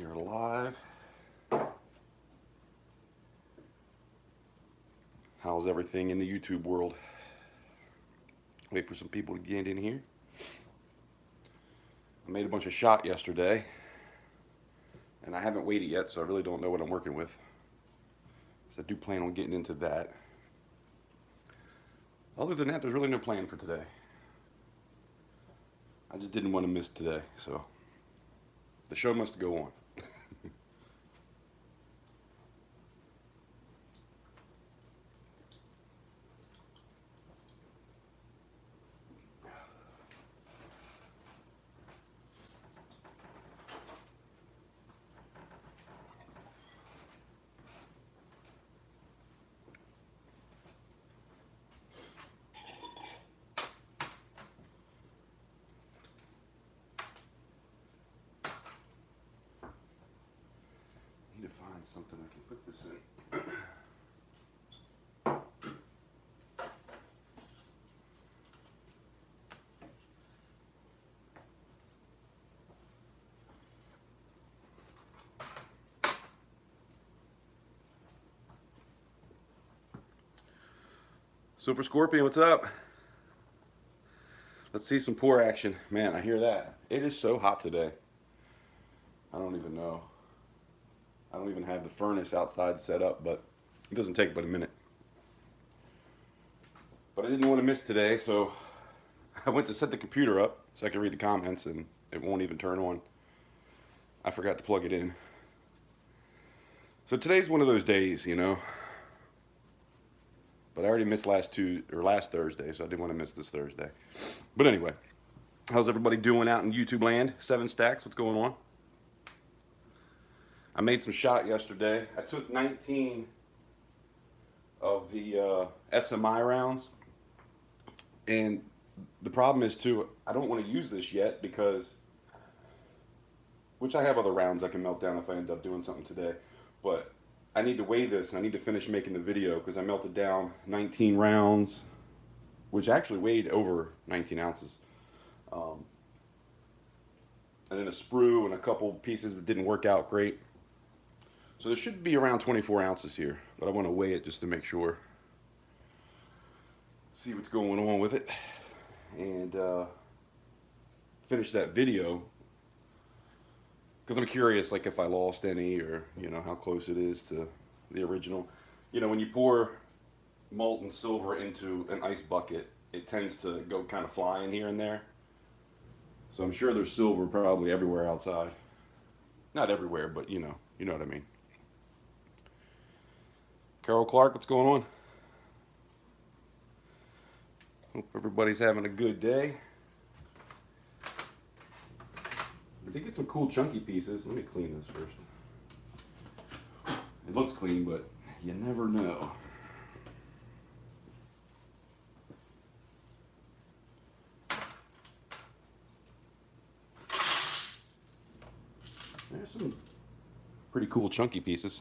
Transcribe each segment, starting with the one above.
are live. How's everything in the YouTube world? Wait for some people to get in here. I made a bunch of shot yesterday, and I haven't weighed it yet, so I really don't know what I'm working with. So I do plan on getting into that. Other than that, there's really no plan for today. I just didn't want to miss today, so the show must go on. I need to find something I can put this in. So for Scorpion, what's up? Let's see some pour action. Man, I hear that. It is so hot today. I don't even know. I don't even have the furnace outside set up, but it doesn't take but a minute. But I didn't want to miss today, so I went to set the computer up so I could read the comments, and it won't even turn on. I forgot to plug it in. So today's one of those days, you know. But I already missed last Thursday, so I didn't want to miss this Thursday. But anyway, how's everybody doing out in YouTube land? 7 stacks, what's going on? I made some shot yesterday. I took 19 of the SMI rounds. And the problem is too, I don't want to use this yet because, which I have other rounds I can melt down if I end up doing something today. But I need to weigh this and I need to finish making the video because I melted down 19 rounds, which actually weighed over 19 ounces. And then a sprue and a couple pieces that didn't work out great. So there should be around 24 ounces here, but I want to weigh it just to make sure. See what's going on with it. And finish that video. Because I'm curious, like if I lost any or, you know, how close it is to the original. You know, when you pour molten silver into an ice bucket, it tends to go kind of flying here and there. So I'm sure there's silver probably everywhere outside. Not everywhere, but you know what I mean. Carol Clark, what's going on? Hope everybody's having a good day. I did get some cool chunky pieces. Let me clean this first. It looks clean, but you never know. There's some pretty cool chunky pieces.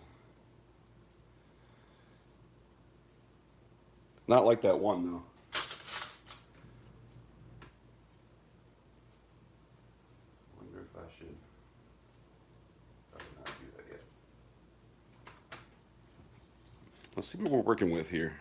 Not like that one though. Wonder if I should probably not do that yet. Let's see what we're working with here.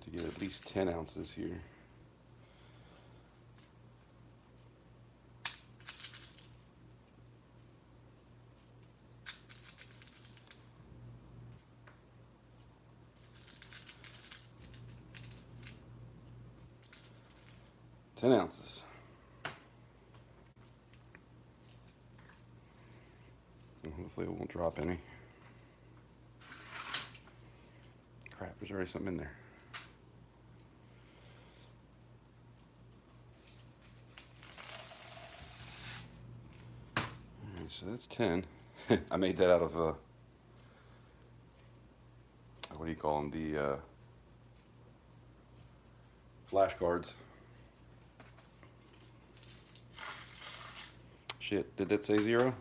To get at least 10 ounces here. Ten ounces. Hopefully it won't drop any. Crap, there's already something in there. so that's 10. I made that out of, what do you call them? The flashcards. Shit, did that say 0?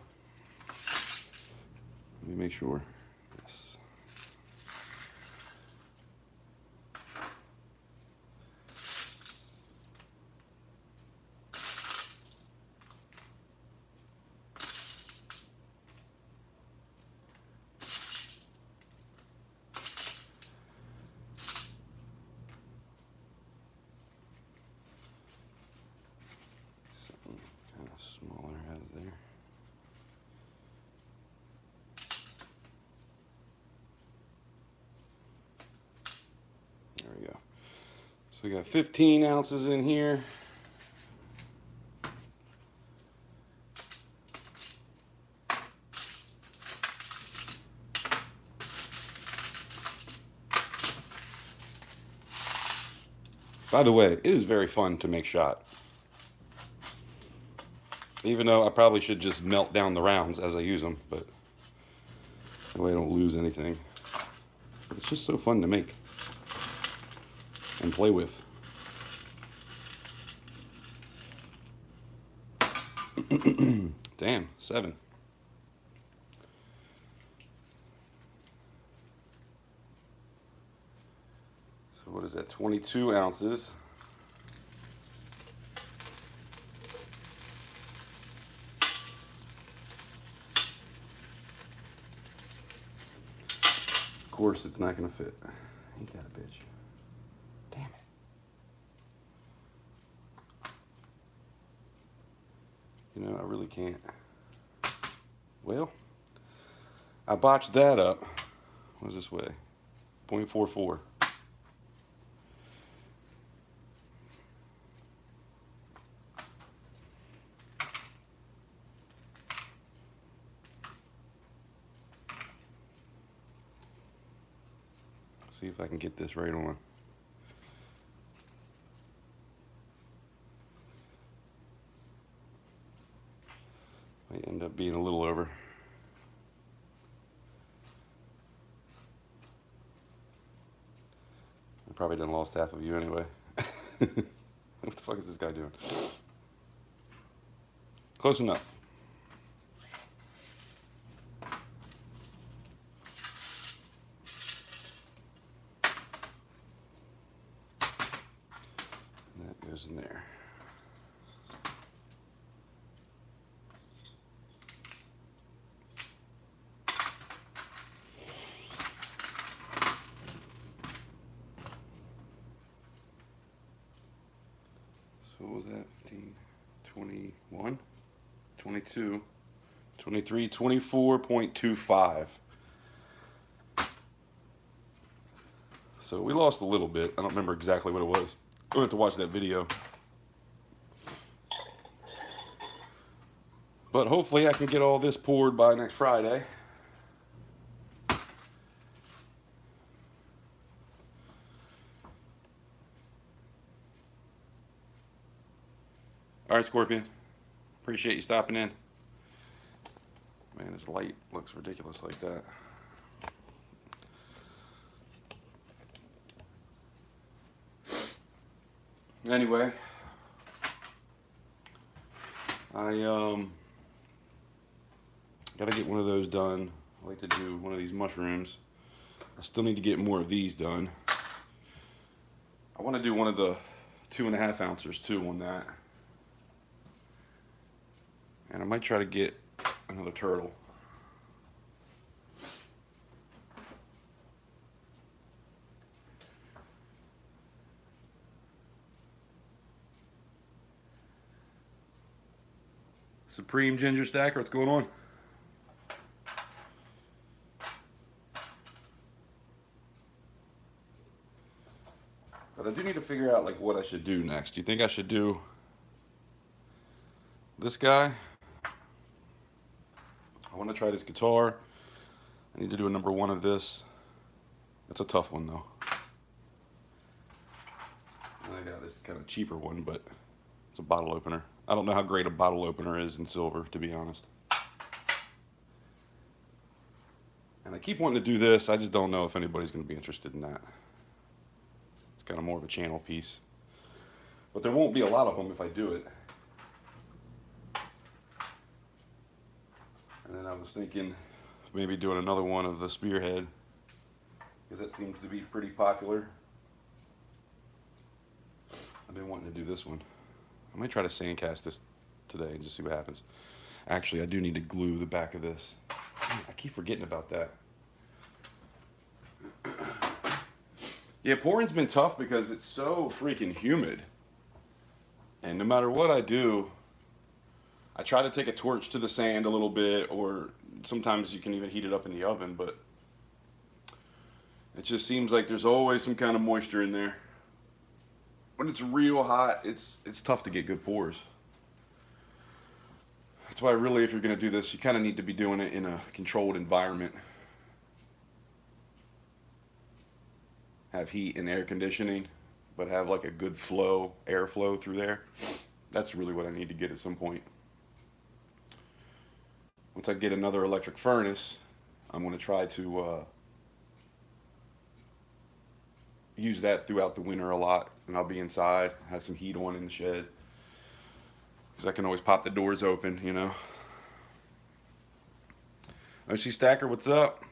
Let me make sure. Yes. Something kind of smaller out of there. There we go. So we got 15 ounces in here. By the way, it is very fun to make shot. Even though I probably should just melt down the rounds as I use them, but that way I don't lose anything. But it's just so fun to make and play with. Damn, 7. So what is that, 22 ounces? Of course it's not gonna fit. Ain't that a bitch. Damn it. You know, I really can't. Well, I botched that up. What's this way? 0.44. See if I can get this right on. Might end up being a little over. I probably done lost half of you anyway. What the fuck is this guy doing? Close enough. And that goes in there. So what was that? 15, 21, 22, 23, 24.25. So we lost a little bit. I don't remember exactly what it was. We'll have to watch that video. But hopefully I can get all this poured by next Friday. All right, Scorpion. Appreciate you stopping in. Man, this light looks ridiculous like that. Anyway, I gotta get one of those done. I like to do one of these mushrooms. I still need to get more of these done. I want to do one of the 2.5 ounces too on that. And I might try to get another turtle. Supreme Ginger Stacker, what's going on? But I do need to figure out like what I should do next. Do you think I should do this guy? I want to try this guitar. I need to do a number 1 of this. That's a tough one though. And I got this kind of cheaper one, but it's a bottle opener. I don't know how great a bottle opener is in silver, to be honest. I keep wanting to do this. I just don't know if anybody's going to be interested in that. It's kind of more of a channel piece. But there won't be a lot of them if I do it. And then I was thinking of maybe doing another one of the spearhead, because that seems to be pretty popular. I've been wanting to do this one. I might try to sandcast this today and just see what happens. Actually, I do need to glue the back of this. I keep forgetting about that. Yeah, pouring's been tough because it's so freaking humid. And no matter what I do, I try to take a torch to the sand a little bit, or sometimes you can even heat it up in the oven, but it just seems like there's always some kind of moisture in there. When it's real hot, it's tough to get good pours. That's why really, if you're going to do this, you kind of need to be doing it in a controlled environment. Have heat and air conditioning, but have like a good flow, airflow through there. That's really what I need to get at some point. Once I get another electric furnace, I'm going to try to use that throughout the winter a lot, and I'll be inside, have some heat on in the shed, because I can always pop the doors open, you know. OC Stacker, what's up?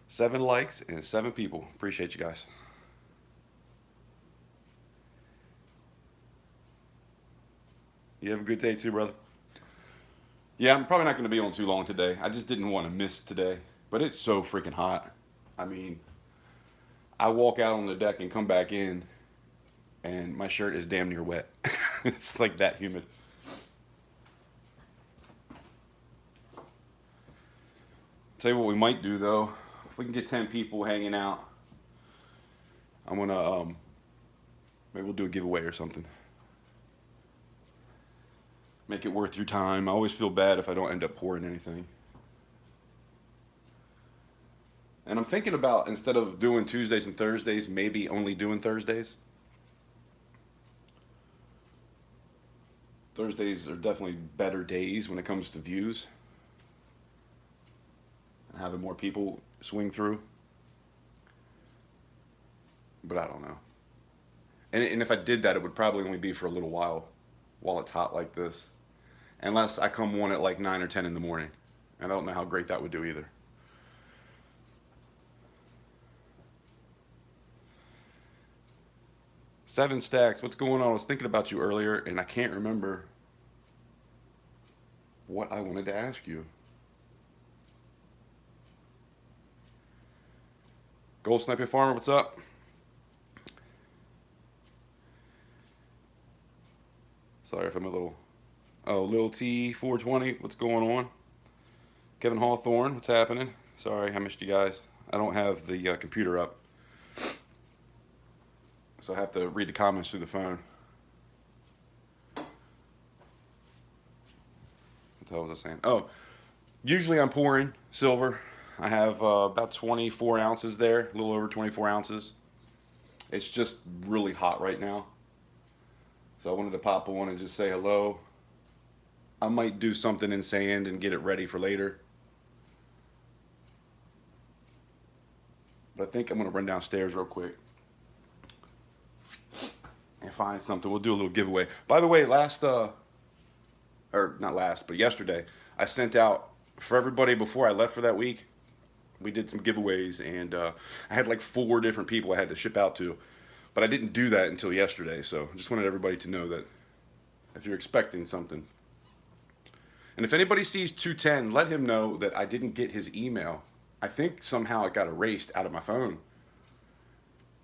7 likes and 7 people. Appreciate you guys. You have a good day too, brother. Yeah, I'm probably not going to be on too long today. I just didn't want to miss today, but it's so freaking hot. I mean, I walk out on the deck and come back in, and my shirt is damn near wet. It's like that humid. Tell you what we might do though, if we can get 10 people hanging out, I'm gonna maybe we'll do a giveaway or something. Make it worth your time. I always feel bad if I don't end up pouring anything. And I'm thinking about, instead of doing Tuesdays and Thursdays, maybe only doing Thursdays. Thursdays are definitely better days when it comes to views. And having more people swing through. But I don't know. And if I did that, it would probably only be for a little while it's hot like this. Unless I come on at like 9 or 10 in the morning. And I don't know how great that would do either. Seven Stacks, what's going on? I was thinking about you earlier, and I can't remember what I wanted to ask you. Gold Sniper Farmer, what's up? Sorry if I'm a little... Oh, Lil T 420, what's going on? Kevin Hawthorne, what's happening? Sorry, I missed you guys. I don't have the computer up, so I have to read the comments through the phone. What the hell was I saying? Oh, usually I'm pouring silver. I have about 24 ounces there, a little over 24 ounces. It's just really hot right now. So I wanted to pop on and just say hello. I might do something in sand and get it ready for later. But I think I'm going to run downstairs real quick and find something. We'll do a little giveaway. By the way, yesterday, I sent out for everybody before I left for that week. We did some giveaways, and I had like 4 different people I had to ship out to. But I didn't do that until yesterday, so I just wanted everybody to know that if you're expecting something. And if anybody sees 210, let him know that I didn't get his email. I think somehow it got erased out of my phone.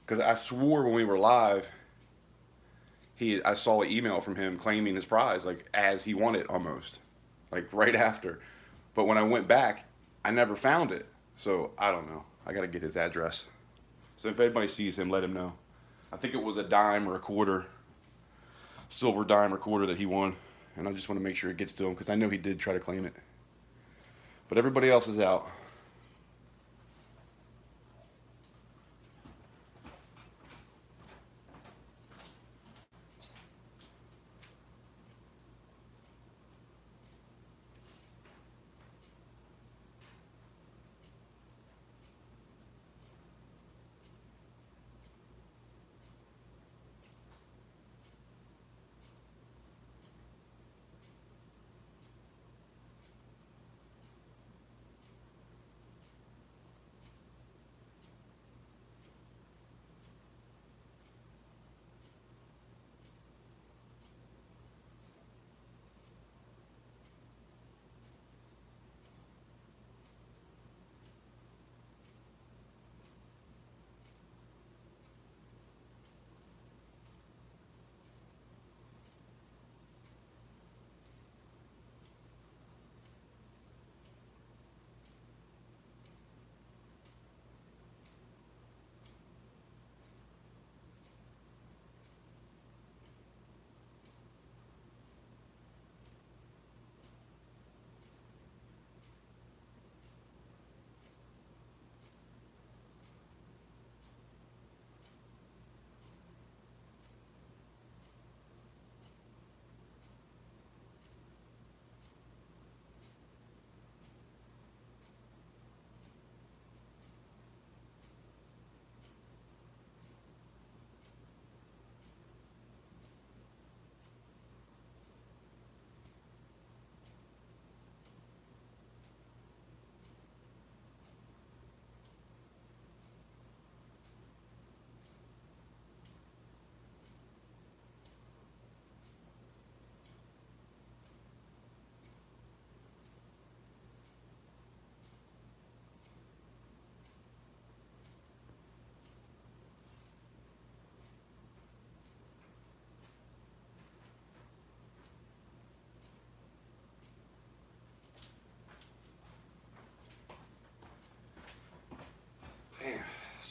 Because I swore when we were live, I saw an email from him claiming his prize, like as he won it almost. Like right after. But when I went back, I never found it. So I don't know. I got to get his address. So if anybody sees him, let him know. I think it was a dime or a quarter, silver dime or quarter that he won. And I just want to make sure it gets to him because I know he did try to claim it. But everybody else is out.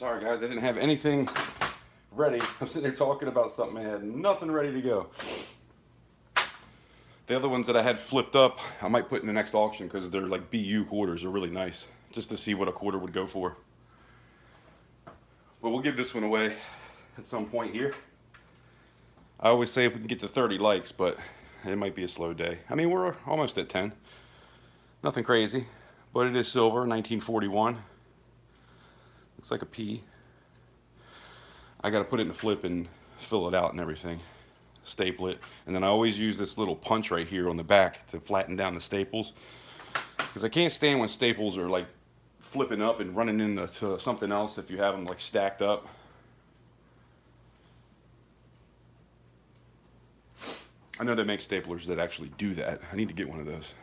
Sorry guys, I didn't have anything ready. I'm sitting there talking about something, I had nothing ready to go. The other ones that I had flipped up, I might put in the next auction because they're like BU quarters. They're really nice, just to see what a quarter would go for. But we'll give this one away at some point here. I always say if we can get to 30 likes, but it might be a slow day. I mean, we're almost at 10. Nothing crazy, but it is silver, 1941. Looks like a P. I got to put it in the flip and fill it out and everything. Staple it, and then I always use this little punch right here on the back to flatten down the staples, because I can't stand when staples are like flipping up and running into something else if you have them like stacked up. I know they make staplers that actually do that. I need to get one of those.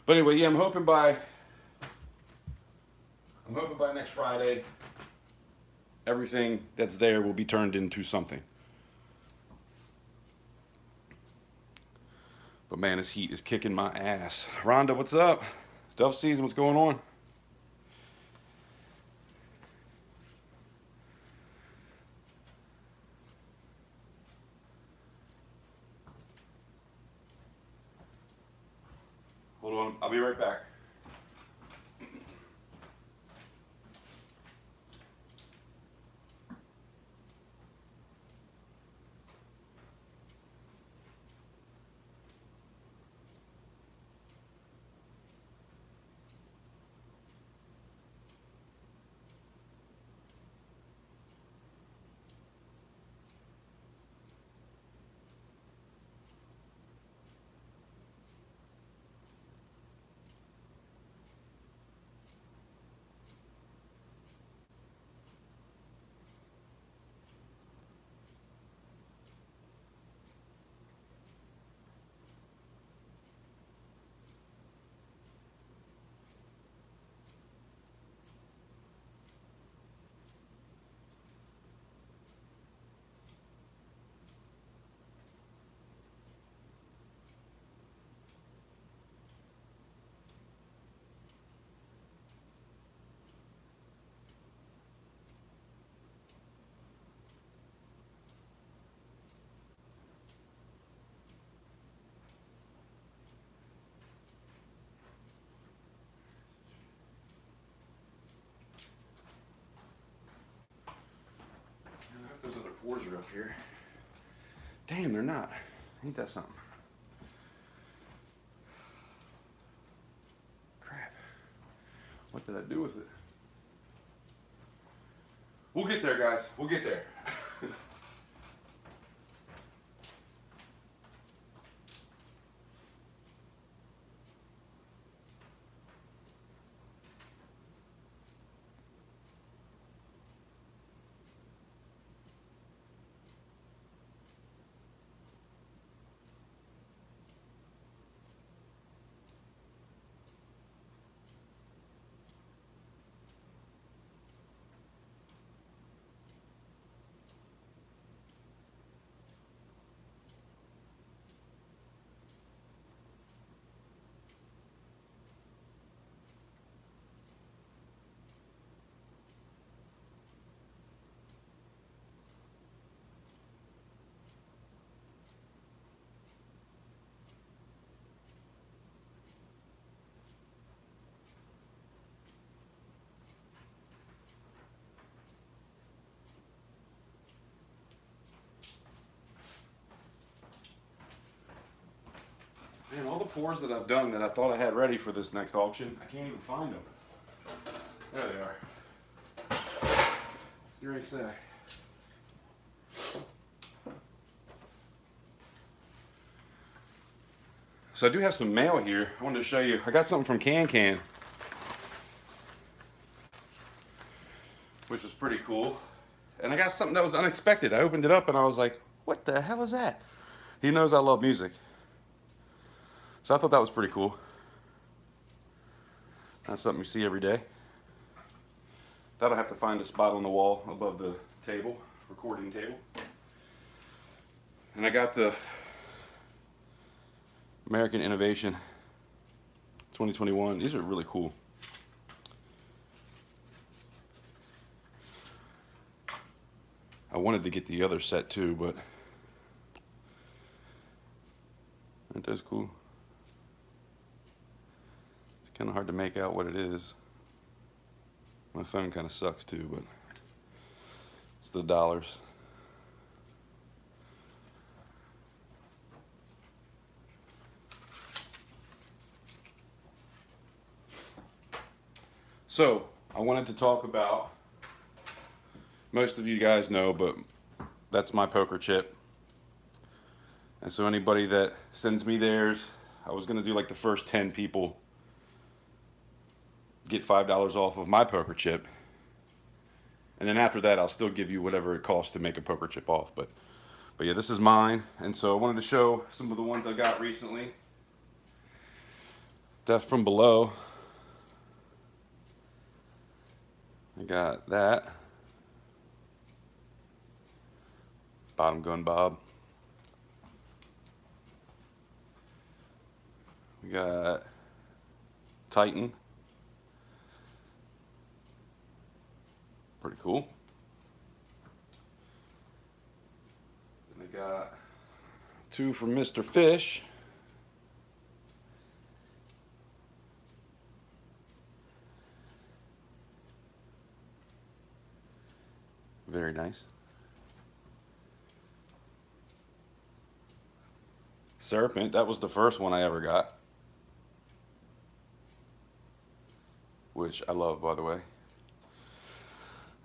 But anyway, yeah, I'm hoping by next Friday everything that's there will be turned into something. But man, this heat is kicking my ass. Rhonda, what's up? Dove season, what's going on? Hold on, I'll be right back. Those other pores are up here. Damn, they're not. Ain't that something? Crap. What did I do with it? We'll get there, guys. We'll get there. Man, all the pores that I've done that I thought I had ready for this next auction, I can't even find them. There they are. You already say. So I do have some mail here. I wanted to show you. I got something from Can, which was pretty cool. And I got something that was unexpected. I opened it up and I was like, what the hell is that? He knows I love music. So I thought that was pretty cool. That's something you see every day. That'll have to find a spot on the wall above the table, recording table. And I got the American Innovation 2021. These are really cool. I wanted to get the other set too, but that is cool. It's kind of hard to make out what it is. My phone kind of sucks too, but it's the dollars. So, I wanted to talk about, most of you guys know, but that's my poker chip. And so anybody that sends me theirs, I was going to do like the first 10 people get $5 off of my poker chip. And then after that, I'll still give you whatever it costs to make a poker chip off. But yeah, this is mine. And so I wanted to show some of the ones I got recently. Death from Below. I got that. Bottom Gun Bob. We got Titan. Pretty cool. And I got 2 from Mr. Fish. Very nice. Serpent, that was the first one I ever got. Which I love, by the way.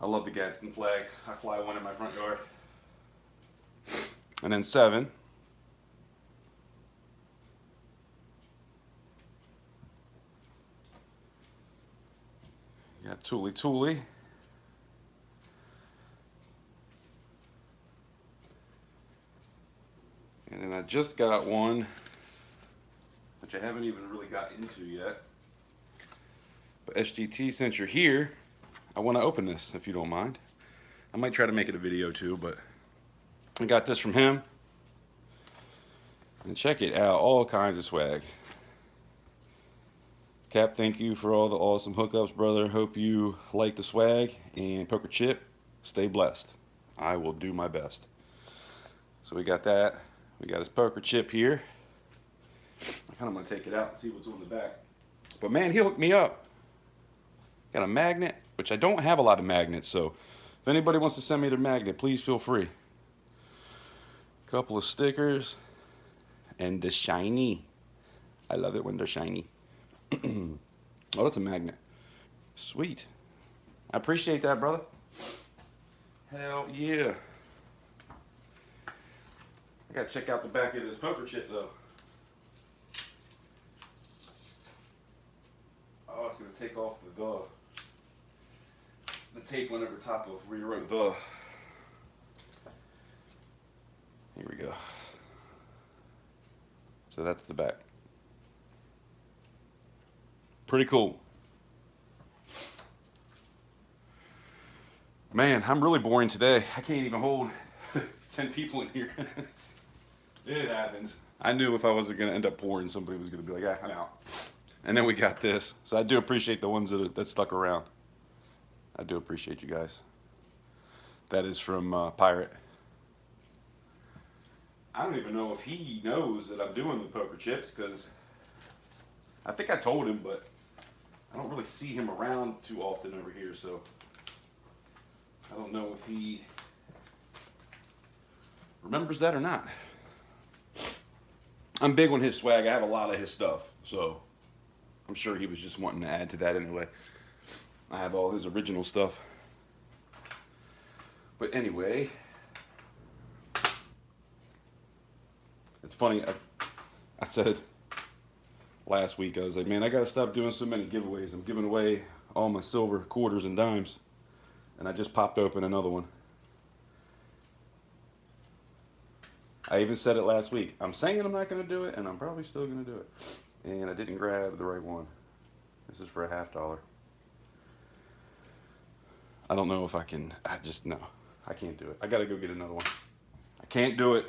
I love the Gadsden flag. I fly one in my front yard. And then 7. You got Tooly Tooly. And then I just got one, which I haven't even really got into yet. But SGT, since you're here, I want to open this, if you don't mind. I might try to make it a video too, but I got this from him. And check it out, all kinds of swag. Cap, thank you for all the awesome hookups, brother. Hope you like the swag. And poker chip, stay blessed. I will do my best. So we got that. We got his poker chip here. I kind of want to take it out and see what's on the back. But man, he hooked me up. Got a magnet, which I don't have a lot of magnets, so if anybody wants to send me their magnet, please feel free. Couple of stickers. And the shiny. I love it when they're shiny. Oh, that's a magnet. Sweet. I appreciate that, brother. Hell yeah. I gotta check out the back of this poker chip though. Oh, it's gonna take off the tape went over top of where you wrote the. Here we go. So that's the back. Pretty cool. Man, I'm really boring today. I can't even hold 10 people in here. It happens. I knew if I wasn't going to end up pouring, somebody was going to be like, I'm out. And then we got this. So I do appreciate the ones that stuck around. I do appreciate you guys. That is from Pirate. I don't even know if he knows that I'm doing the poker chips, because I think I told him, but I don't really see him around too often over here, so I don't know if he remembers that or not. I'm big on his swag. I have a lot of his stuff, so I'm sure he was just wanting to add to that anyway. I have all his original stuff. But anyway, it's funny, I said last week, I was like, man, I gotta stop doing so many giveaways. I'm giving away all my silver quarters and dimes. And I just popped open another one. I even said it last week. I'm saying I'm not going to do it, and I'm probably still going to do it. And I didn't grab the right one. This is for $50. I don't know if I can. No. I can't do it. I got to go get another one. I can't do it.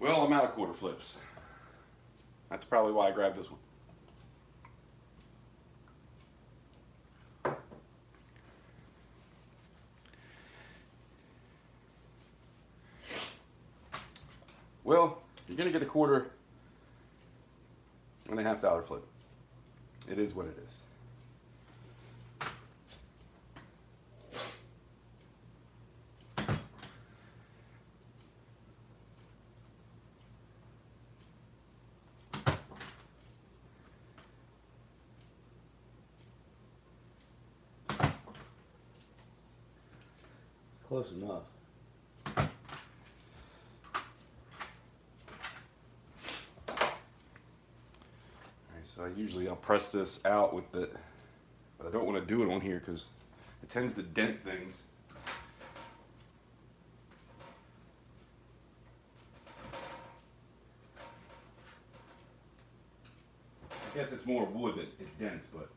Well, I'm out of quarter flips. That's probably why I grabbed this one. Well, you're going to get a $quarter-and-a-half flip. It is what it is. Close enough. So I'll press this out with it, but I don't want to do it on here because it tends to dent things. I guess it's more wood that it dents, but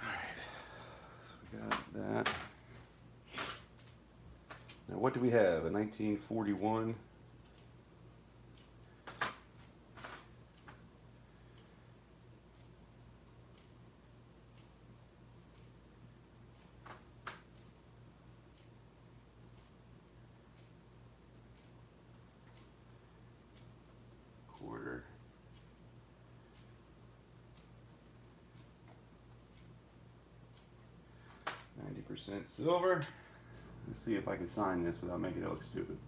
all right. So we got that. Now, what do we have? A 1941. Quarter. %, silver. Let's see if I can sign this without making it look stupid.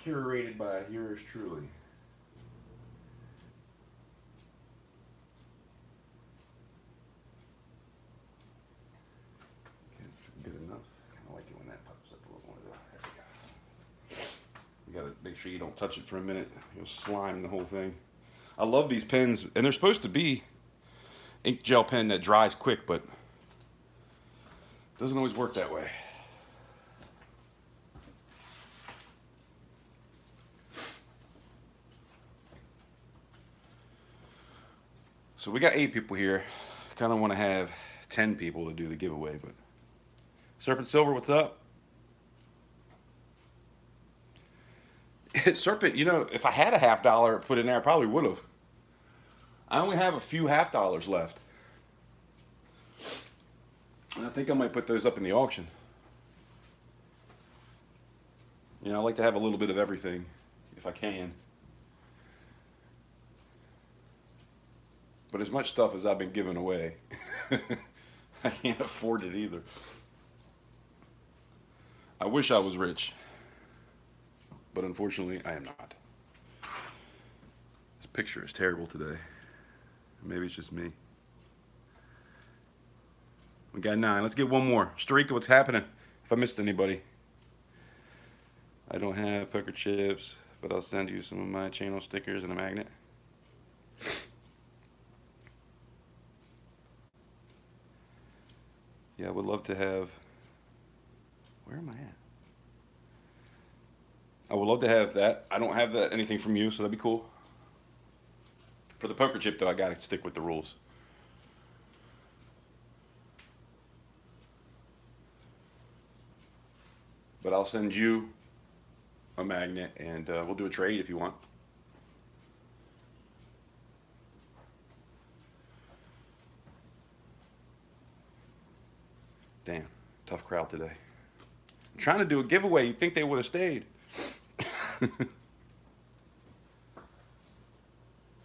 Curated by yours truly. It's good enough. Kind of like it when that pops up a little more. There we go. You gotta make sure you don't touch it for a minute. You'll slime the whole thing. I love these pens, and they're supposed to be ink gel pen that dries quick, but it doesn't always work that way. So we got 8 people here. Kind of want to have 10 people to do the giveaway, but Serpent Silver, what's up? Serpent, you know, if I had a $50 put in there, I probably would have. I only have a few $50 left. And I think I might put those up in the auction. You know, I like to have a little bit of everything, if I can. But as much stuff as I've been giving away, I can't afford it either. I wish I was rich, but unfortunately I am not. This picture is terrible today. Maybe it's just me. We got 9. Let's get one more. Starika, what's happening? If I missed anybody. I don't have poker chips, but I'll send you some of my channel stickers and a magnet. Yeah, I would love to have... Where am I at? I would love to have that. I don't have that anything from you, so that'd be cool. For the poker chip, though, I gotta stick with the rules. But I'll send you a magnet, and we'll do a trade if you want. Damn, tough crowd today. I'm trying to do a giveaway. You'd think they would have stayed.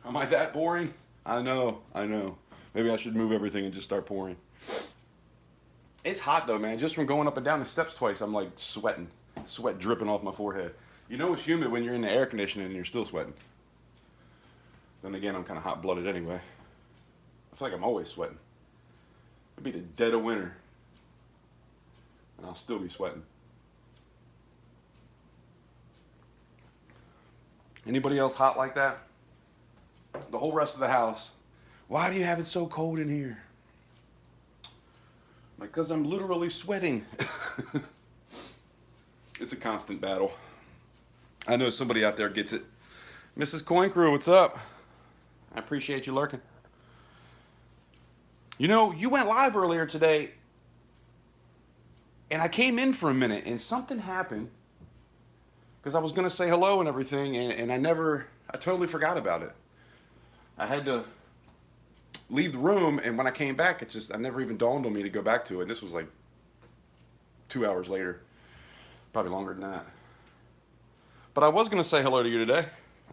Am I that boring? I know. Maybe I should move everything and just start pouring. It's hot though, man. Just from going up and down the steps twice, I'm like sweating. Sweat dripping off my forehead. You know it's humid when you're in the air conditioning and you're still sweating. Then again, I'm kind of hot-blooded anyway. I feel like I'm always sweating. It'd be the dead of winter, and I'll still be sweating. Anybody else hot like that? The whole rest of the house. Why do you have it so cold in here? Because I'm literally sweating. It's a constant battle. I know somebody out there gets it. Mrs. Coin Crew, what's up? I appreciate you lurking. You know, you went live earlier today, and I came in for a minute, and something happened because I was going to say hello and everything, and I totally forgot about it. I had to leave the room, and when I came back, I never even dawned on me to go back to it. This was like 2 hours later, probably longer than that. But I was going to say hello to you today.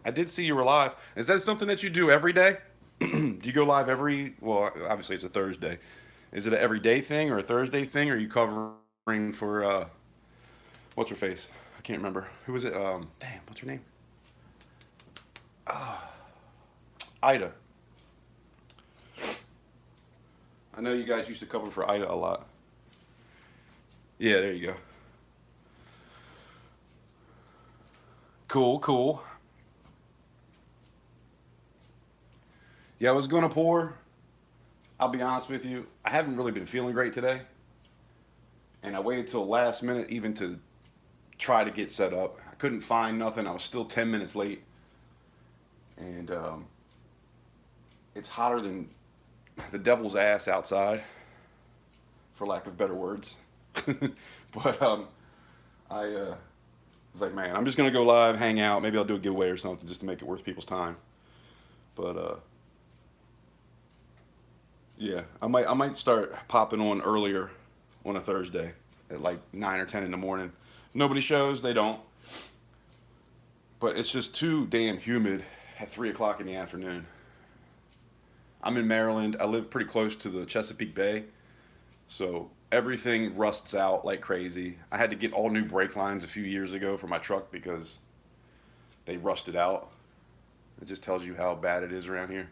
I did see you were live. Is that something that you do every day? Do you go live well, obviously it's a Thursday. Is it an everyday thing or a Thursday thing? Or are you covering for, what's her face? I can't remember. Who was it? Damn, what's her name? Ida. I know you guys used to cover for Ida a lot. Yeah, there you go. Cool, cool. Yeah, I was going to pour. I'll be honest with you. I haven't really been feeling great today. And I waited till last minute even to try to get set up. I couldn't find nothing. I was still 10 minutes late. And it's hotter than the devil's ass outside, for lack of better words. But I was like, man, I'm just going to go live, hang out. Maybe I'll do a giveaway or something just to make it worth people's time. But yeah, I might start popping on earlier on a Thursday at like 9 or 10 in the morning. Nobody shows, they don't. But it's just too damn humid at 3 o'clock in the afternoon. I'm in Maryland. I live pretty close to the Chesapeake Bay. So everything rusts out like crazy. I had to get all new brake lines a few years ago for my truck because they rusted out. It just tells you how bad it is around here.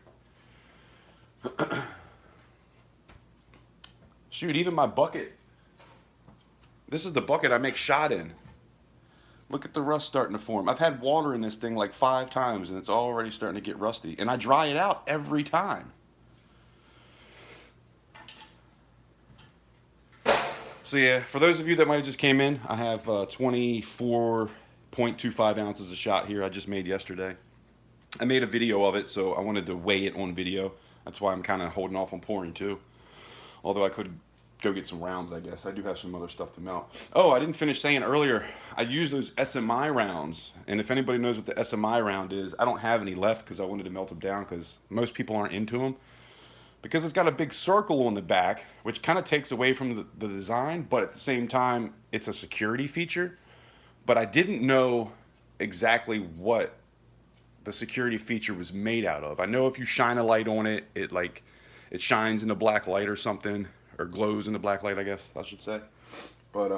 Shoot, even my bucket. This is the bucket I make shot in. Look at the rust starting to form. I've had water in this thing like 5 times and it's already starting to get rusty. And I dry it out every time. So yeah, for those of you that might have just came in, I have 24.25 ounces of shot here I just made yesterday. I made a video of it, so I wanted to weigh it on video. That's why I'm kind of holding off on pouring too. Although I could go get some rounds, I guess. I do have some other stuff to melt. Oh, I didn't finish saying earlier, I use those SMI rounds. And if anybody knows what the SMI round is, I don't have any left because I wanted to melt them down because most people aren't into them. Because it's got a big circle on the back, which kind of takes away from the design, but at the same time, it's a security feature. But I didn't know exactly what the security feature was made out of. I know if you shine a light on it, it shines in the black light or something, or glows in the black light, I guess I should say. But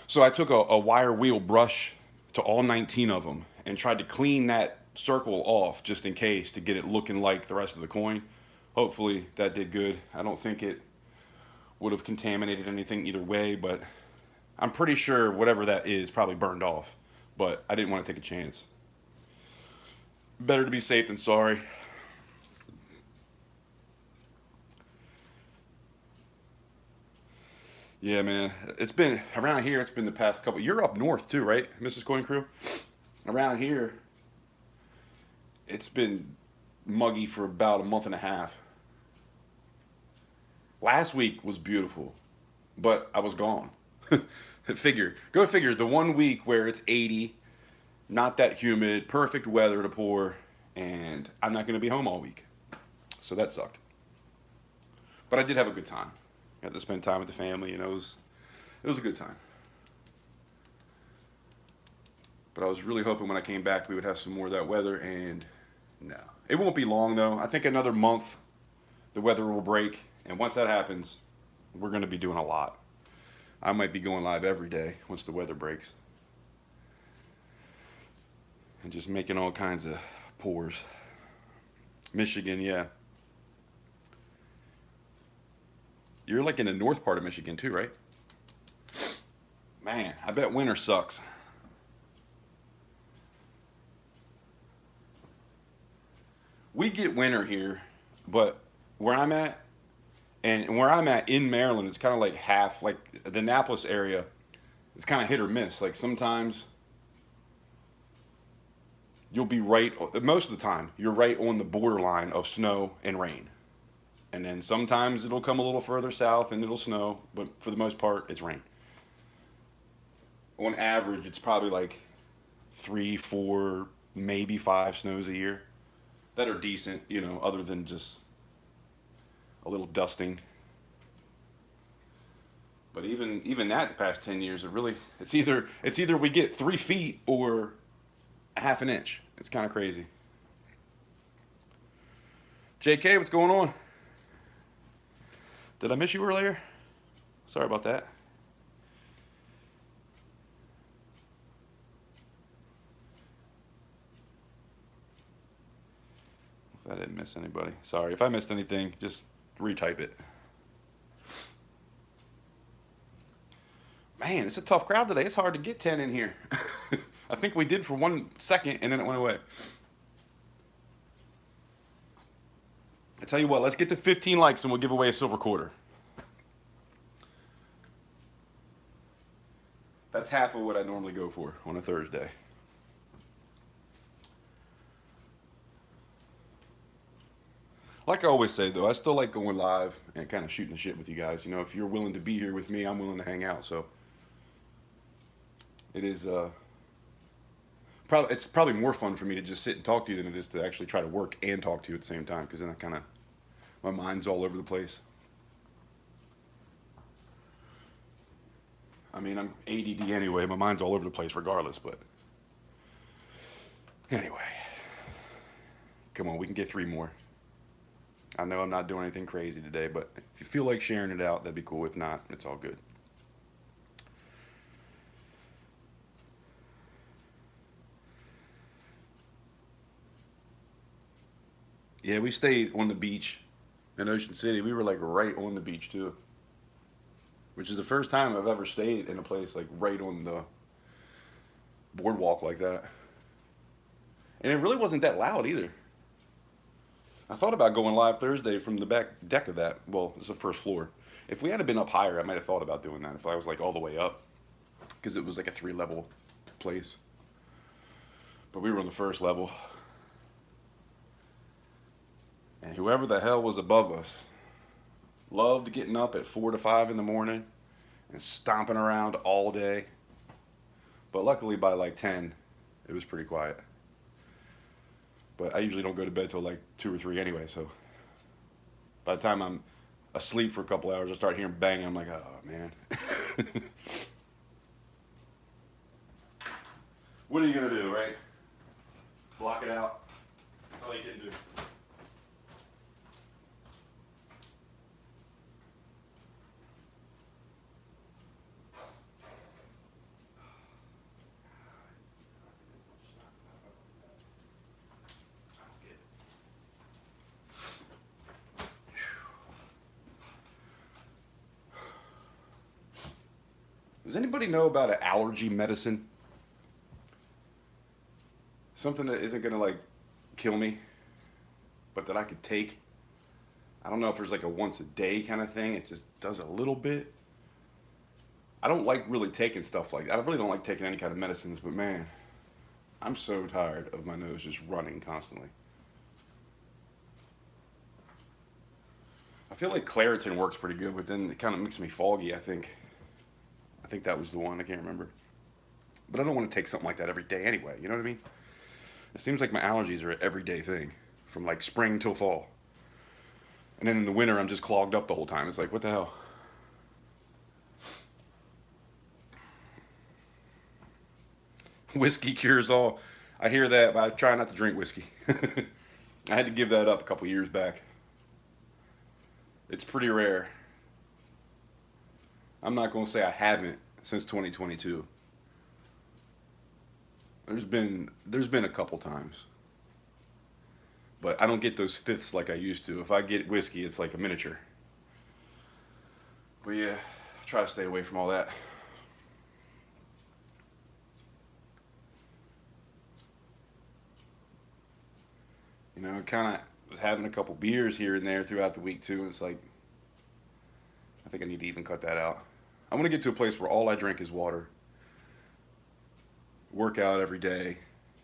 so I took a wire wheel brush to all 19 of them and tried to clean that circle off just in case to get it looking like the rest of the coin. Hopefully that did good. I don't think it would have contaminated anything either way, but I'm pretty sure whatever that is probably burned off. But I didn't want to take a chance. Better to be safe than sorry. Yeah, man. It's been around here. It's been the past couple. You're up north too, right, Mrs. Coin Crew? Around here, it's been muggy for about a month and a half. Last week was beautiful, but I was gone. Go figure. The one week where it's 80, not that humid, perfect weather to pour, and I'm not going to be home all week. So that sucked. But I did have a good time. Got to spend time with the family, and it was a good time. But I was really hoping when I came back we would have some more of that weather, and no. It won't be long though. I think another month the weather will break, and once that happens, we're going to be doing a lot. I might be going live every day once the weather breaks. And just making all kinds of pours. Michigan, yeah. You're like in the north part of Michigan too, right? Man, I bet winter sucks. We get winter here, but where I'm at, and where I'm at in Maryland, it's kind of like half, like the Annapolis area, it's kind of hit or miss. Like sometimes you'll be right, most of the time, you're right on the borderline of snow and rain. And then sometimes it'll come a little further south and it'll snow, but for the most part, it's rain. On average, it's probably like 3, 4, maybe 5 snows a year that are decent, other than just a little dusting. But even that, the past 10 years, it's either we get 3 feet or a half an inch. It's kind of crazy. JK, what's going on? Did I miss you earlier? Sorry about that. If I didn't miss anybody, sorry. If I missed anything, just retype it. Man, it's a tough crowd today. It's hard to get 10 in here. I think we did for 1 second and then it went away. I tell you what, let's get to 15 likes and we'll give away a silver quarter. That's half of what I normally go for on a Thursday. Like I always say, though, I still like going live and kind of shooting the shit with you guys. If you're willing to be here with me, I'm willing to hang out. So it is it's probably more fun for me to just sit and talk to you than it is to actually try to work and talk to you at the same time, because then my mind's all over the place. I mean, I'm ADD anyway. My mind's all over the place regardless, but anyway. Come on, we can get 3 more. I know I'm not doing anything crazy today, but if you feel like sharing it out, that'd be cool. If not, it's all good. Yeah, we stayed on the beach in Ocean City. We were like right on the beach too, which is the first time I've ever stayed in a place like right on the boardwalk like that. And it really wasn't that loud either. I thought about going live Thursday from the back deck of that. Well, it's the first floor. If we had been up higher, I might have thought about doing that if I was like all the way up, because it was like a 3-level place. But we were on the first level. And whoever the hell was above us loved getting up at 4 to 5 in the morning and stomping around all day. But luckily by like 10, it was pretty quiet. But I usually don't go to bed till like 2 or 3 anyway, so by the time I'm asleep for a couple hours, I start hearing banging. I'm like, oh man. What are you gonna do, right? Block it out. That's all you can do. Does anybody know about an allergy medicine? Something that isn't gonna like kill me, but that I could take. I don't know if there's like a once a day kind of thing. It just does a little bit. I don't like really taking stuff like that. I really don't like taking any kind of medicines, but man, I'm so tired of my nose just running constantly. I feel like Claritin works pretty good, but then it kind of makes me foggy, I think. I think that was the one. I can't remember. But I don't want to take something like that every day anyway. You know what I mean? It seems like my allergies are an everyday thing, from like spring till fall. And then in the winter, I'm just clogged up the whole time. It's like, what the hell? Whiskey cures all. I hear that, but I try not to drink whiskey. I had to give that up a couple years back. It's pretty rare. I'm not going to say I haven't since 2022. There's been a couple times. But I don't get those fifths like I used to. If I get whiskey, it's like a miniature. But yeah, I try to stay away from all that. I kind of was having a couple beers here and there throughout the week too. And it's like, I think I need to even cut that out. I want to get to a place where all I drink is water. Work out every day.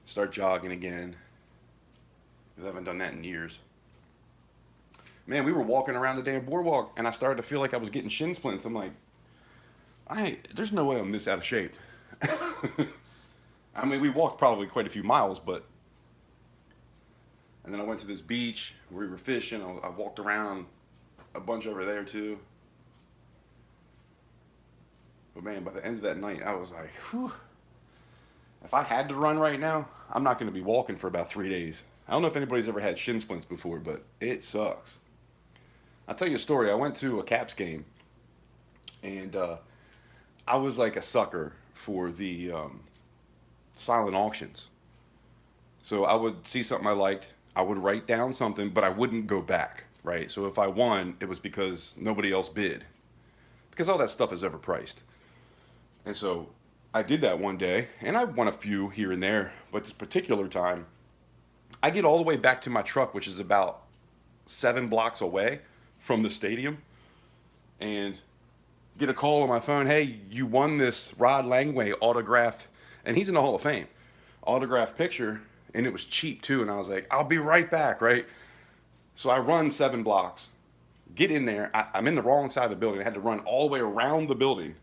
start jogging again, because I haven't done that in years. Man, we were walking around the damn boardwalk, and I started to feel like I was getting shin splints. I'm like, there's no way I'm this out of shape. I mean, we walked probably quite a few miles, but. And then I went to this beach. We were fishing. I walked around a bunch over there too. But man, by the end of that night, I was like, whew. If I had to run right now, I'm not going to be walking for about 3 days. I don't know if anybody's ever had shin splints before, but it sucks. I'll tell you a story. I went to a Caps game, and I was like a sucker for the silent auctions. So I would see something I liked, I would write down something, but I wouldn't go back, right? So if I won, it was because nobody else bid, because all that stuff is overpriced. And so I did that one day, and I won a few here and there, but this particular time, I get all the way back to my truck, which is about 7 blocks away from the stadium, and get a call on my phone. Hey, you won this Rod Langway autographed, and he's in the Hall of Fame, autographed picture, and it was cheap too. And I was like, I'll be right back, right? So I run 7 blocks, get in there. I'm in the wrong side of the building. I had to run all the way around the building.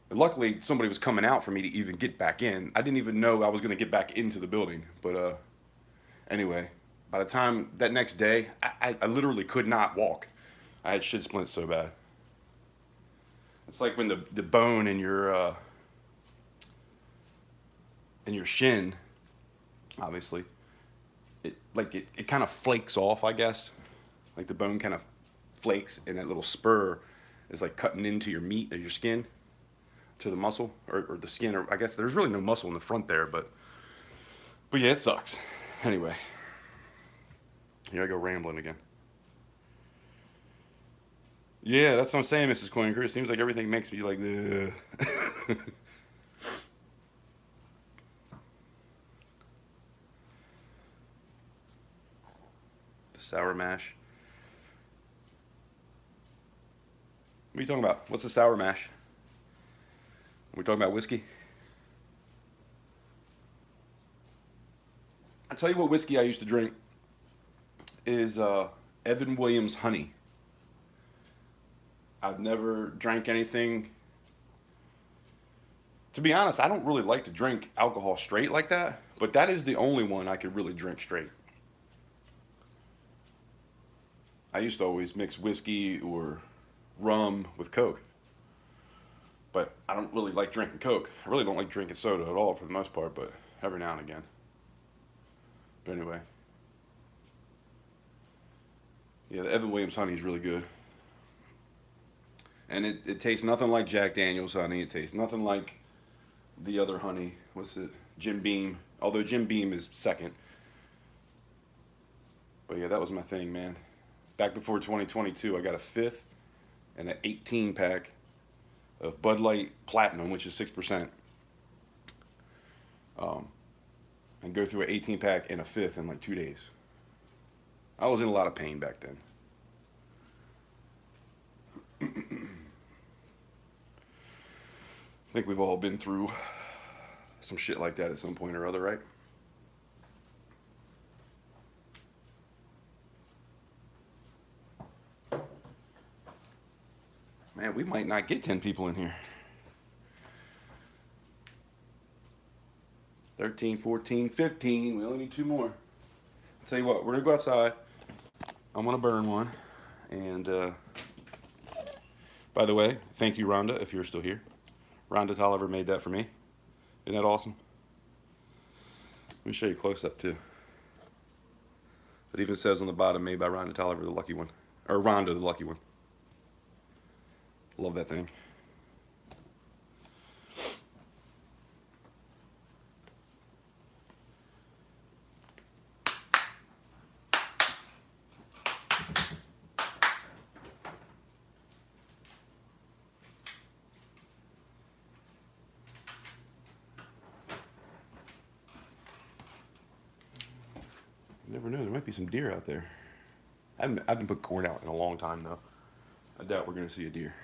And luckily, somebody was coming out for me to even get back in. I didn't even know I was going to get back into the building. But anyway, by the time that next day, I literally could not walk. I had shin splints so bad. It's like when the bone in your shin, obviously, it kind of flakes off, I guess. Like the bone kind of flakes, and that little spur is like cutting into your meat or your skin to the muscle or the skin, or I guess there's really no muscle in the front there, but yeah, it sucks. Anyway, here I go rambling again. Yeah, that's what I'm saying, Mrs. Coinker. It seems like everything makes me like the. The sour mash. What are you talking about? What's the sour mash? Are we talking about whiskey? I tell you what whiskey I used to drink is Evan Williams Honey. I've never drank anything. To be honest, I don't really like to drink alcohol straight like that, but that is the only one I could really drink straight. I used to always mix whiskey or rum with Coke, but I don't really like drinking Coke. I really don't like drinking soda at all for the most part, but every now and again. But anyway, yeah, the Evan Williams Honey is really good. And it tastes nothing like Jack Daniel's honey. It tastes nothing like the other honey. What's it? Jim Beam. Although Jim Beam is second. But yeah, that was my thing, man. Back before 2022, I got a 5th and an 18 pack of Bud Light Platinum, which is 6%. And go through an 18 pack and a 5th in like 2 days. I was in a lot of pain back then. I think we've all been through some shit like that at some point or other, right? Man, we might not get 10 people in here. 13, 14, 15. We only need 2 more. I'll tell you what, we're going to go outside. I'm going to burn one. And by the way, thank you, Rhonda, if you're still here. Rhonda Tolliver made that for me. Isn't that awesome? Let me show you close up too. It even says on the bottom, made by Rhonda Tolliver, the lucky one. Or Rhonda, the lucky one. Love that thing. You never know, there might be some deer out there. I haven't put corn out in a long time though. I doubt we're going to see a deer.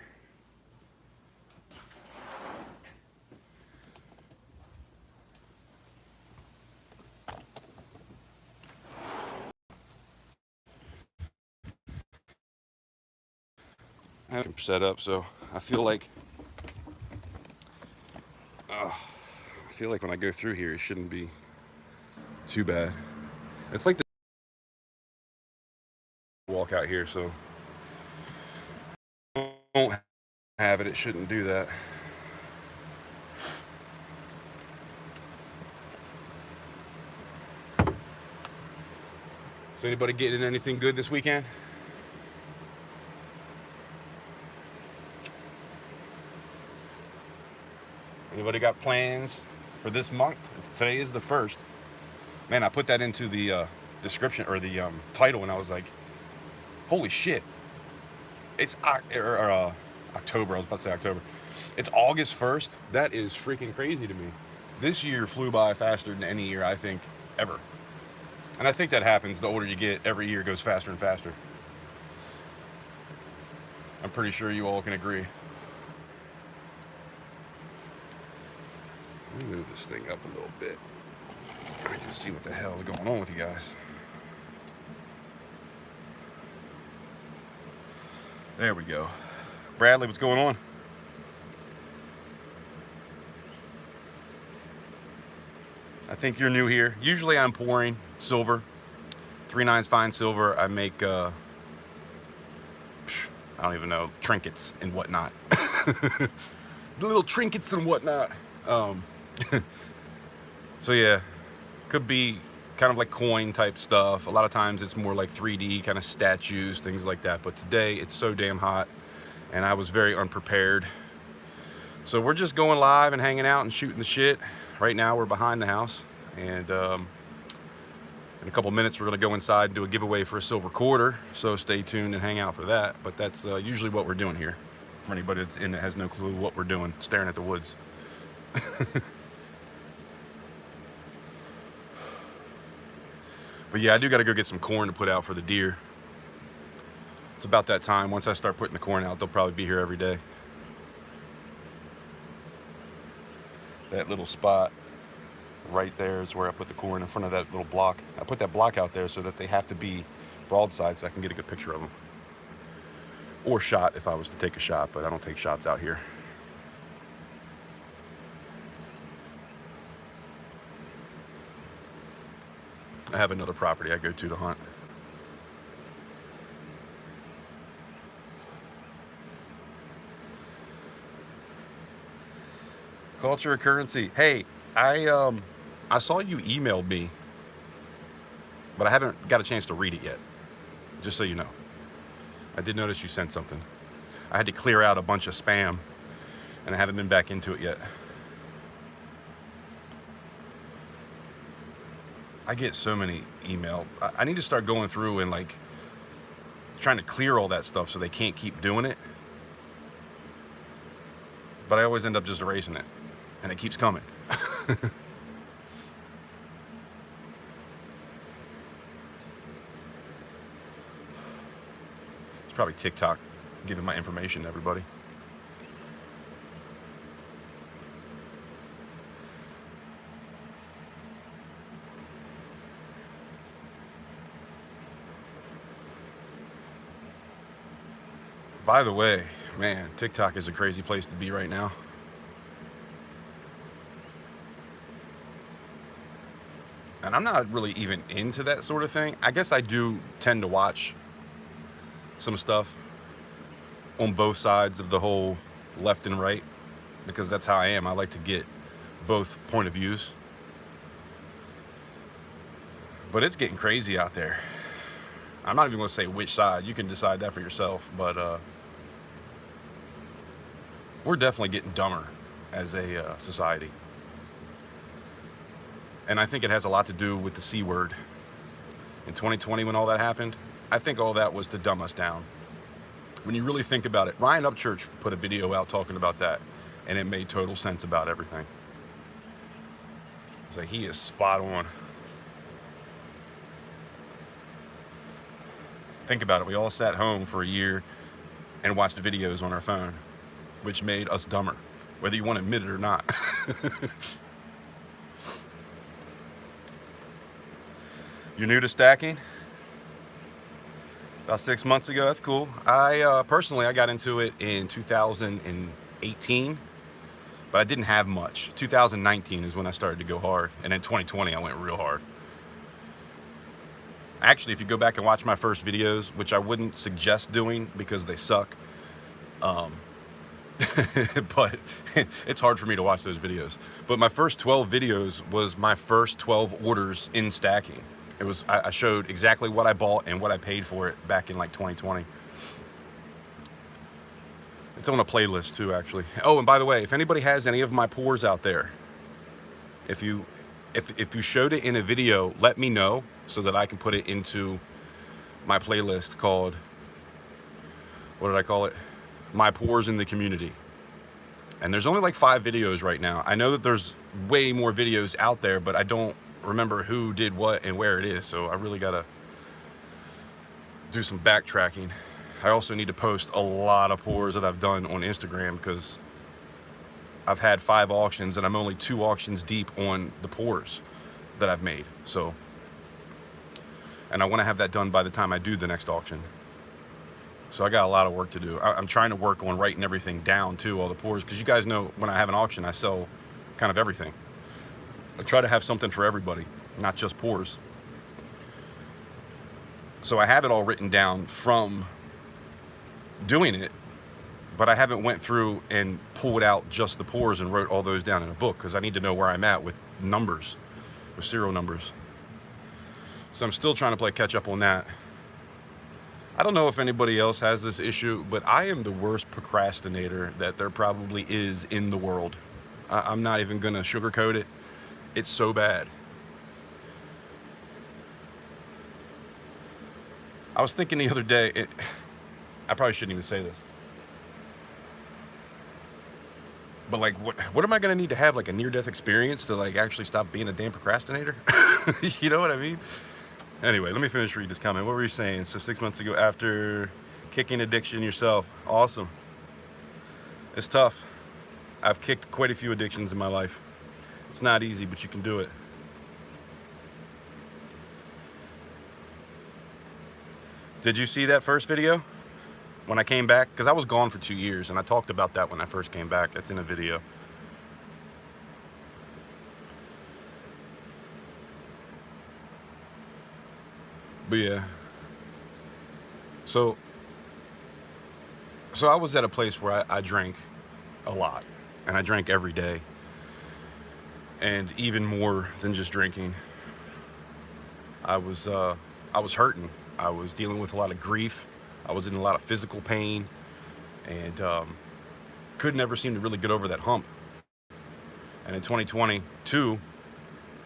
I have set up, so I feel like when I go through here, it shouldn't be too bad. It's like the walk out here, so don't have it. It shouldn't do that. Is anybody getting anything good this weekend? Anybody got plans for this month? Today is the 1st. Man, I put that into the description or the title, and I was like, holy shit. It's October. I was about to say October. It's August 1st. That is freaking crazy to me. This year flew by faster than any year, I think, ever. And I think that happens the older you get. Every year goes faster and faster. I'm pretty sure you all can agree. Let me move this thing up a little bit. I can see what the hell is going on with you guys. There we go. Bradley, what's going on? I think you're new here. Usually I'm pouring silver, 3/9 fine silver. I make, I don't even know, trinkets and whatnot. The little trinkets and whatnot. So yeah, could be kind of like coin type stuff. A lot of times it's more like 3D kind of statues, things like that. But today it's so damn hot and I was very unprepared. So we're just going live and hanging out and shooting the shit. Right now we're behind the house, and in a couple minutes we're gonna go inside and do a giveaway for a silver quarter. So stay tuned and hang out for that. But that's usually what we're doing here. For anybody that's in that has no clue what we're doing, staring at the woods. But yeah, I do gotta go get some corn to put out for the deer. It's about that time. Once I start putting the corn out, they'll probably be here every day. That little spot right there is where I put the corn, in front of that little block. I put that block out there so that they have to be broadside so I can get a good picture of them. Or shot if I was to take a shot, but I don't take shots out here. I have another property I go to hunt. Culture or currency. Hey, I saw you emailed me, but I haven't got a chance to read it yet. Just so you know. I did notice you sent something. I had to clear out a bunch of spam, and I haven't been back into it yet. I get so many email. I need to start going through and like trying to clear all that stuff so they can't keep doing it. But I always end up just erasing it, and it keeps coming. It's probably TikTok giving my information to everybody. By the way, man, TikTok is a crazy place to be right now. And I'm not really even into that sort of thing. I guess I do tend to watch some stuff on both sides of the whole left and right, because that's how I am. I like to get both point of views. But it's getting crazy out there. I'm not even going to say which side. You can decide that for yourself. But we're definitely getting dumber as a society. And I think it has a lot to do with the C word. In 2020, when all that happened, I think all that was to dumb us down. When you really think about it, Ryan Upchurch put a video out talking about that, and it made total sense about everything. So he is spot on. Think about it. We all sat home for a year and watched videos on our phone, which made us dumber, whether you want to admit it or not. You're new to stacking? About 6 months ago. That's cool. I personally, I got into it in 2018, but I didn't have much. 2019 is when I started to go hard, and in 2020 I went real hard. Actually, if you go back and watch my first videos, which I wouldn't suggest doing because they suck, but it's hard for me to watch those videos. But my first 12 videos was my first 12 orders in stacking. It was, I showed exactly what I bought and what I paid for it back in like 2020. It's on a playlist too, actually. Oh, and by the way, if anybody has any of my pours out there, if you showed it in a video, let me know so that I can put it into my playlist called, what did I call it? My Pours in the Community. And there's only like 5 videos right now. I know that there's way more videos out there, but I don't remember who did what and where it is, so I really gotta do some backtracking. I also need to post a lot of pours that I've done on Instagram because I've had 5 auctions and I'm only 2 auctions deep on the pours that I've made. So, and I want to have that done by the time I do the next auction. So I got a lot of work to do. I'm trying to work on writing everything down too, all the pours, because you guys know when I have an auction, I sell kind of everything. I try to have something for everybody, not just pours. So I have it all written down from doing it, but I haven't went through and pulled out just the pours and wrote all those down in a book because I need to know where I'm at with numbers, with serial numbers. So I'm still trying to play catch up on that. I don't know if anybody else has this issue, but I am the worst procrastinator that there probably is in the world. I'm not even gonna sugarcoat it. It's so bad. I was thinking the other day, I probably shouldn't even say this, but like, what am I gonna need to have, like a near-death experience to like actually stop being a damn procrastinator? You know what I mean? Anyway, let me finish reading this comment. What were you saying? So 6 months ago, after kicking addiction yourself. Awesome. It's tough. I've kicked quite a few addictions in my life. It's not easy, but you can do it. Did you see that first video when I came back? Because I was gone for 2 years, and I talked about that when I first came back. That's in a video. But yeah. So I was at a place where I drank a lot, and I drank every day. And even more than just drinking, I was hurting. I was dealing with a lot of grief. I was in a lot of physical pain, and could never seem to really get over that hump. And in 2022,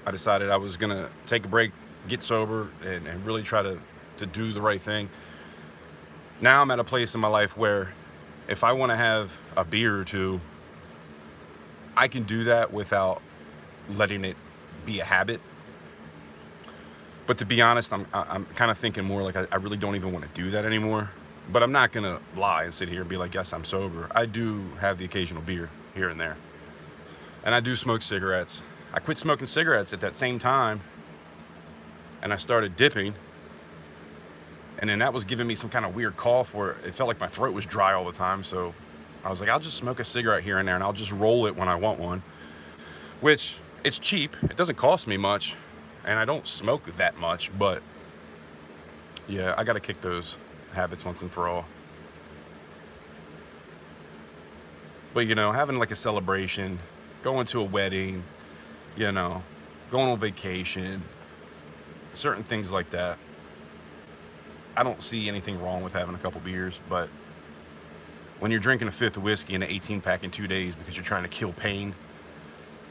I decided I was gonna take a break, get sober, and really try to do the right thing. Now I'm at a place in my life where if I want to have a beer or two, I can do that without letting it be a habit. But to be honest, I'm kind of thinking more like I really don't even want to do that anymore. But I'm not gonna lie and sit here and be like, yes, I'm sober. I do have the occasional beer here and there, and I do smoke cigarettes. I quit smoking cigarettes at that same time, and I started dipping, and then that was giving me some kind of weird cough where it felt like my throat was dry all the time. So I was like, I'll just smoke a cigarette here and there, and I'll just roll it when I want one, which it's cheap. It doesn't cost me much, and I don't smoke that much, but yeah, I gotta kick those habits once and for all. But you know, having like a celebration, going to a wedding, you know, going on vacation, certain things like that, I don't see anything wrong with having a couple beers. But when you're drinking a 5th of whiskey and an 18-pack in 2 days because you're trying to kill pain,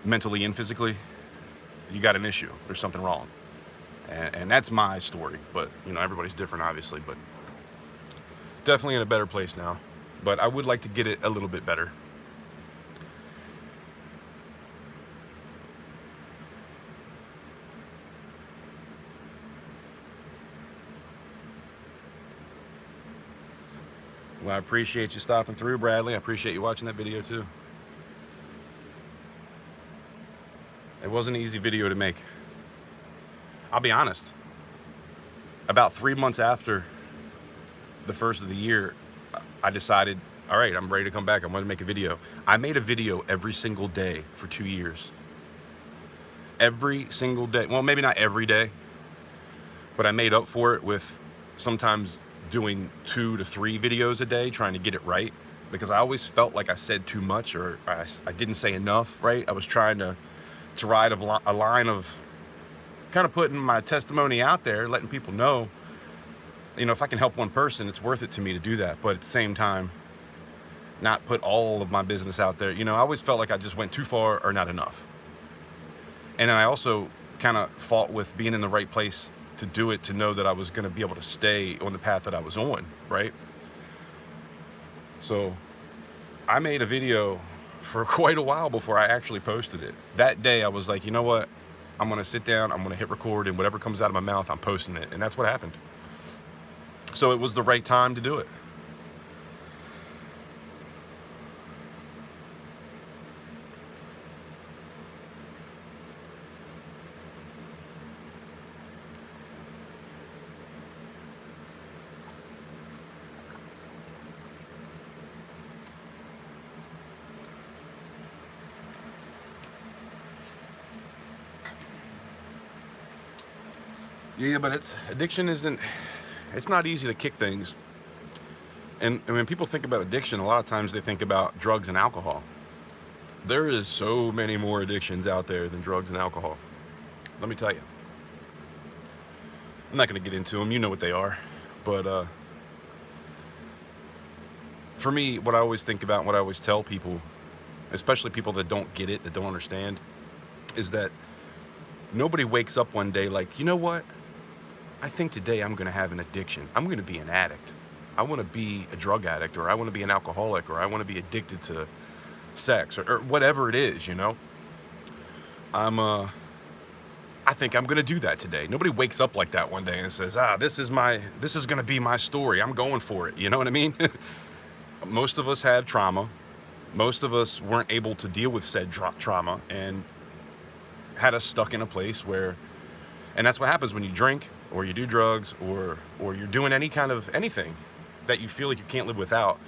mentally and physically, you got an issue. There's something wrong. And that's my story. But, you know, everybody's different, obviously. But definitely in a better place now. But I would like to get it a little bit better. Well, I appreciate you stopping through, Bradley. I appreciate you watching that video too. It wasn't an easy video to make. I'll be honest. About 3 months after the first of the year, I decided, all right, I'm ready to come back. I'm going to make a video. I made a video every single day for 2 years. Every single day. Well, maybe not every day, but I made up for it with sometimes doing 2 to 3 videos a day, trying to get it right, because I always felt like I said too much, or I didn't say enough, right? I was trying to ride a line of kind of putting my testimony out there, letting people know, you know, if I can help one person, it's worth it to me to do that. But at the same time, not put all of my business out there. You know, I always felt like I just went too far or not enough. And then I also kind of fought with being in the right place to do it, to know that I was going to be able to stay on the path that I was on, right? So I made a video for quite a while before I actually posted it. That day I was like, you know what? I'm going to sit down, I'm going to hit record, and whatever comes out of my mouth, I'm posting it. And that's what happened. So it was the right time to do it. Yeah, but addiction isn't, it's not easy to kick things. And when people think about addiction, a lot of times they think about drugs and alcohol. There is so many more addictions out there than drugs and alcohol. Let me tell you. I'm not going to get into them. You know what they are. But for me, what I always think about, what I always tell people, especially people that don't get it, that don't understand, is that nobody wakes up one day like, you know what? I think today I'm going to have an addiction. I'm going to be an addict. I want to be a drug addict, or I want to be an alcoholic, or I want to be addicted to sex, or whatever it is, you know? I think I'm going to do that today. Nobody wakes up like that one day and says, this is going to be my story. I'm going for it. You know what I mean? Most of us have trauma. Most of us weren't able to deal with said trauma and had us stuck in a place where, and that's what happens when you drink, or you do drugs, or you're doing any kind of anything that you feel like you can't live without.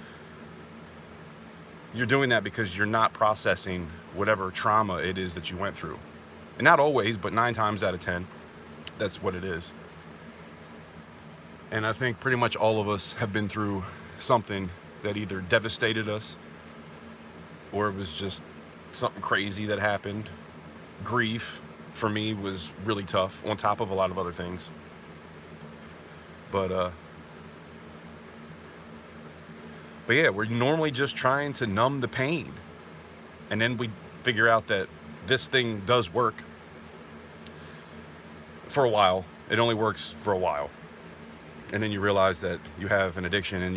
You're doing that because you're not processing whatever trauma it is that you went through. And not always, but 9 times out of 10, that's what it is. And I think pretty much all of us have been through something that either devastated us, or it was just something crazy that happened. Grief, for me, was really tough, on top of a lot of other things. But yeah, we're normally just trying to numb the pain. And then we figure out that this thing does work for a while. It only works for a while. And then you realize that you have an addiction and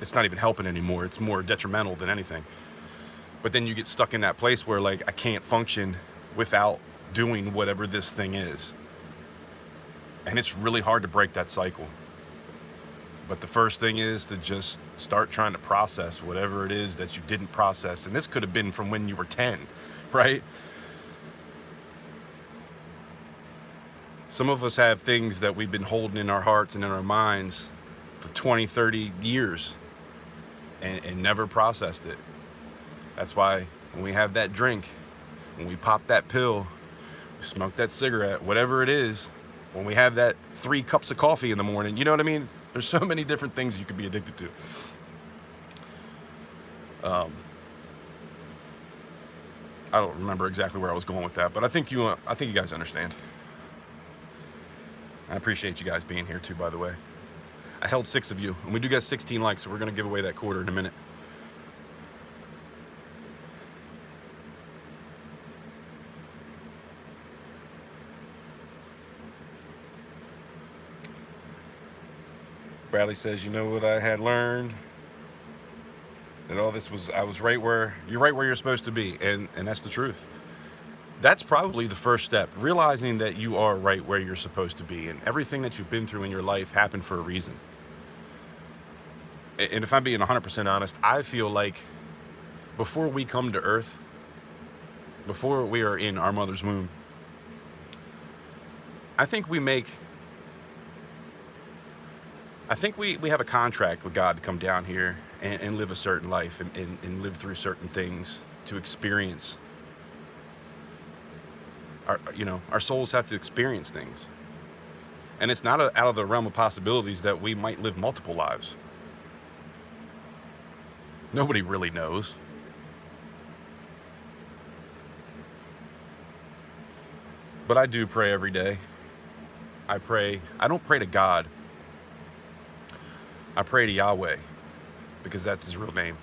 it's not even helping anymore. It's more detrimental than anything. But then you get stuck in that place where, like, I can't function without doing whatever this thing is. And it's really hard to break that cycle. But the first thing is to just start trying to process whatever it is that you didn't process. And this could have been from when you were 10, right? Some of us have things that we've been holding in our hearts and in our minds for 20, 30 years and never processed it. That's why when we have that drink, when we pop that pill, we smoke that cigarette, whatever it is, when we have that 3 cups of coffee in the morning, you know what I mean? There's so many different things you could be addicted to. I don't remember exactly where I was going with that, but I think you guys understand. I appreciate you guys being here too, by the way. I held 6 of you, and we do got 16 likes, so we're going to give away that quarter in a minute. Bradley says, you know what I had learned? That all this was, I was right where you're supposed to be, and that's the truth. That's probably the first step, realizing that you are right where you're supposed to be, and everything that you've been through in your life happened for a reason. And if I'm being 100% honest, I feel like before we come to Earth, before we are in our mother's womb, I think we make I think we have a contract with God to come down here and live a certain life and live through certain things to experience. Our souls have to experience things. And it's not out of the realm of possibilities that we might live multiple lives. Nobody really knows. But I do pray every day. I pray. I don't pray to God. I pray to Yahweh, because that's his real name.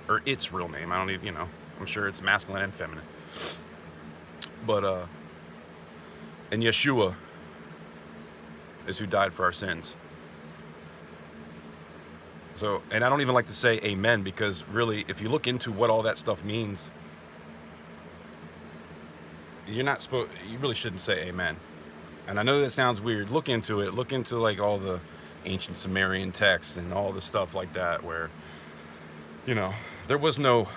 Or its real name. I don't even, I'm sure it's masculine and feminine. But, and Yeshua is who died for our sins. So, and I don't even like to say amen, because really, if you look into what all that stuff means, you really shouldn't say amen. And I know that sounds weird. Look into it. Look into like all the ancient Sumerian texts and all the stuff like that, where, there was no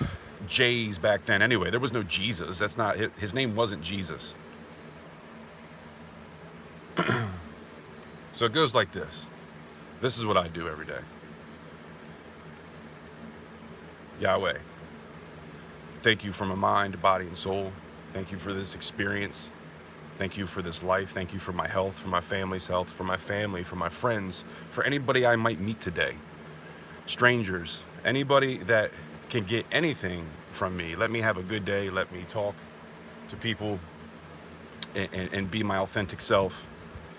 J's back then anyway. There was no Jesus. That's not, his name wasn't Jesus. So it goes like this. This is what I do every day. Yahweh, thank you for my mind, body, and soul. Thank you for this experience. Thank you for this life. Thank you for my health, for my family's health, for my family, for my friends, for anybody I might meet today. Strangers, anybody that can get anything from me. Let me have a good day. Let me talk to people and be my authentic self.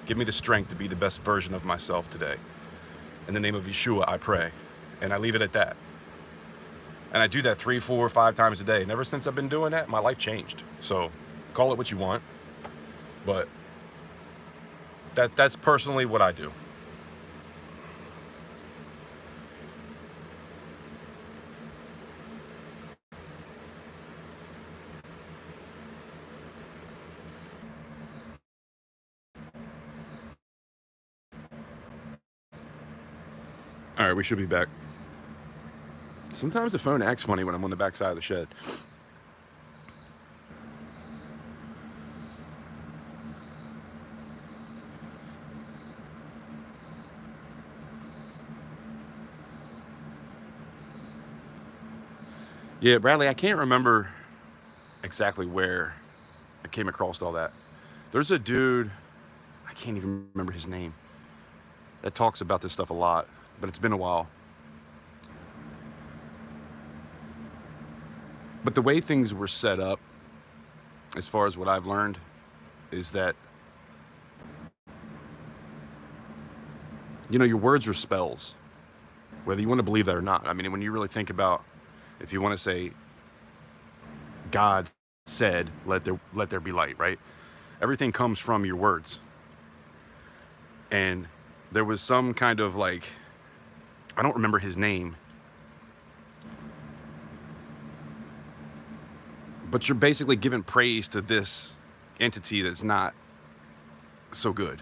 Give me the strength to be the best version of myself today. In the name of Yeshua, I pray. And I leave it at that. And I do that 3, 4, 5 times a day. And ever since I've been doing that, my life changed. So call it what you want. But that's personally what I do. All right, we should be back. Sometimes the phone acts funny when I'm on the back side of the shed. Yeah, Bradley, I can't remember exactly where I came across all that. There's a dude, I can't even remember his name, that talks about this stuff a lot, but it's been a while. But the way things were set up, as far as what I've learned, is that, your words are spells, whether you want to believe that or not. I mean, when you really think about, if you want to say, God said, let there be light, right? Everything comes from your words. And there was some kind of I don't remember his name, but you're basically giving praise to this entity that's not so good.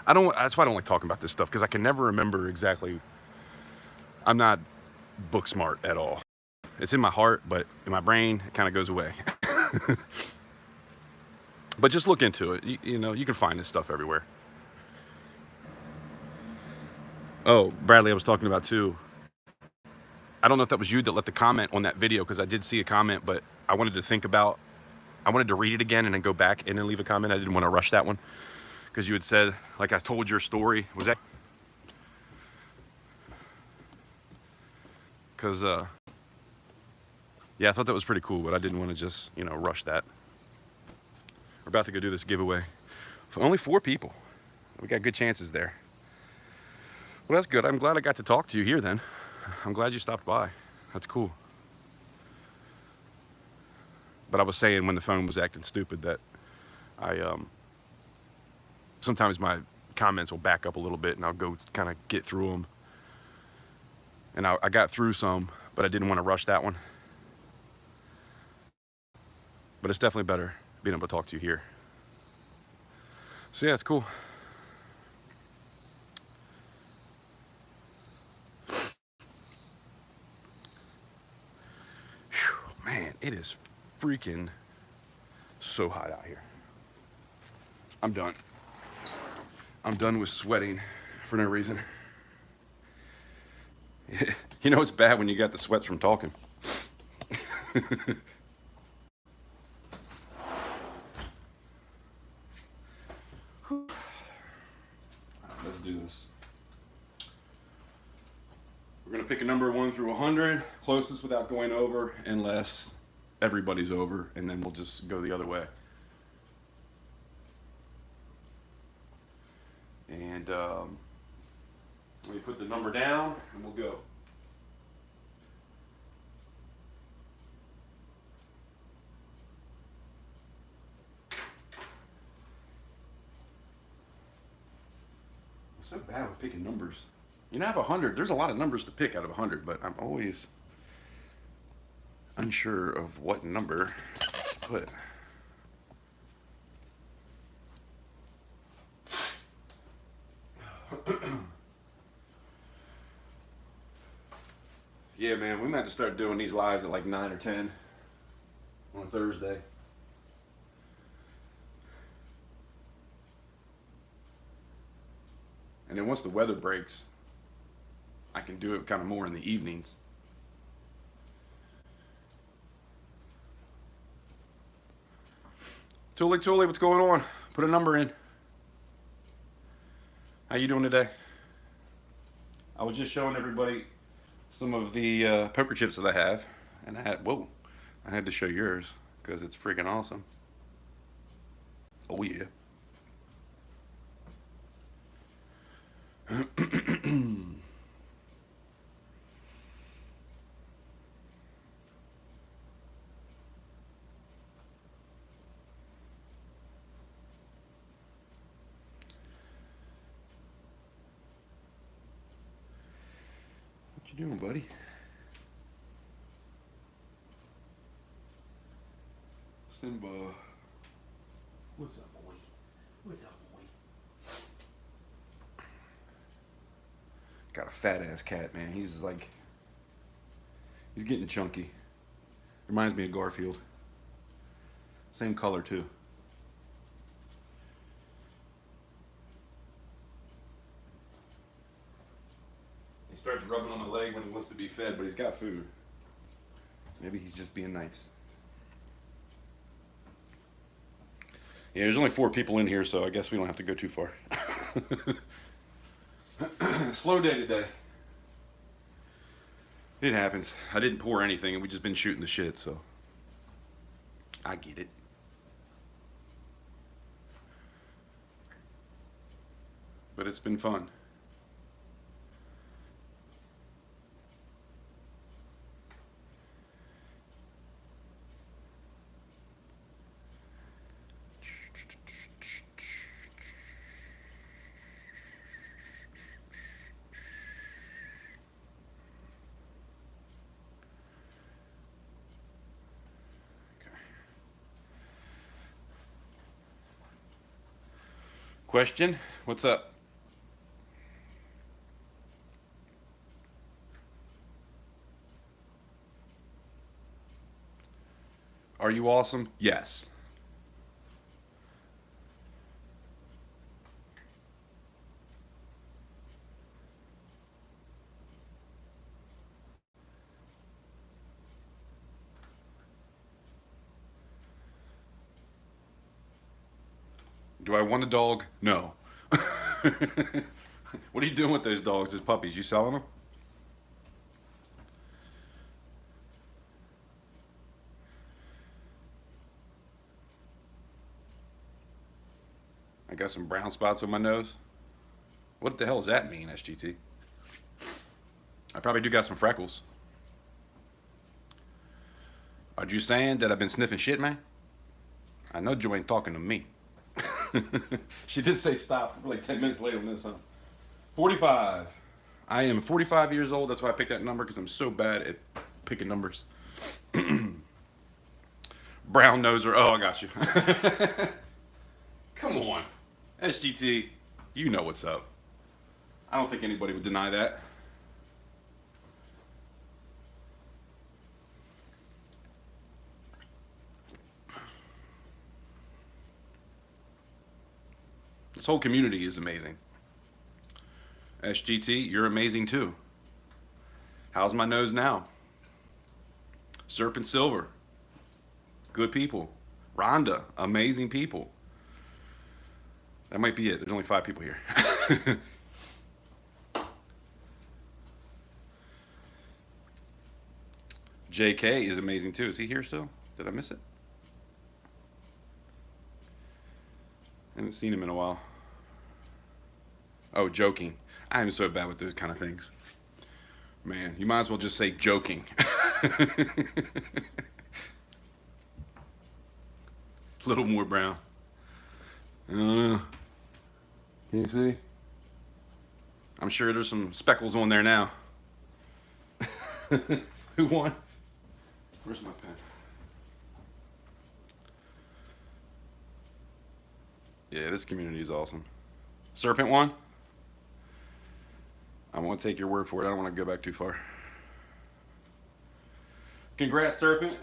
That's why I don't like talking about this stuff, because I can never remember exactly. I'm not book smart at all. It's in my heart, but in my brain, it kind of goes away. But just look into it. You can find this stuff everywhere. Oh, Bradley, I was talking about too. I don't know if that was you that left the comment on that video, because I did see a comment, but I wanted to read it again and then go back and then leave a comment. I didn't want to rush that one, because you had said, I told your story. Was that? Because, yeah, I thought that was pretty cool, but I didn't want to just, rush that. We're about to go do this giveaway for only 4 people. We got good chances there. Well, that's good. I'm glad I got to talk to you here then. I'm glad you stopped by. That's cool. But I was saying when the phone was acting stupid that sometimes my comments will back up a little bit and I'll go kind of get through them. And I got through some, but I didn't want to rush that one. But it's definitely better being able to talk to you here. So yeah, it's cool. Whew, man, it is freaking so hot out here. I'm done. I'm done with sweating for no reason. You know it's bad when you got the sweats from talking. Let's do this. We're going to pick a number 1 through 100, closest without going over, unless everybody's over, and then we'll just go the other way. And let me put the number down, and we'll go. I'm so bad with picking numbers. You know, I have 100. There's a lot of numbers to pick out of 100, but I'm always unsure of what number to put. Yeah, man, we might have to start doing these lives at like 9 or 10 on a Thursday. And then once the weather breaks, I can do it kind of more in the evenings. Tuli, what's going on? Put a number in. How you doing today? I was just showing everybody some of the poker chips that I have, and I had to show yours because it's freaking awesome. Oh yeah. What you doing, buddy? Simba. What's up, boy? What's up, boy? Got a fat ass cat, man. He's getting chunky. Reminds me of Garfield. Same color too. He starts rubbing on my leg when he wants to be fed, but he's got food. Maybe he's just being nice. Yeah, there's only 4 people in here, so I guess we don't have to go too far. Slow day today. It happens. I didn't pour anything, and we've just been shooting the shit, so I get it. But it's been fun. Question? What's up? Are you awesome? Yes. Do I want a dog? No. What are you doing with those dogs, those puppies? You selling them? I got some brown spots on my nose. What the hell does that mean, SGT? I probably do got some freckles. Are you saying that I've been sniffing shit, man? I know you ain't talking to me. She did say stop. We're like 10 minutes late on this, huh? 45. I am 45 years old. That's why I picked that number, because I'm so bad at picking numbers. Brown noser. Oh, I got you. Come on. SGT, you know what's up. I don't think anybody would deny that. This whole community is amazing. SGT, you're amazing too. How's my nose now? Serpent Silver, good people. Rhonda, amazing people. That might be it. There's only 5 people here. JK is amazing too. Is he here still? Did I miss it? I haven't seen him in a while. Oh, joking. I'm so bad with those kind of things. Man, you might as well just say joking. Little more brown. Can you see? I'm sure there's some speckles on there now. Who won? Where's my pen? Yeah, this community is awesome. Serpent won? I won't take your word for it. I don't want to go back too far. Congrats, Serpent.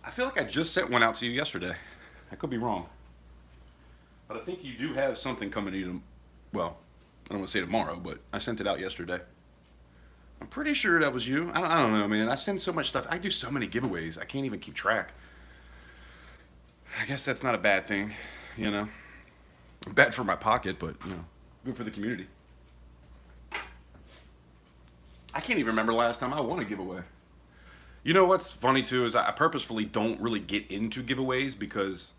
I feel like I just sent one out to you yesterday. I could be wrong. But I think you do have something coming to you. Well, I don't want to say tomorrow, but I sent it out yesterday. I'm pretty sure that was you. I don't know, man. I send so much stuff. I do so many giveaways. I can't even keep track. I guess that's not a bad thing, you know. Bad for my pocket, but, you know, good for the community. I can't even remember last time I won a giveaway. You know what's funny too is I purposefully don't really get into giveaways because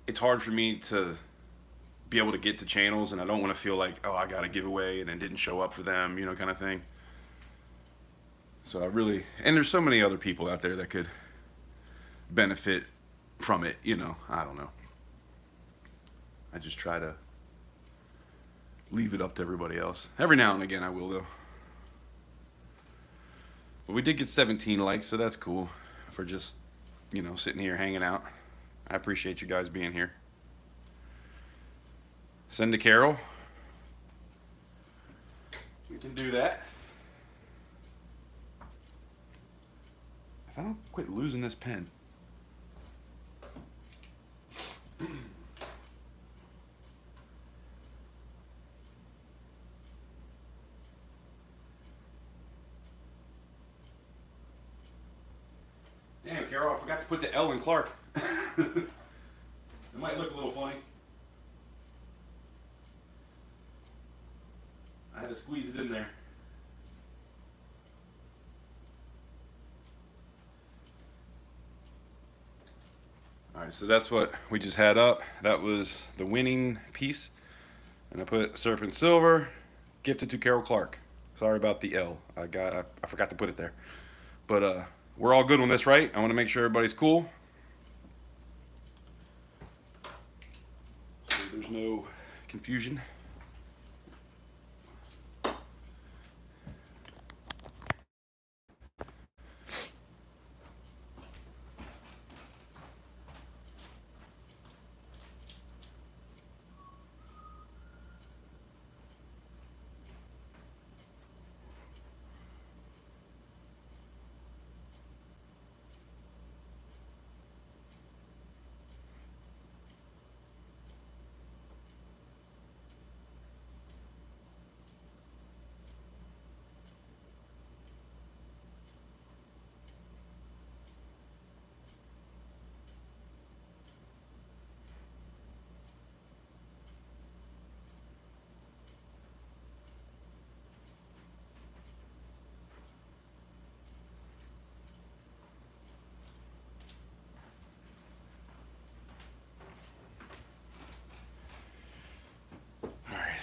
it's hard for me to be able to get to channels, and I don't want to feel like, oh, I got a giveaway and it didn't show up for them, you know, kind of thing. So I really, and there's so many other people out there that could benefit from it, you know. I don't know. I just try to leave it up to everybody else. Every now and again I will, though. But we did get 17 likes, so that's cool for just, you know, sitting here hanging out. I appreciate you guys being here. Send to Carol. We can do that. If I don't quit losing this pen. Damn, Carol, I forgot to put the L in Clark. It might look a little funny. I had to squeeze it in there. Alright, so that's what we just had up. That was the winning piece. And I put Serpent Silver, gifted to Carol Clark. Sorry about the L. I forgot to put it there. But we're all good on this, right? I want to make sure everybody's cool. So there's no confusion.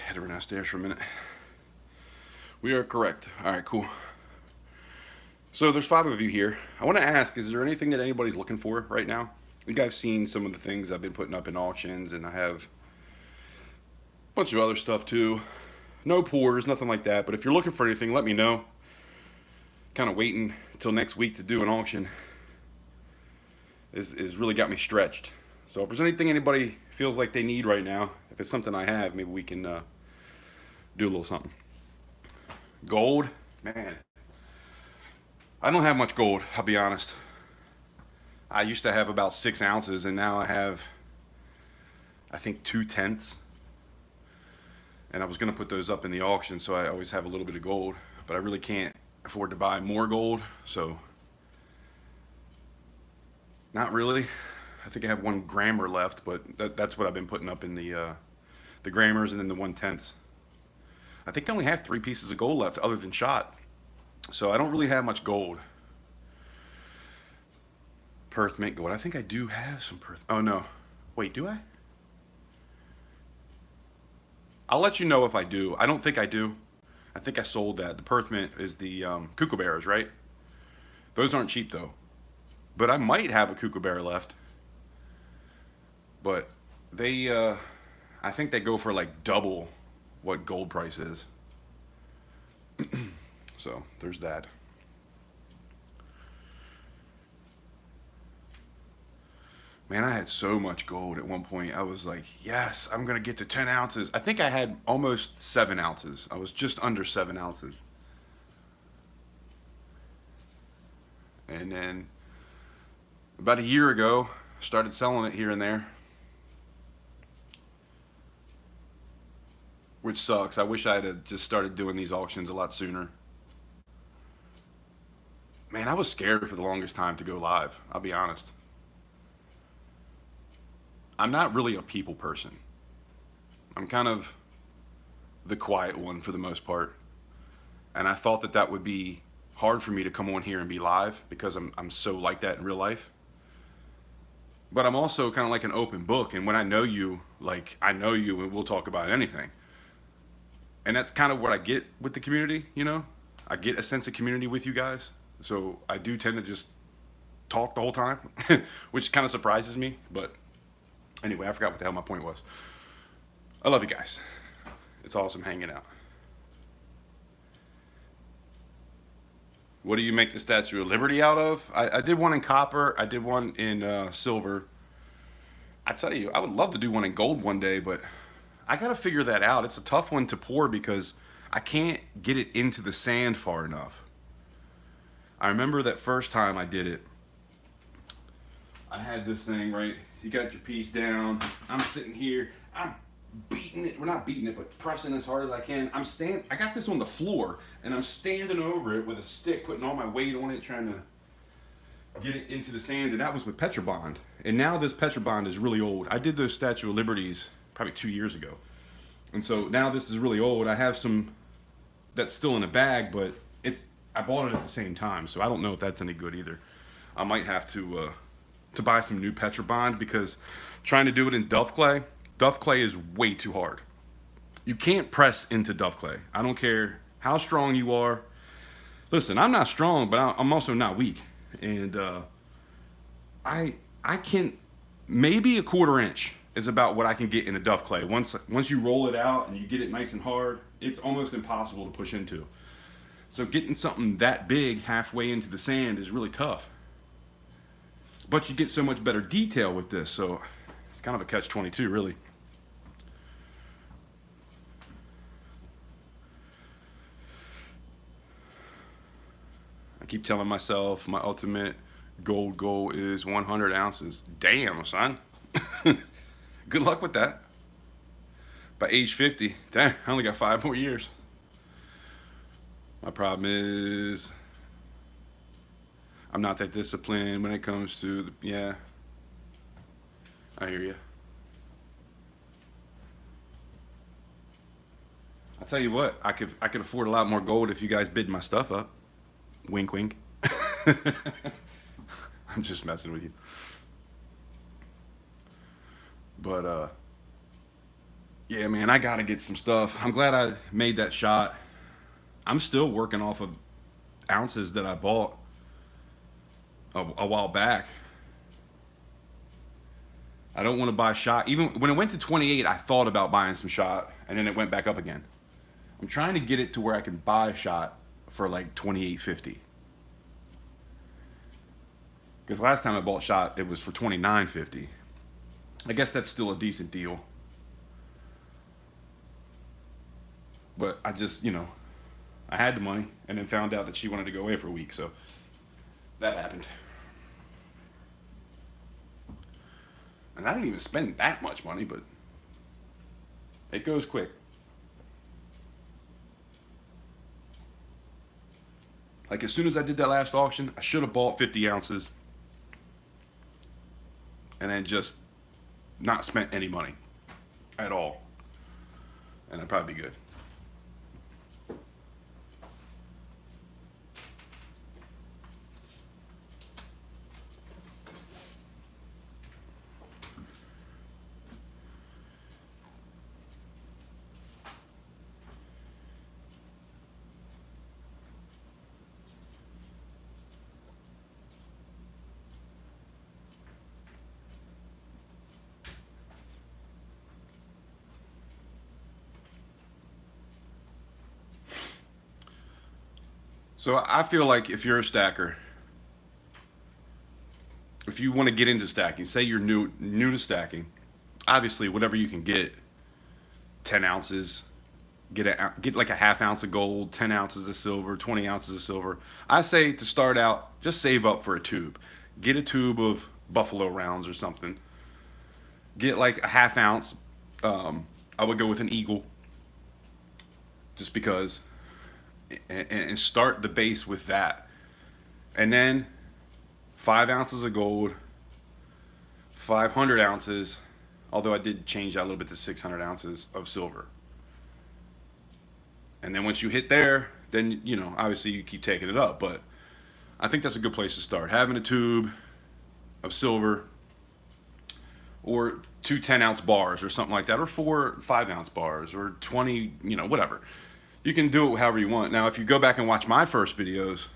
Had to run downstairs for a minute. We are correct. All right, cool. So there's 5 of you here. I want to ask, is there anything that anybody's looking for right now? You guys seen some of the things I've been putting up in auctions, and I have a bunch of other stuff too. No pours, nothing like that. But if you're looking for anything, let me know. Kind of waiting until next week to do an auction is really got me stretched. So if there's anything anybody feels like they need right now, if it's something I have, maybe we can do a little something. Gold, man. I don't have much gold, I'll be honest. I used to have about 6 ounces, and now I have, I think, 2/10. And I was going to put those up in the auction, so I always have a little bit of gold, but I really can't afford to buy more gold, so not really. I think I have 1 grammer left, but that's what I've been putting up in the grammars and then the 1/10. I think I only have 3 pieces of gold left other than shot, so I don't really have much gold. Perth mint gold. I think I do have some Perth. Oh no, wait, do I? I'll let you know if I do. I don't think I do. I think I sold that. The Perth mint is the kookaburras, right? Those aren't cheap though. But I might have a kookaburra left. But they, I think they go for like double what gold price is. So there's that. Man, I had so much gold at one point. I was like, yes, I'm going to get to 10 ounces. I think I had almost 7 ounces. I was just under 7 ounces. And then about a year ago, started selling it here and there. Which sucks. I wish I had just started doing these auctions a lot sooner. Man, I was scared for the longest time to go live. I'll be honest. I'm not really a people person. I'm kind of the quiet one for the most part. And I thought that that would be hard for me to come on here and be live because I'm so like that in real life. But I'm also kind of like an open book. And when I know you, like I know you and we'll talk about anything. And that's kind of what I get with the community, you know? I get a sense of community with you guys. So I do tend to just talk the whole time, which kind of surprises me. But anyway, I forgot what the hell my point was. I love you guys. It's awesome hanging out. What do you make the Statue of Liberty out of? I did one in copper. I did one in silver. I tell you, I would love to do one in gold one day, but I got to figure that out. It's a tough one to pour because I can't get it into the sand far enough. I remember that first time I did it, I had this thing, right? You got your piece down. I'm sitting here. I'm beating it. We're not beating it, but pressing as hard as I can. I got this on the floor, and I'm standing over it with a stick, putting all my weight on it, trying to get it into the sand. And that was with Petrobond. And now this Petrobond is really old. I did those Statue of Liberties probably 2 years ago. And so now this is really old. I have some that's still in a bag, but I bought it at the same time, so I don't know if that's any good either. I might have to buy some new Petrobond because trying to do it in Duff clay is way too hard. You can't press into Duff clay. I don't care how strong you are. Listen, I'm not strong, but I'm also not weak. And I can, maybe a 1/4 inch is about what I can get in a Duff clay. Once you roll it out and you get it nice and hard, it's almost impossible to push into. So getting something that big halfway into the sand is really tough. But you get so much better detail with this, so it's kind of a catch-22, really. I keep telling myself my ultimate gold goal is 100 ounces. Damn, son. Good luck with that. By age 50, damn, I only got 5 more years. My problem is I'm not that disciplined when it comes to yeah. I hear you. I'll tell you what, I could afford a lot more gold if you guys bid my stuff up. Wink, wink. I'm just messing with you. But yeah, man, I gotta get some stuff. I'm glad I made that shot. I'm still working off of ounces that I bought a while back. I don't want to buy shot. Even when it went to 28, I thought about buying some shot, and then it went back up again. I'm trying to get it to where I can buy shot for like 28.50. Because last time I bought shot, it was for 29.50. I guess that's still a decent deal. But I just, I had the money and then found out that she wanted to go away for a week, so that happened. And I didn't even spend that much money, but it goes quick. Like as soon as I did that last auction, I should have bought 50 ounces and then just not spent any money at all. And I'd probably be good. So I feel like if you're a stacker, if you want to get into stacking, say you're new to stacking, obviously whatever you can get, 10 ounces, get like a half ounce of gold, 10 ounces of silver, 20 ounces of silver. I say to start out, just save up for a tube. Get a tube of Buffalo rounds or something. Get like a half ounce. I would go with an Eagle, just because, and start the base with that. And then 5 ounces of gold, 500 ounces, although I did change that a little bit to 600 ounces of silver. And then once you hit there, then, you know, obviously you keep taking it up. But I think that's a good place to start. Having a tube of silver, or 2 10-ounce bars or something like that, or 4 5-ounce bars, or 20, you know, whatever. You can do it however you want. Now, if you go back and watch my first videos,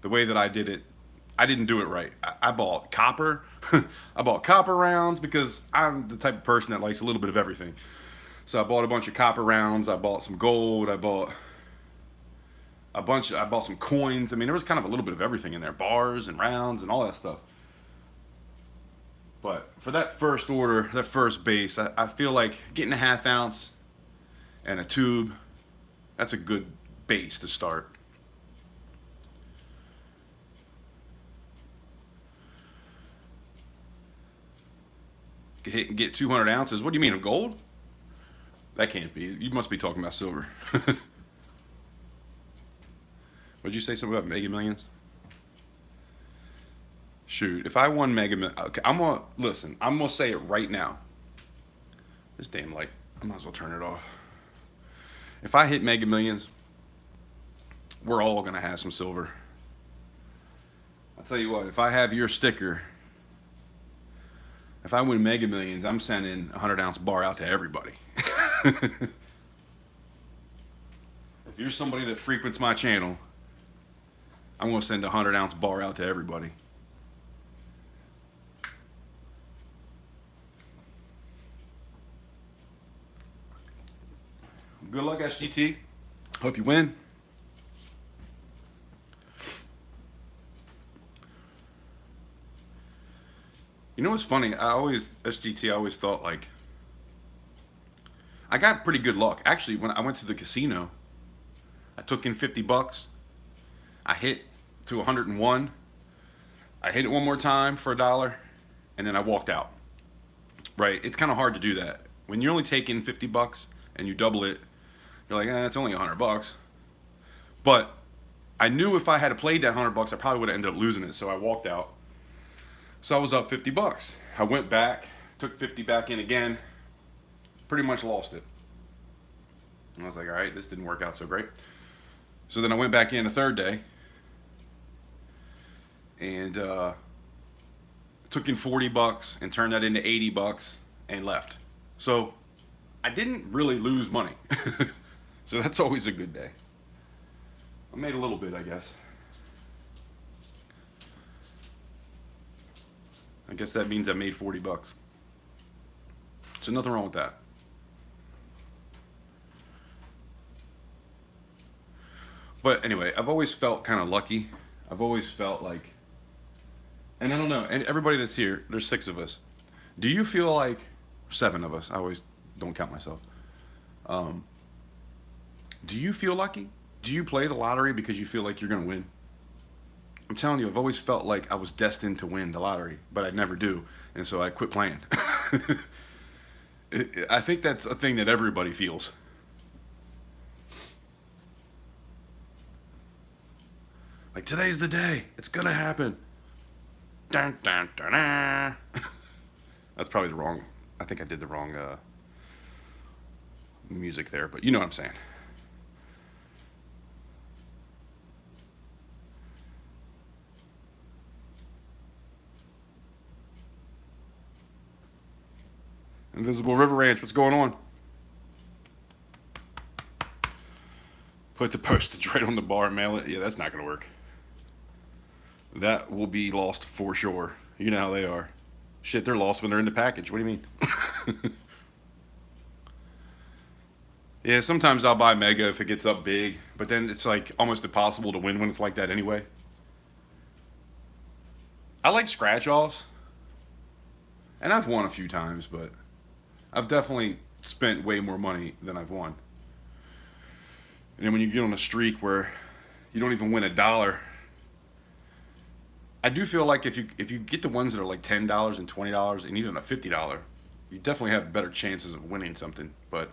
the way that I did it, I didn't do it right. I bought copper. I bought copper rounds because I'm the type of person that likes a little bit of everything. So I bought a bunch of copper rounds. I bought some gold. I bought some coins. I mean, there was kind of a little bit of everything in there, bars and rounds and all that stuff. But for that first order, that first base, I feel like getting a half ounce and a tube, that's a good base to start. Get 200 ounces. What do you mean, of gold? That can't be. You must be talking about silver. What'd you say, something about Mega Millions? Shoot, if I won Mega Millions, okay, I'm gonna say it right now. This damn light, I might as well turn it off. If I hit Mega Millions, we're all gonna have some silver. I'll tell you what, if I have your sticker, if I win Mega Millions, I'm sending a 100-ounce bar out to everybody. If you're somebody that frequents my channel, I'm gonna send a 100-ounce bar out to everybody. Good luck, SGT. Hope you win. You know what's funny? SGT, I always thought like, I got pretty good luck. Actually, when I went to the casino, I took in 50 bucks. I hit to 101. I hit it one more time for $1, and then I walked out. Right? It's kind of hard to do that. When you're only taking 50 bucks and you double it, you're like, it's only 100 bucks. But I knew if I had played that 100 bucks, I probably would have ended up losing it. So I walked out. So I was up 50 bucks. I went back, took 50 back in again, pretty much lost it. And I was like, all right, this didn't work out so great. So then I went back in a third day and took in 40 bucks and turned that into 80 bucks and left. So I didn't really lose money. So that's always a good day. I made a little bit, I guess. I guess that means I made 40 bucks. So nothing wrong with that. But anyway, I've always felt kind of lucky. I've always felt like, and I don't know, and everybody that's here, there's 6 of us. Do you feel like, 7 of us, I always don't count myself. Do you feel lucky? Do you play the lottery because you feel like you're going to win? I'm telling you, I've always felt like I was destined to win the lottery, but I never do. And so I quit playing. I think that's a thing that everybody feels. Like, today's the day. It's gonna happen. Dun, dun, dun, dun. That's probably the wrong. I think I did the wrong music there, but you know what I'm saying. Invisible River Ranch, what's going on? Put the postage right on the bar and mail it. Yeah, that's not going to work. That will be lost for sure. You know how they are. Shit, they're lost when they're in the package. What do you mean? Yeah, sometimes I'll buy Mega if it gets up big, but then it's like almost impossible to win when it's like that anyway. I like scratch offs, and I've won a few times, but I've definitely spent way more money than I've won. And then when you get on a streak where you don't even win a dollar, I do feel like if you get the ones that are like $10 and $20 and even a $50, you definitely have better chances of winning something. But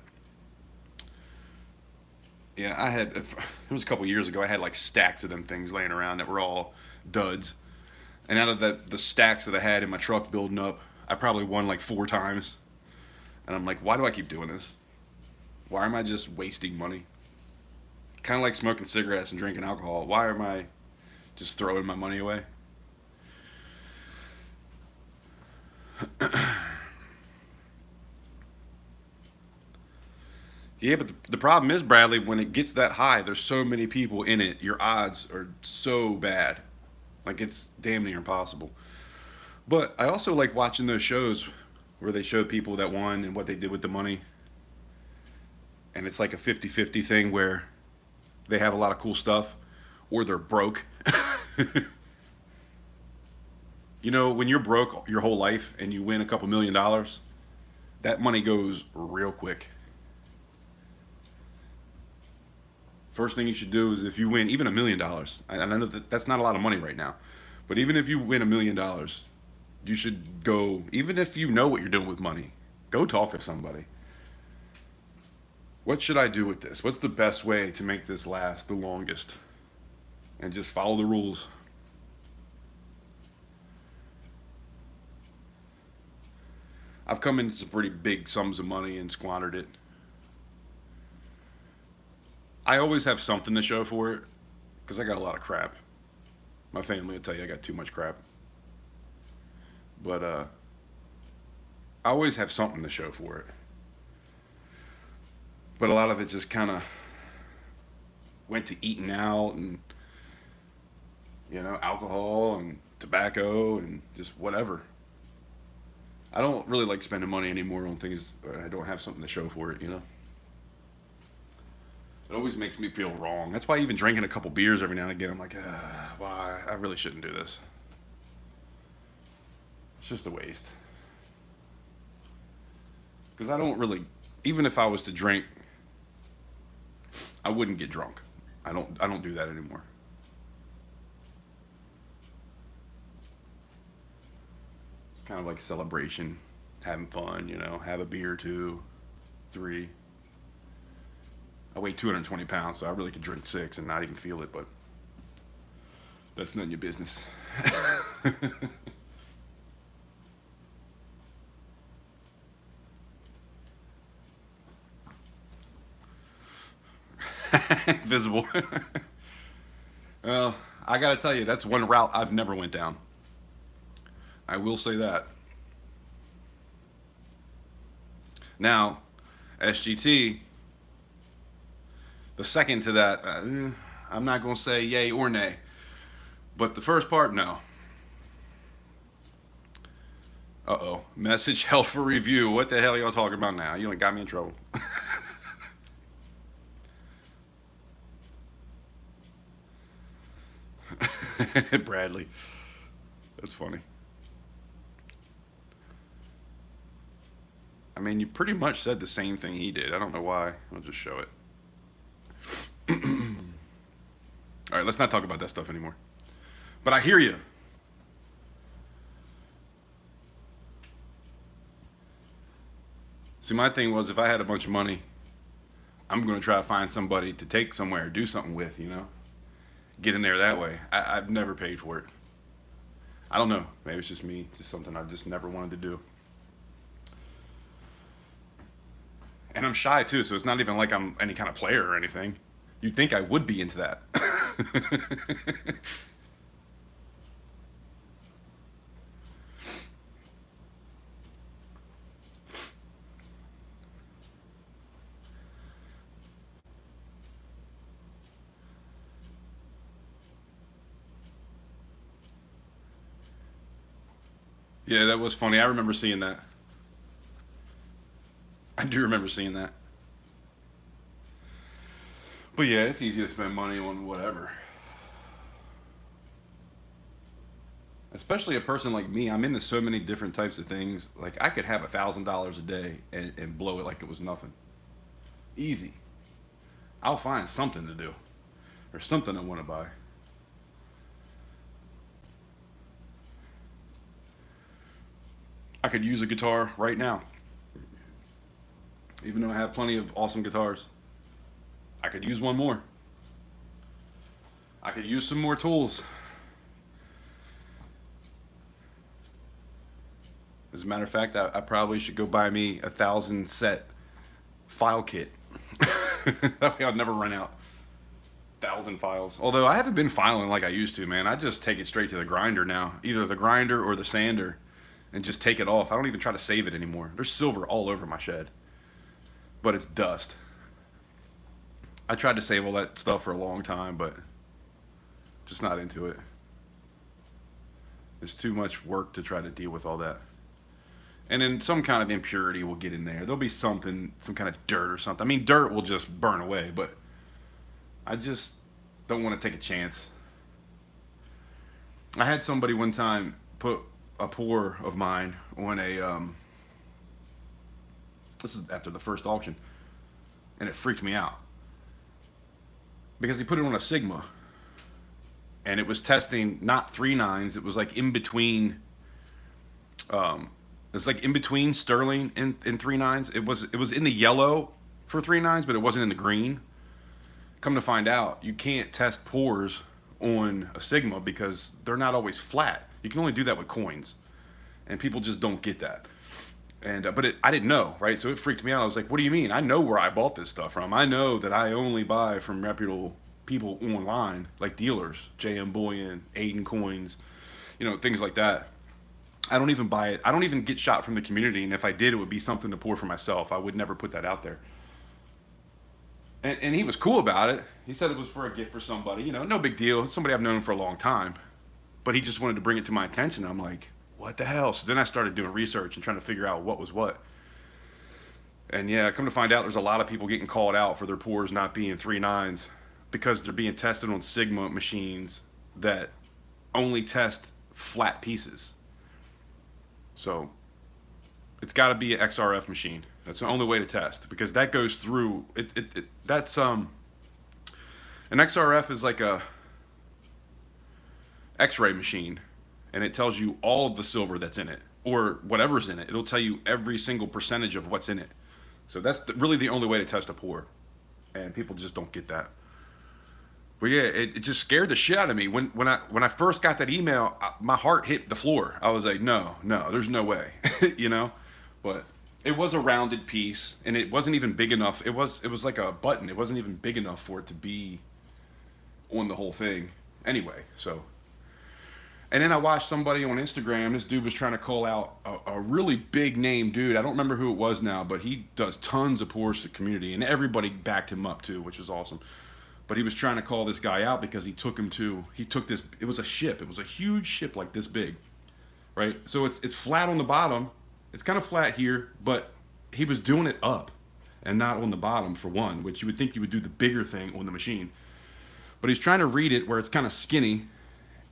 yeah, it was a couple years ago. I had like stacks of them things laying around that were all duds. And out of the stacks that I had in my truck building up, I probably won like 4 times. And I'm like, why do I keep doing this? Why am I just wasting money? Kind of like smoking cigarettes and drinking alcohol. Why am I just throwing my money away? Yeah, but the problem is, Bradley, when it gets that high, there's so many people in it, your odds are so bad. Like, it's damn near impossible. But I also like watching those shows where they show people that won and what they did with the money. And it's like a 50-50 thing where they have a lot of cool stuff or they're broke. You know, when you're broke your whole life and you win a couple $1,000,000, that money goes real quick. First thing you should do is if you win even $1,000,000, I know that that's not a lot of money right now, but even if you win $1,000,000, you should go, even if you know what you're doing with money, go talk to somebody. What should I do with this? What's the best way to make this last the longest? And just follow the rules. I've come into some pretty big sums of money and squandered it. I always have something to show for it because I got a lot of crap. My family will tell you I got too much crap. But I always have something to show for it. But a lot of it just kind of went to eating out and, alcohol and tobacco and just whatever. I don't really like spending money anymore on things I don't have something to show for it. It always makes me feel wrong. That's why even drinking a couple beers every now and again, I'm like, why? I really shouldn't do this. It's just a waste. Because I don't really, even if I was to drink, I wouldn't get drunk. I don't do that anymore. It's kind of like a celebration, having fun, have a beer or two, 3. I weigh 220 pounds, so I really could drink 6 and not even feel it, but that's none of your business. Visible. Well, I gotta tell you, that's one route I've never went down. I will say that. Now, SGT, the second to that, I'm not gonna say yay or nay, but the first part, no. Uh-oh, message held for review. What the hell are y'all talking about now? You done got me in trouble. Bradley. That's funny. I mean, you pretty much said the same thing he did. I don't know why. I'll just show it. All right, let's not talk about that stuff anymore. But I hear you. See, my thing was if I had a bunch of money, I'm going to try to find somebody to take somewhere, do something with, get in there that way. I've never paid for it. I don't know. Maybe it's just me, just something I just never wanted to do. And I'm shy too, so it's not even like I'm any kind of player or anything. You'd think I would be into that. Yeah, that was funny. I remember seeing that. I do remember seeing that. But yeah, it's easy to spend money on whatever. Especially a person like me. I'm into so many different types of things. Like I could have $1,000 a day and blow it like it was nothing. Easy. I'll find something to do or something I want to buy. I could use a guitar right now, even though I have plenty of awesome guitars. I could use one more. I could use some more tools. As a matter of fact, I probably should go buy me 1,000 set file kit. That way I'll never run out. 1,000 files. Although I haven't been filing like I used to, man. I just take it straight to the grinder now, either the grinder or the sander, and just take it off. I don't even try to save it anymore. There's silver all over my shed, but it's dust. I tried to save all that stuff for a long time, but just not into it. There's too much work to try to deal with all that. And then some kind of impurity will get in there. There'll be something, some kind of dirt or something. I mean, dirt will just burn away, but I just don't want to take a chance. I had somebody one time put a pour of mine on a, this is after the first auction, and it freaked me out. Because he put it on a Sigma, and it was testing not 3.9s, it was like in between, it's like in between sterling and 3.9s. It was in the yellow for 3.9s, but it wasn't in the green. Come to find out, you can't test pours on a Sigma because they're not always flat. You can only do that with coins, and people just don't get that. And I didn't know, right? So it freaked me out. I was like, "What do you mean? I know where I bought this stuff from. I know that I only buy from reputable people online, like dealers, JM Bullion, Aiden Coins, things like that. I don't even buy it. I don't even get shot from the community. And if I did, it would be something to pour for myself. I would never put that out there." And he was cool about it. He said it was for a gift for somebody. No big deal. It's somebody I've known for a long time. But he just wanted to bring it to my attention. I'm like, what the hell? So then I started doing research and trying to figure out what was what. And yeah, come to find out, there's a lot of people getting called out for their pours not being 3.9s because they're being tested on Sigma machines that only test flat pieces. So it's got to be an XRF machine. That's the only way to test because that goes through it. That's an XRF is like a X-ray machine, and it tells you all of the silver that's in it or whatever's in it. It'll tell you every single percentage of what's in it. So that's really the only way to test a pour, and people just don't get that. But yeah, it just scared the shit out of me when I first got that email. My heart hit the floor. I was like, no, there's no way, But it was a rounded piece, and it wasn't even big enough. It was like a button. It wasn't even big enough for it to be on the whole thing. Anyway, so. And then I watched somebody on Instagram. This dude was trying to call out a really big name dude. I don't remember who it was now, but he does tons of pours to the community, and everybody backed him up too, which was awesome. But he was trying to call this guy out because he took this, it was a ship. It was a huge ship like this big, right? So it's flat on the bottom. It's kind of flat here, but he was doing it up and not on the bottom for one, which you would think you would do the bigger thing on the machine. But he's trying to read it where it's kind of skinny,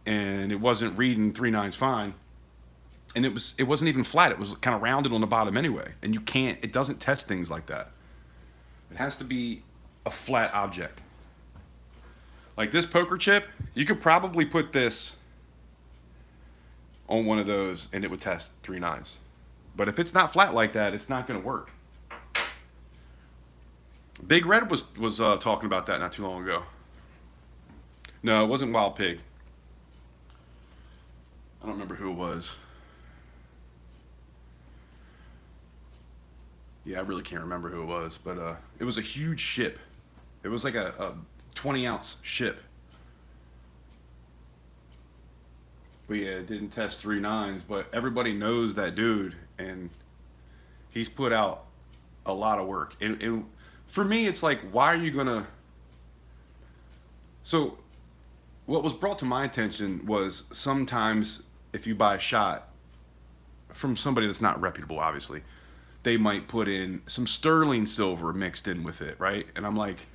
and it wasn't reading 3.9s fine. And it wasn't even flat. It was kind of rounded on the bottom anyway. And it doesn't test things like that. It has to be a flat object. Like this poker chip, you could probably put this on one of those and it would test 3.9s. But if it's not flat like that, it's not going to work. Big Red was talking about that not too long ago. No, it wasn't Wild Pig. I don't remember who it was. Yeah, I really can't remember who it was, but it was a huge ship. It was like a 20-ounce ship. But yeah, it didn't test 3.9s, but everybody knows that dude, and he's put out a lot of work. And for me, it's like, why are you gonna? So, what was brought to my attention was sometimes if you buy a shot from somebody that's not reputable, obviously, they might put in some sterling silver mixed in with it, right? And I'm like,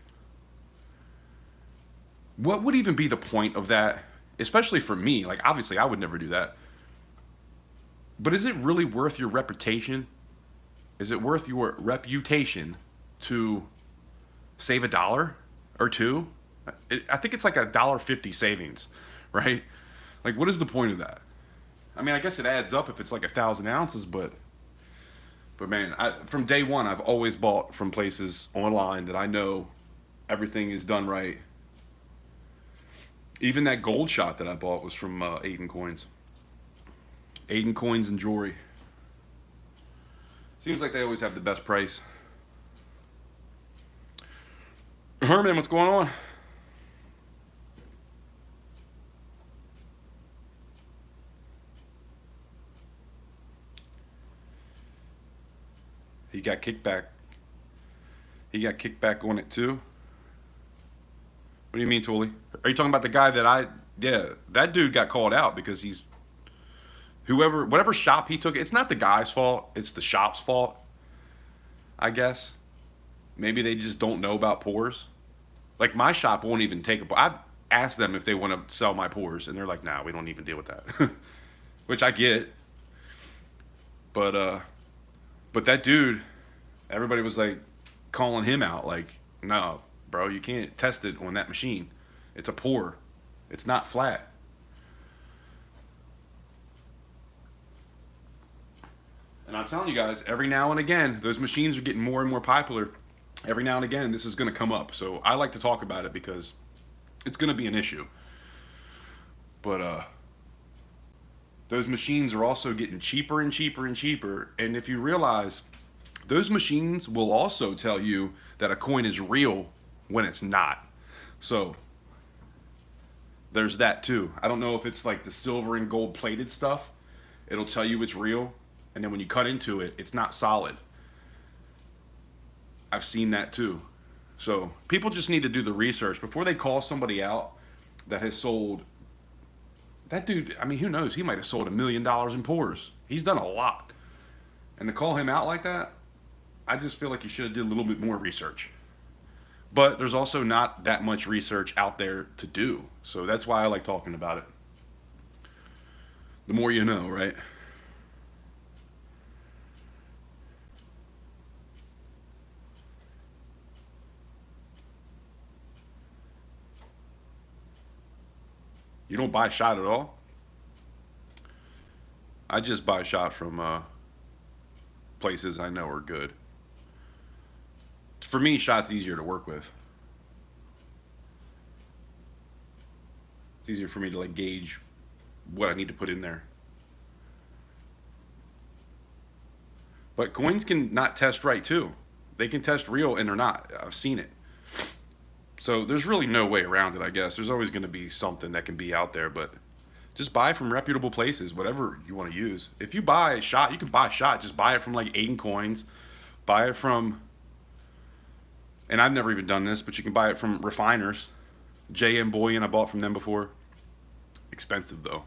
what would even be the point of that? Especially for me, like obviously I would never do that. But is it really worth your reputation? Is it worth your reputation to save $1 or $2? I think it's like $1.50 savings, right? Like, what is the point of that? I mean, I guess it adds up if it's like 1,000 ounces, but man, from day one, I've always bought from places online that I know everything is done right. Even that gold shot that I bought was from Aiden Coins. Aiden Coins and Jewelry. Seems like they always have the best price. Herman, what's going on? He got kickback. He got kickback on it too. What do you mean, Tully? Are you talking about the guy that yeah, that dude got called out because he's whatever shop he took. It's not the guy's fault. It's the shop's fault, I guess. Maybe they just don't know about pours. Like my shop won't even take a pour. I've asked them if they want to sell my pours, and they're like, "Nah, we don't even deal with that," which I get. But that dude, everybody was like calling him out, like, "No, bro, you can't test it on that machine. It's a pour. It's not flat." And I'm telling you guys, every now and again, those machines are getting more and more popular. Every now and again, this is going to come up. So I like to talk about it because it's going to be an issue. But those machines are also getting cheaper and cheaper and cheaper. And if you realize, those machines will also tell you that a coin is real when it's not. So there's that too. I don't know if it's like the silver and gold plated stuff. It'll tell you it's real. And then when you cut into it, it's not solid. I've seen that too. So people just need to do the research before they call somebody out that has sold. That dude, I mean, who knows? He might have sold $1 million in pours. He's done a lot. And to call him out like that, I just feel like you should have did a little bit more research. But there's also not that much research out there to do. So that's why I like talking about it. The more you know, right? You don't buy shot at all? I just buy shot from places I know are good. For me, shot's easier to work with. It's easier for me to like gauge what I need to put in there. But coins can not test right too. They can test real and they're not. I've seen it. So there's really no way around it, I guess. There's always going to be something that can be out there, but just buy from reputable places, whatever you want to use. If you buy a shot, you can buy a shot. Just buy it from like Aiden Coins. Buy it from, and I've never even done this, but you can buy it from refiners. JM Bullion, I bought from them before. Expensive though.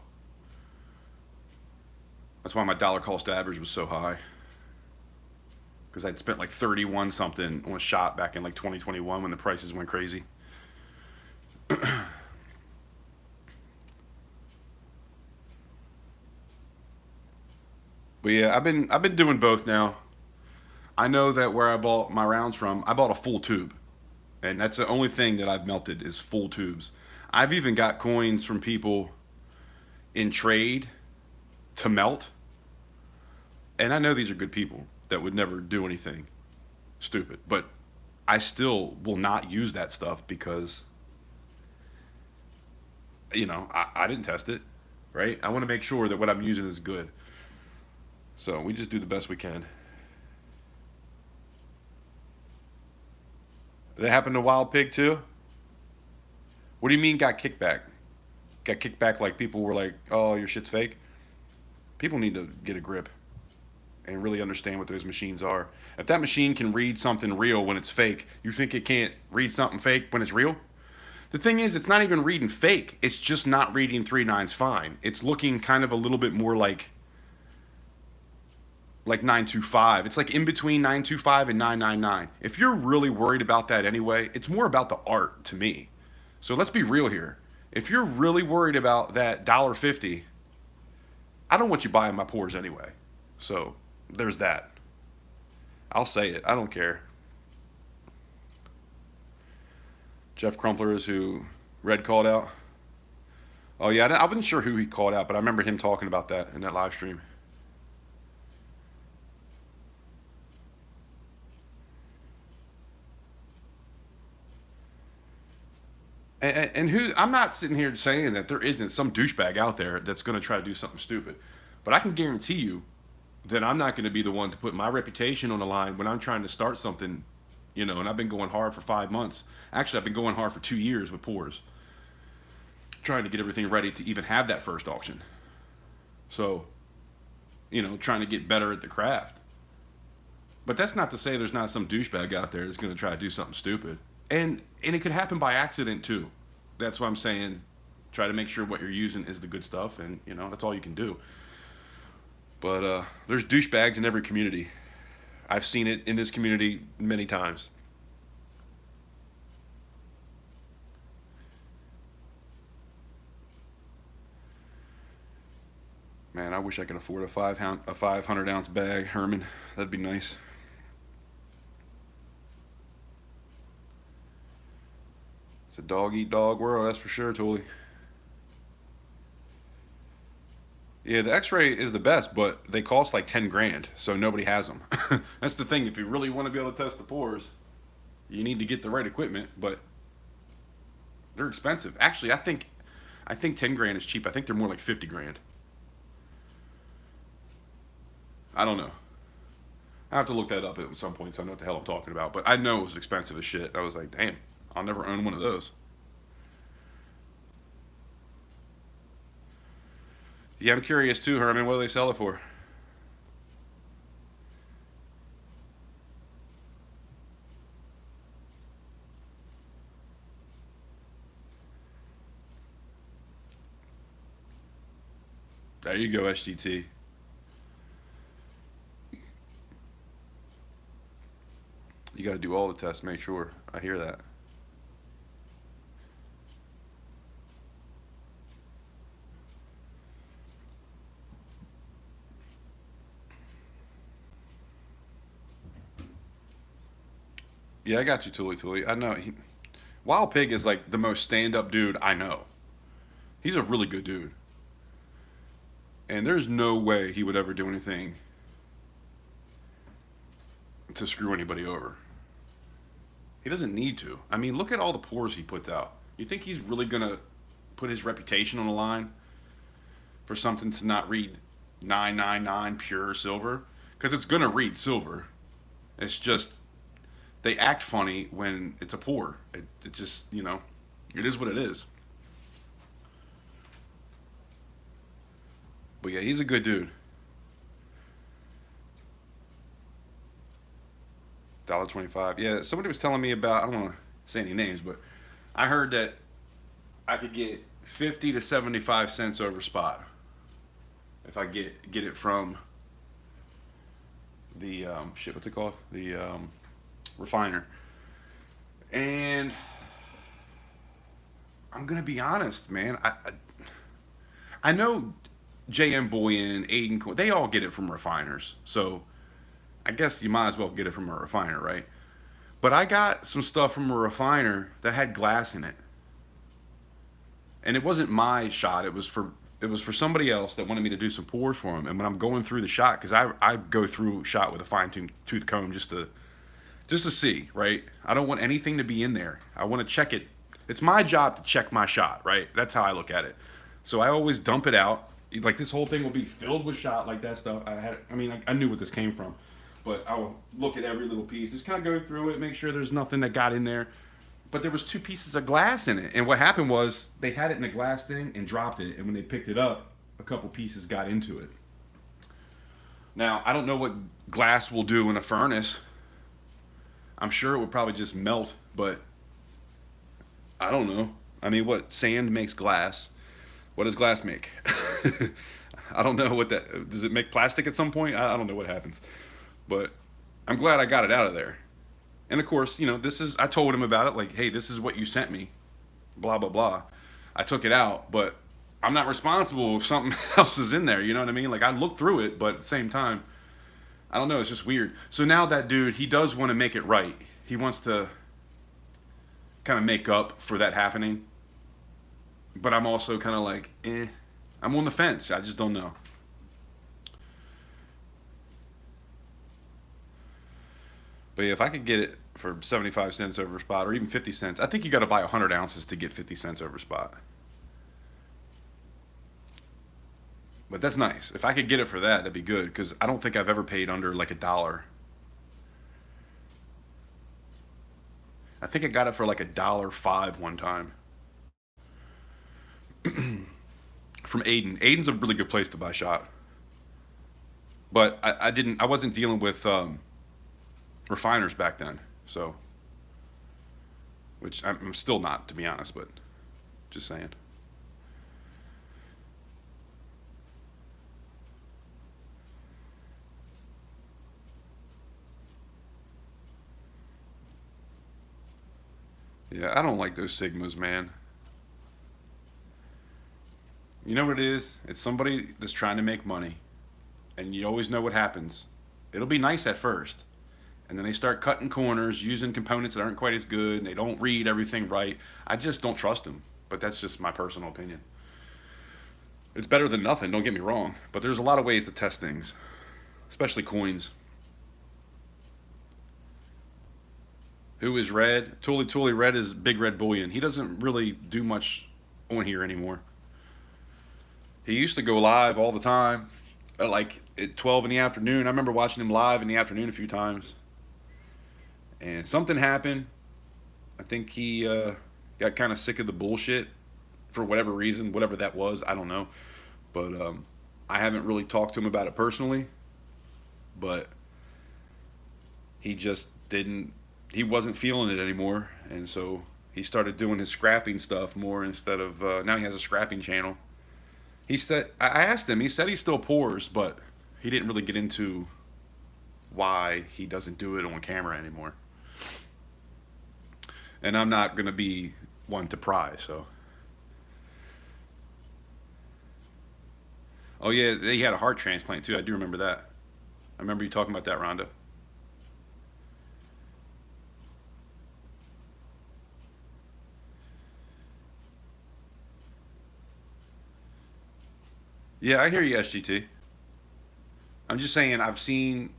That's why my dollar cost average was so high. Because I'd spent like 31 something on a shot back in like 2021 when the prices went crazy. But yeah, I've been doing both now. I know that where I bought my rounds from, I bought a full tube. And that's the only thing that I've melted is full tubes. I've even got coins from people in trade to melt. And I know these are good people that would never do anything stupid. But I still will not use that stuff because, I didn't test it, right? I want to make sure that what I'm using is good. So we just do the best we can. That happened to Wild Pig too? What do you mean got kickback? Got kickback like people were like, oh, your shit's fake? People need to get a grip and really understand what those machines are. If that machine can read something real when it's fake, you think it can't read something fake when it's real? The thing is, it's not even reading fake. It's just not reading three nines fine. It's looking kind of a little bit more like 925. It's like in between 925 and 999. If you're really worried about that anyway, it's more about the art to me. So let's be real here. If you're really worried about that $1.50, I don't want you buying my pours anyway. So there's that. I'll say it. I don't care. Jeff Crumpler is who Red called out. Oh yeah, I wasn't sure who he called out, but I remember him talking about that in that live stream. And who, I'm not sitting here saying that there isn't some douchebag out there that's going to try to do something stupid, but I can guarantee you that I'm not going to be the one to put my reputation on the line when I'm trying to start something, and I've been going hard for 5 months. Actually, I've been going hard for 2 years with pours, trying to get everything ready to even have that first auction. So, trying to get better at the craft. But that's not to say there's not some douchebag out there that's going to try to do something stupid. And it could happen by accident too. That's why I'm saying try to make sure what you're using is the good stuff, and that's all you can do. But there's douchebags in every community. I've seen it in this community many times. Man, I wish I could afford a 500 ounce bag, Herman. That'd be nice. It's a dog eat dog world, that's for sure, Tully. Yeah, the X-ray is the best, but they cost like 10 grand, so nobody has them. That's the thing. If you really want to be able to test the pores, you need to get the right equipment, but they're expensive. Actually, I think 10 grand is cheap. I think they're more like 50 grand. I don't know. I have to look that up at some point so I know what the hell I'm talking about. But I know it was expensive as shit. I was like, damn, I'll never own one of those. Yeah, I'm curious too, Herman. What do they sell it for? There you go, SGT. You got to do all the tests, make sure. I hear that. Yeah, I got you, Tully Tully. I know. Wild Pig is like the most stand up dude I know. He's a really good dude. And there's no way he would ever do anything to screw anybody over. He doesn't need to. I mean, look at all the pores he puts out. You think he's really going to put his reputation on the line for something to not read 999 pure silver? Because it's going to read silver. It's just they act funny when it's a pour. It just, it is what it is. But yeah, he's a good dude. $1.25. Yeah, somebody was telling me about, I don't want to say any names, but I heard that I could get 50 to 75 cents over spot if I get it from the what's it called? The refiner. And I'm gonna be honest, man. I know JM Bullion, Aiden, they all get it from refiners. So I guess you might as well get it from a refiner, right? But I got some stuff from a refiner that had glass in it, and it wasn't my shot. It was for somebody else that wanted me to do some pours for them. And when I'm going through the shot, because I go through shot with a fine tooth comb just to just to see, right? I don't want anything to be in there. I want to check it. It's my job to check my shot, right? That's how I look at it. So I always dump it out. Like this whole thing will be filled with shot, like that stuff. I knew what this came from, but I will look at every little piece, just kind of go through it, make sure there's nothing that got in there. But there was two pieces of glass in it, and what happened was they had it in a glass thing and dropped it, and when they picked it up, a couple pieces got into it. Now I don't know what glass will do in a furnace. I'm sure it would probably just melt, but I don't know. I mean, what sand makes glass? What does glass make? I don't know what that does. It make plastic at some point? I don't know what happens, but I'm glad I got it out of there. And of course, this is I told him about it. Like, hey, this is what you sent me. Blah blah blah. I took it out, but I'm not responsible if something else is in there. You know what I mean? Like I looked through it, but at the same time, I don't know. It's just weird. So now that dude, he does want to make it right. He wants to kind of make up for that happening. But I'm also kind of like, I'm on the fence. I just don't know. But yeah, if I could get it for 75 cents over spot or even 50 cents, I think you got to buy 100 ounces to get 50 cents over spot. But that's nice. If I could get it for that, that'd be good because I don't think I've ever paid under like $1. I think I got it for like $1.05 one time from Aiden. Aiden's a really good place to buy shot, but I wasn't dealing with refiners back then, so which I'm still not, to be honest. But just saying. Yeah, I don't like those Sigmas, man. You know what it is? It's somebody that's trying to make money, and you always know what happens. It'll be nice at first, and then they start cutting corners, using components that aren't quite as good, and they don't read everything right. I just don't trust them, but that's just my personal opinion. It's better than nothing, don't get me wrong, but there's a lot of ways to test things, especially coins. Who is Red? Tuli Tuli Red is Big Red Bullion. He doesn't really do much on here anymore. He used to go live all the time, like at 12 in the afternoon. I remember watching him live in the afternoon a few times. And something happened. I think he got kind of sick of the bullshit for whatever reason, whatever that was. I don't know. But I haven't really talked to him about it personally. But he just didn't, he wasn't feeling it anymore. And so he started doing his scrapping stuff more instead of, now he has a scrapping channel. He said, I asked him, he said he still pours, but he didn't really get into why he doesn't do it on camera anymore. And I'm not going to be one to pry, so. Oh yeah, he had a heart transplant too. I do remember that. I remember you talking about that, Rhonda. Yeah, I hear you, SGT. I'm just saying I've seen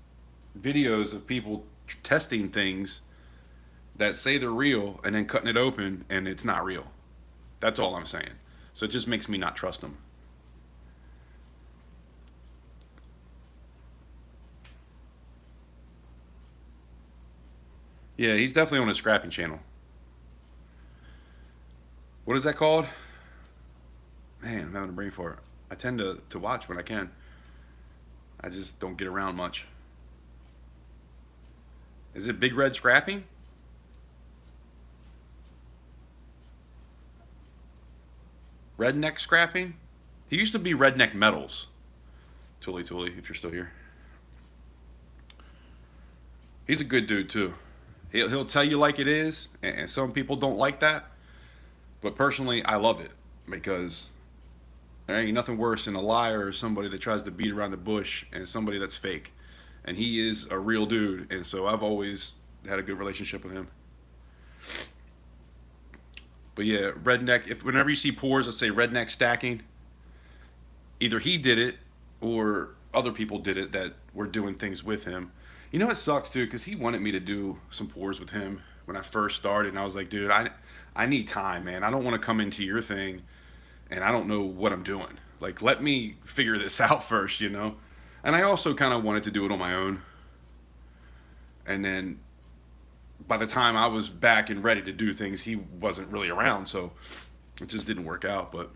videos of people testing things that say they're real and then cutting it open and it's not real. That's all I'm saying. So it just makes me not trust them. Yeah, he's definitely on a scrapping channel. What is that called? Man, I'm having a brain fart. I tend to watch when I can. I just don't get around much. Is it Big Red Scrapping? Redneck Scrapping? He used to be Redneck Metals. Tuli Tuli, if you're still here. He's a good dude too. He'll tell you like it is, and some people don't like that. But personally, I love it because there ain't nothing worse than a liar or somebody that tries to beat around the bush and somebody that's fake. And he is a real dude, and so I've always had a good relationship with him. But yeah, redneck. If whenever you see pours that say redneck stacking, either he did it or other people did it that were doing things with him. You know what sucks too, because he wanted me to do some pours with him when I first started, and I was like, dude, I need time, man. I don't want to come into your thing and I don't know what I'm doing. Like, let me figure this out first, you know. And I also kind of wanted to do it on my own. And then by the time I was back and ready to do things, he wasn't really around, so it just didn't work out. But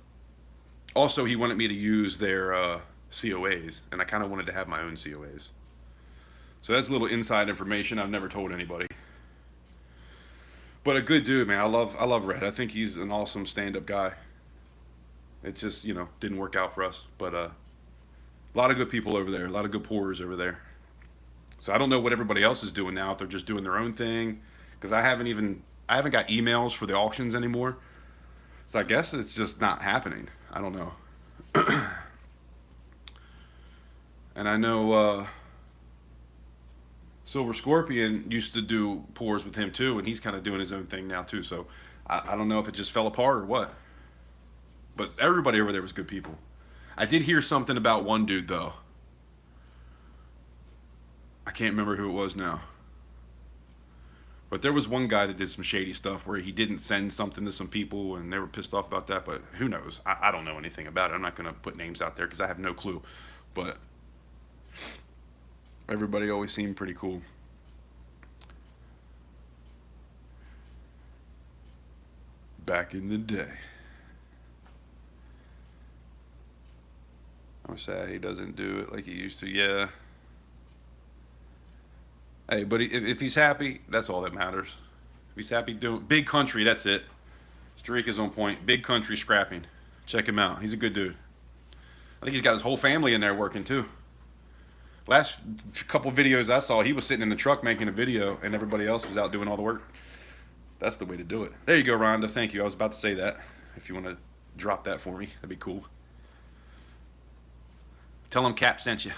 also, he wanted me to use their COAs, and I kind of wanted to have my own COAs. So that's a little inside information I've never told anybody. But a good dude, man. I love Red. I think he's an awesome stand-up guy. It just, didn't work out for us. But a lot of good people over there, a lot of good pourers over there. So I don't know what everybody else is doing now, if they're just doing their own thing, because I haven't got emails for the auctions anymore. So I guess it's just not happening. I don't know. And I know Silver Scorpion used to do pours with him too, and he's kind of doing his own thing now too. So I don't know if it just fell apart or what. But everybody over there was good people. I did hear something about one dude though. I can't remember who it was now. But there was one guy that did some shady stuff where he didn't send something to some people and they were pissed off about that. But who knows? I don't know anything about it. I'm not going to put names out there because I have no clue. But everybody always seemed pretty cool. Back in the day. I'm sad he doesn't do it like he used to. Yeah. Hey, but if he's happy, that's all that matters. If he's happy doing big country, that's it. Streak is on point. Big country scrapping. Check him out. He's a good dude. I think he's got his whole family in there working too. Last couple videos I saw, he was sitting in the truck making a video, and everybody else was out doing all the work. That's the way to do it. There you go, Rhonda. Thank you. I was about to say that. If you want to drop that for me, that'd be cool. Tell him Cap sent you.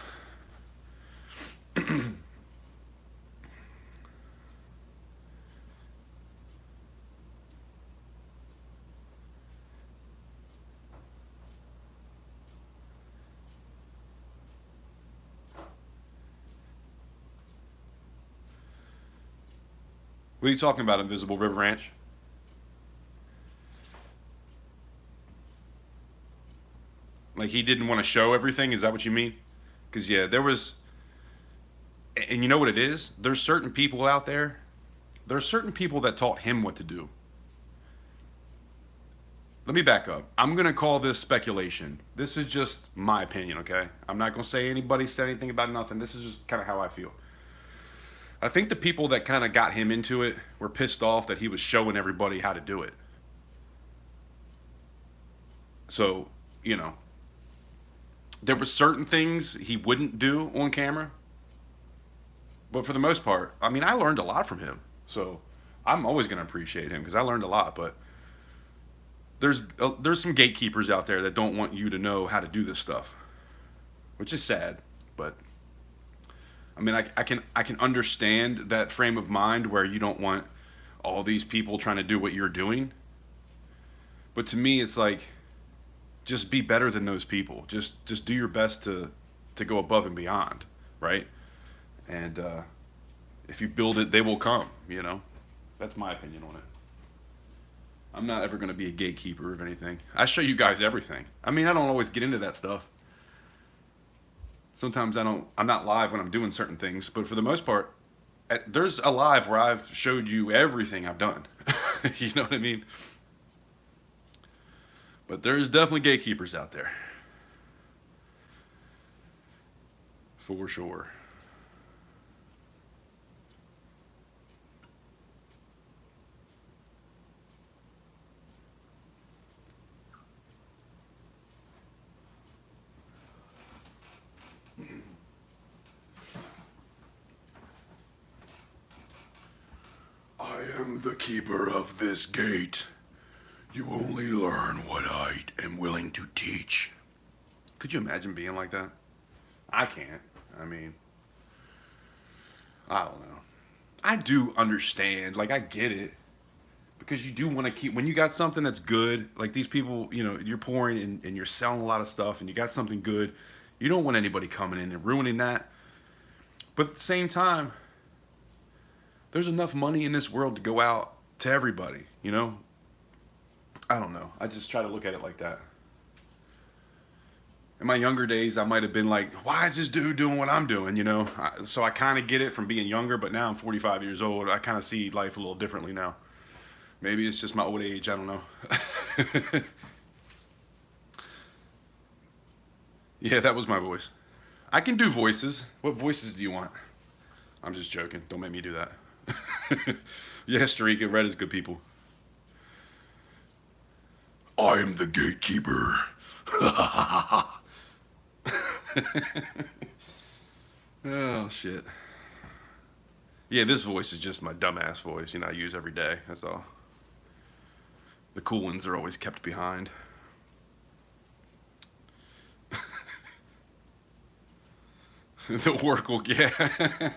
What are you talking about, Invisible River Ranch? Like he didn't want to show everything? Is that what you mean? Because, yeah, there was... And you know what it is? There's certain people out there. There's certain people that taught him what to do. Let me back up. I'm going to call this speculation. This is just my opinion, okay? I'm not going to say anybody said anything about nothing. This is just kind of how I feel. I think the people that kind of got him into it were pissed off that he was showing everybody how to do it. So, there were certain things he wouldn't do on camera. But for the most part, I mean, I learned a lot from him. So I'm always going to appreciate him because I learned a lot. But there's some gatekeepers out there that don't want you to know how to do this stuff, which is sad. But I mean, I can understand that frame of mind where you don't want all these people trying to do what you're doing. But to me, it's like, just be better than those people. Just do your best to go above and beyond, right? And if you build it, they will come, That's my opinion on it. I'm not ever going to be a gatekeeper of anything. I show you guys everything. I mean, I don't always get into that stuff. Sometimes I'm not live when I'm doing certain things, but for the most part, there's a live where I've showed you everything I've done. You know what I mean? But there's definitely gatekeepers out there. For sure. I am the keeper of this gate. You only learn what I am willing to teach. Could you imagine being like that? I can't. I mean, I don't know. I do understand. Like, I get it. Because you do want to keep, when you got something that's good, like these people, you're pouring and you're selling a lot of stuff and you got something good, you don't want anybody coming in and ruining that. But at the same time, there's enough money in this world to go out to everybody, you know? I don't know. I just try to look at it like that. In my younger days, I might have been like, why is this dude doing what I'm doing, you know? So I kind of get it from being younger, but now I'm 45 years old. I kind of see life a little differently now. Maybe it's just my old age. I don't know. Yeah, that was my voice. I can do voices. What voices do you want? I'm just joking. Don't make me do that. Yeah, Streak, Red is good people. I am the gatekeeper. Oh, shit. Yeah, this voice is just my dumbass voice, you know, I use every day. That's all. The cool ones are always kept behind. The work will, yeah.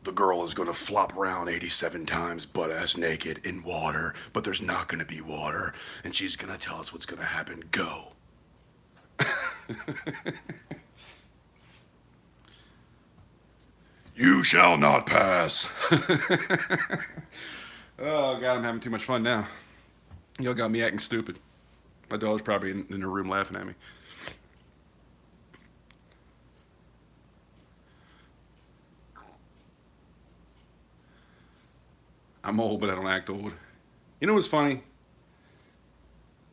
The girl is gonna flop around 87 times butt ass naked in water, but there's not gonna be water, and she's gonna tell us what's gonna happen. Go. You shall not pass. Oh, God, I'm having too much fun now. Y'all got me acting stupid. My daughter's probably in her room laughing at me. I'm old, but I don't act old. You know what's funny?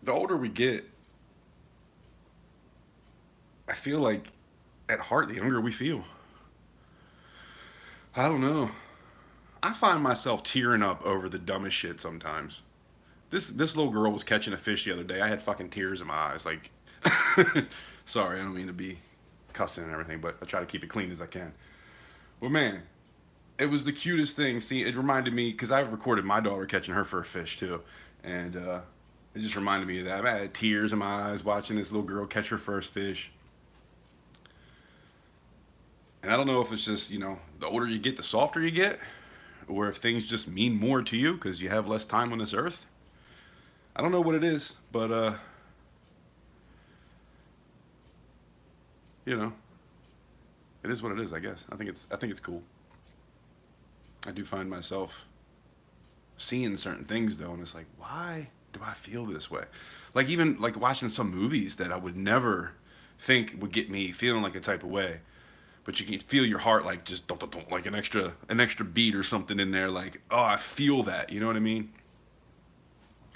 The older we get, I feel like at heart, the younger we feel. I don't know. I find myself tearing up over the dumbest shit sometimes. This little girl was catching a fish the other day. I had fucking tears in my eyes. Like, sorry, I don't mean to be cussing and everything, but I try to keep it clean as I can. But man, it was the cutest thing. See, it reminded me because I recorded my daughter catching her first fish too, and it just reminded me of that. I had tears in my eyes watching this little girl catch her first fish. And I don't know if it's just, you know, the older you get, the softer you get, or if things just mean more to you because you have less time on this earth. I don't know what it is, but you know, it is what it is, I guess. I think it's cool. I do find myself seeing certain things though, and it's like, why do I feel this way? Like even like watching some movies that I would never think would get me feeling like a type of way, but you can feel your heart like just like an extra beat or something in there. Like, oh, I feel that. You know what I mean?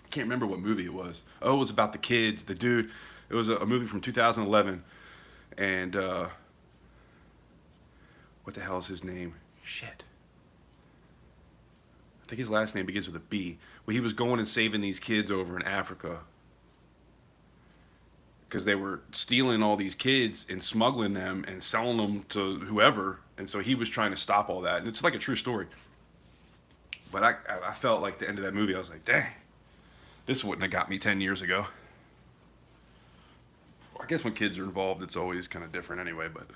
I can't remember what movie it was. Oh, it was about the kids. The dude. It was a movie from 2011, and what the hell is his name? Shit. I think his last name begins with a B. Well, he was going and saving these kids over in Africa because they were stealing all these kids and smuggling them and selling them to whoever. And so he was trying to stop all that. And it's like a true story. But I felt like the end of that movie, I was like, dang, this wouldn't have got me 10 years ago. I guess when kids are involved, it's always kind of different anyway, but.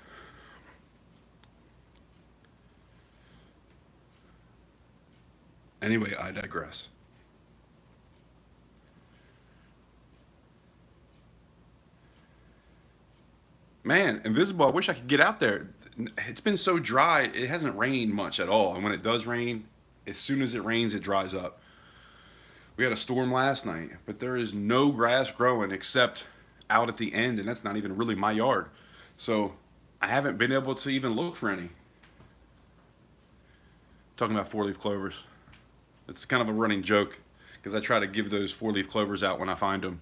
Anyway, I digress. Man, Invisible, I wish I could get out there. It's been so dry, it hasn't rained much at all. And when it does rain, as soon as it rains, it dries up. We had a storm last night, but there is no grass growing except out at the end, and that's not even really my yard. So I haven't been able to even look for any. Talking about four-leaf clovers. It's kind of a running joke because I try to give those four-leaf clovers out when I find them.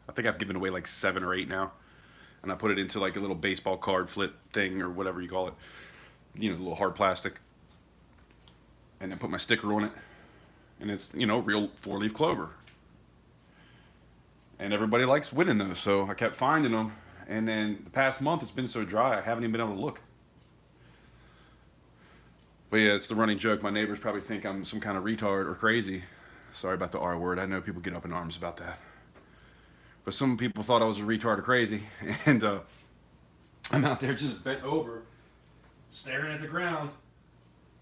I think I've given away like 7 or 8 now. And I put it into like a little baseball card flip thing or whatever you call it. You know, the little hard plastic. And then put my sticker on it. And it's, you know, real four-leaf clover. And everybody likes winning those, so I kept finding them. And then the past month it's been so dry I haven't even been able to look. But yeah, it's the running joke. My neighbors probably think I'm some kind of retard or crazy. Sorry about the R word. I know people get up in arms about that. But some people thought I was a retard or crazy. And I'm out there just bent over, staring at the ground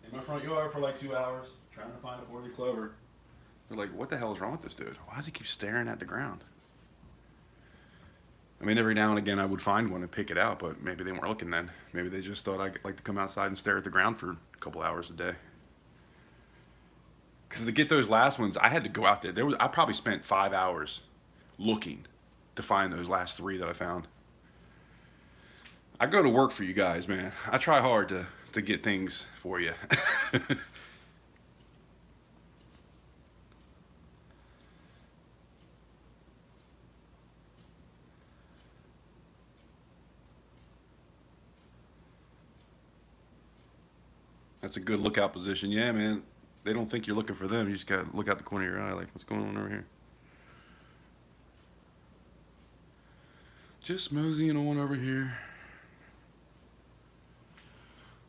in my front yard for like 2 hours, trying to find a four-leaf clover. They're like, what the hell is wrong with this dude? Why does he keep staring at the ground? I mean, every now and again I would find one and pick it out, but maybe they weren't looking then. Maybe they just thought I'd like to come outside and stare at the ground for a couple hours a day. Because to get those last ones, I had to go out there. I probably spent 5 hours looking to find those last three that I found. I go to work for you guys, man. I try hard to get things for you. That's a good lookout position. Yeah, man. They don't think you're looking for them. You just gotta look out the corner of your eye, like, what's going on over here? Just moseying on over here.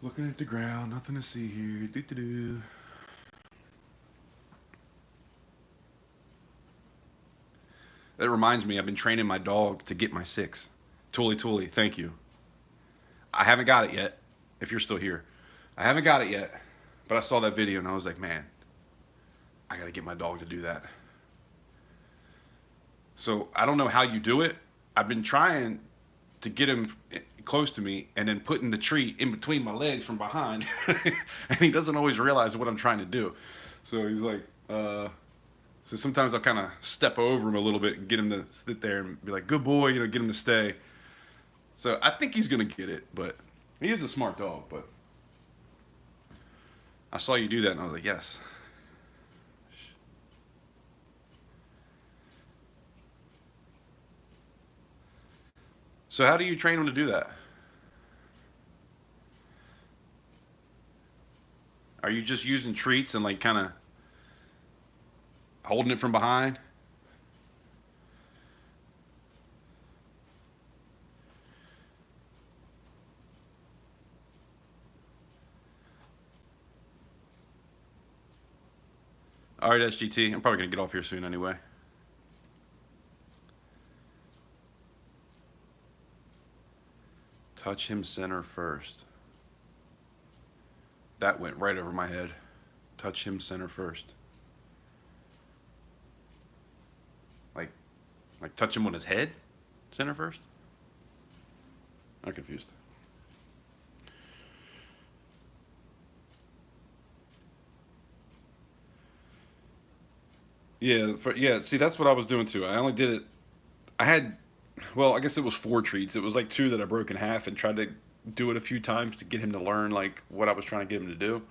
Looking at the ground, nothing to see here. Doo-doo-doo. That reminds me, I've been training my dog to get my 6. Tuli, thank you. I haven't got it yet, if you're still here. I haven't got it yet, but I saw that video and I was like, man, I gotta get my dog to do that. So I don't know how you do it. I've been trying to get him close to me and then putting the treat in between my legs from behind. And he doesn't always realize what I'm trying to do. So he's like, so sometimes I'll kind of step over him a little bit and get him to sit there and be like, good boy, get him to stay. So I think he's going to get it, but he is a smart dog, but I saw you do that and I was like, yes. So how do you train him to do that? Are you just using treats and like kind of holding it from behind? All right, SGT. I'm probably going to get off here soon anyway. Touch him center first. That went right over my head. Touch him center first. Like touch him on his head? Center first? I'm confused. Yeah, see, that's what I was doing too. I only did it, I had, well, I guess it was 4 treats. It was like 2 that I broke in half and tried to do it a few times to get him to learn like what I was trying to get him to do.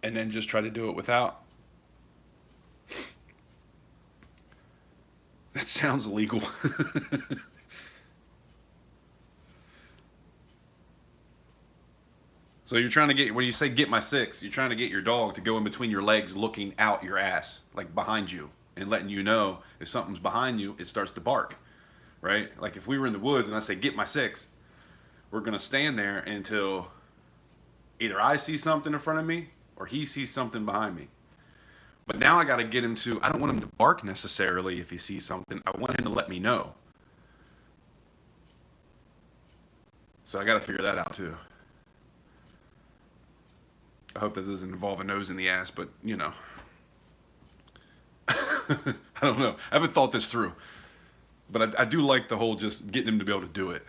And then just try to do it without. That sounds illegal. So you're trying to get, when you say get my 6, you're trying to get your dog to go in between your legs looking out your ass, like behind you, and letting you know if something's behind you, it starts to bark, right? Like if we were in the woods and I say get my 6, we're going to stand there until either I see something in front of me or he sees something behind me. But now I got to get him to, I don't want him to bark necessarily if he sees something. I want him to let me know. So I got to figure that out too. I hope that doesn't involve a nose in the ass, but I don't know. I haven't thought this through. But I do like the whole just getting him to be able to do it.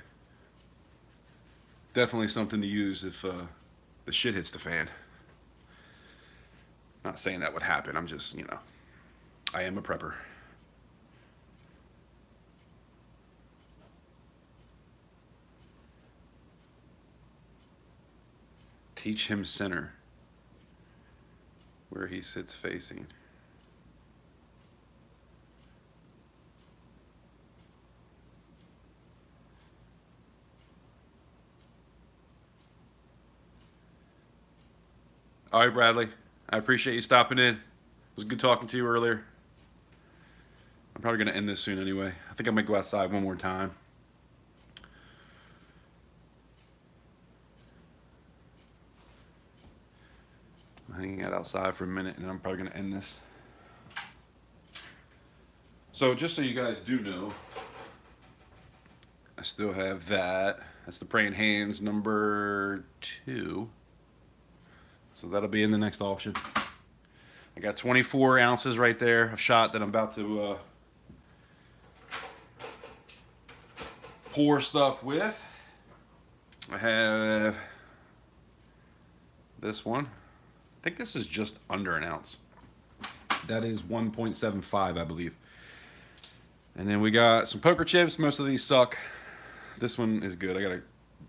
Definitely something to use if the shit hits the fan. Not saying that would happen. I'm just, I am a prepper. Teach him center, where he sits facing. All right, Bradley. I appreciate you stopping in. It was good talking to you earlier. I'm probably going to end this soon anyway. I think I might go outside one more time. I'm hanging out outside for a minute and I'm probably going to end this. So just so you guys do know, I still have that. That's the Praying Hands number 2. So that'll be in the next auction. I got 24 ounces right there of shot that I'm about to pour stuff with. I have this one. I think this is just under an ounce. That is 1.75, I believe. And then we got some poker chips. Most of these suck. This one is good. I gotta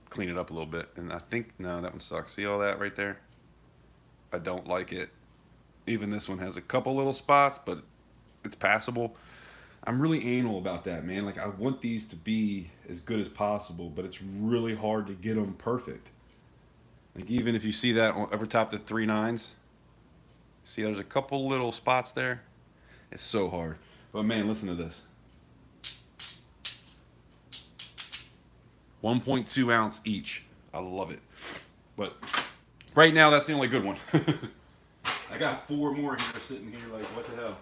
clean it up a little bit. And I think, no, that one sucks. See all that right there? I don't like it. Even this one has a couple little spots, but it's passable. I'm really anal about that, man. Like, I want these to be as good as possible, but it's really hard to get them perfect. Like, even if you see that over top the 3 9s, see there's a couple little spots there? It's so hard. But man, listen to this. 1.2 ounce each. I love it. But right now, that's the only good one. I got 4 more here sitting here, like, what the hell?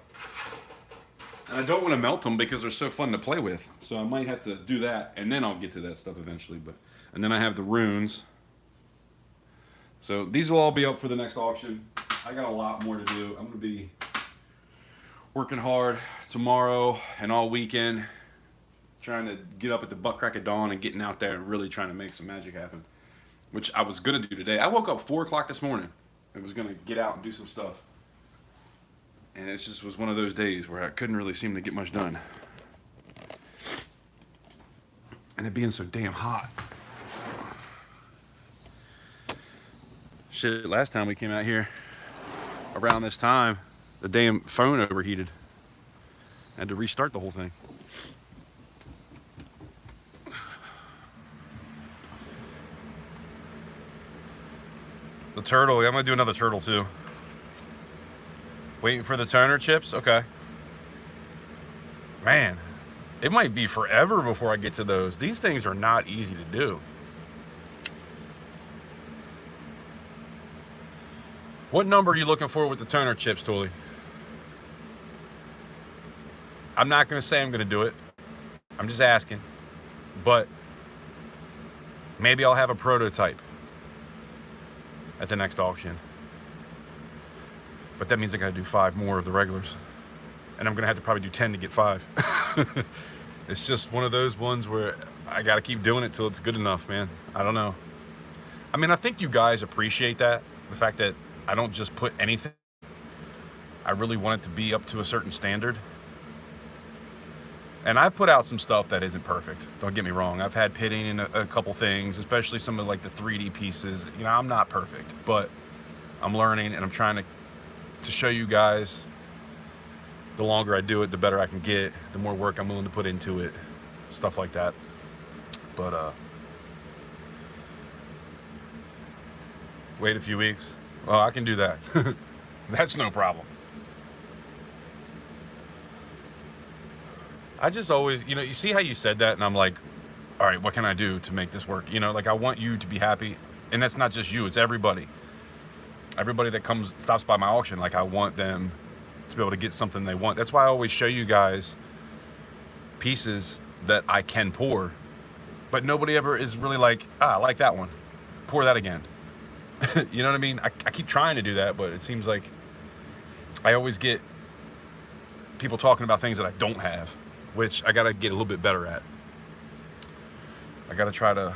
And I don't want to melt them because they're so fun to play with. So I might have to do that, and then I'll get to that stuff eventually. And then I have the runes. So these will all be up for the next auction. I got a lot more to do. I'm going to be working hard tomorrow and all weekend, trying to get up at the butt crack of dawn and getting out there and really trying to make some magic happen, which I was going to do today. I woke up 4 o'clock this morning and was going to get out and do some stuff. And it just was one of those days where I couldn't really seem to get much done. And it being so damn hot. Shit, last time we came out here around this time, the damn phone overheated. I had to restart the whole thing. The turtle, yeah, I'm gonna do another turtle too. Waiting for the toner chips? Okay. Man, it might be forever before I get to those. These things are not easy to do. What number are you looking for with the toner chips, Tully? I'm not going to say I'm going to do it. I'm just asking. But maybe I'll have a prototype at the next auction. But that means I got to do 5 more of the regulars. And I'm going to have to probably do 10 to get 5. It's just one of those ones where I got to keep doing it till it's good enough, man. I don't know. I mean, I think you guys appreciate that. The fact that I don't just put anything. I really want it to be up to a certain standard. And I've put out some stuff that isn't perfect. Don't get me wrong. I've had pitting in a couple things, especially some of like the 3D pieces. You know, I'm not perfect, but I'm learning and I'm trying to show you guys the longer I do it, the better I can get, the more work I'm willing to put into it, stuff like that. But wait a few weeks. Well, I can do that. That's no problem. I just always, you see how you said that, and I'm like, all right, what can I do to make this work? Like I want you to be happy, and that's not just you, it's everybody. Everybody that stops by my auction, like I want them to be able to get something they want. That's why I always show you guys pieces that I can pour, but nobody ever is really like, I like that one. Pour that again. You know what I mean? I keep trying to do that, but it seems like I always get people talking about things that I don't have, which I got to get a little bit better at. I got to try to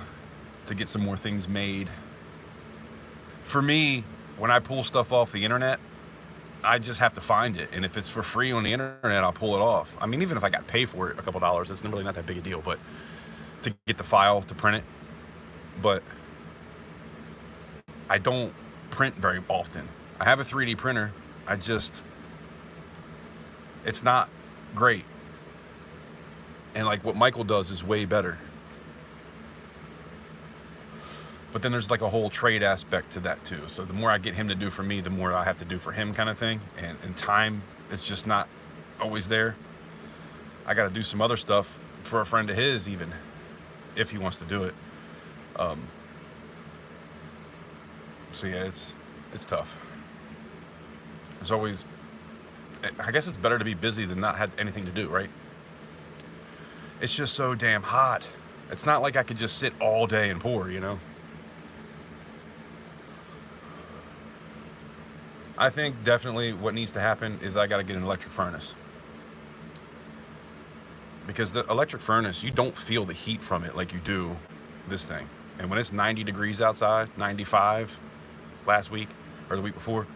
get some more things made. For me, when I pull stuff off the internet, I just have to find it. And if it's for free on the internet, I'll pull it off. I mean, even if I got to pay for it a couple dollars, it's really not that big a deal, but to get the file to print it. But I don't print very often. I have a 3D printer. It's not great. And like what Michael does is way better. But then there's like a whole trade aspect to that too. So the more I get him to do for me, the more I have to do for him kind of thing. And time, it's just not always there. I got to do some other stuff for a friend of his even, if he wants to do it. So yeah, it's tough. There's always, I guess it's better to be busy than not have anything to do, right? It's just so damn hot. It's not like I could just sit all day and pour, I think definitely what needs to happen is I got to get an electric furnace. because the electric furnace, you don't feel the heat from it like you do this thing. And when it's 90 degrees outside, 95 last week or the week before,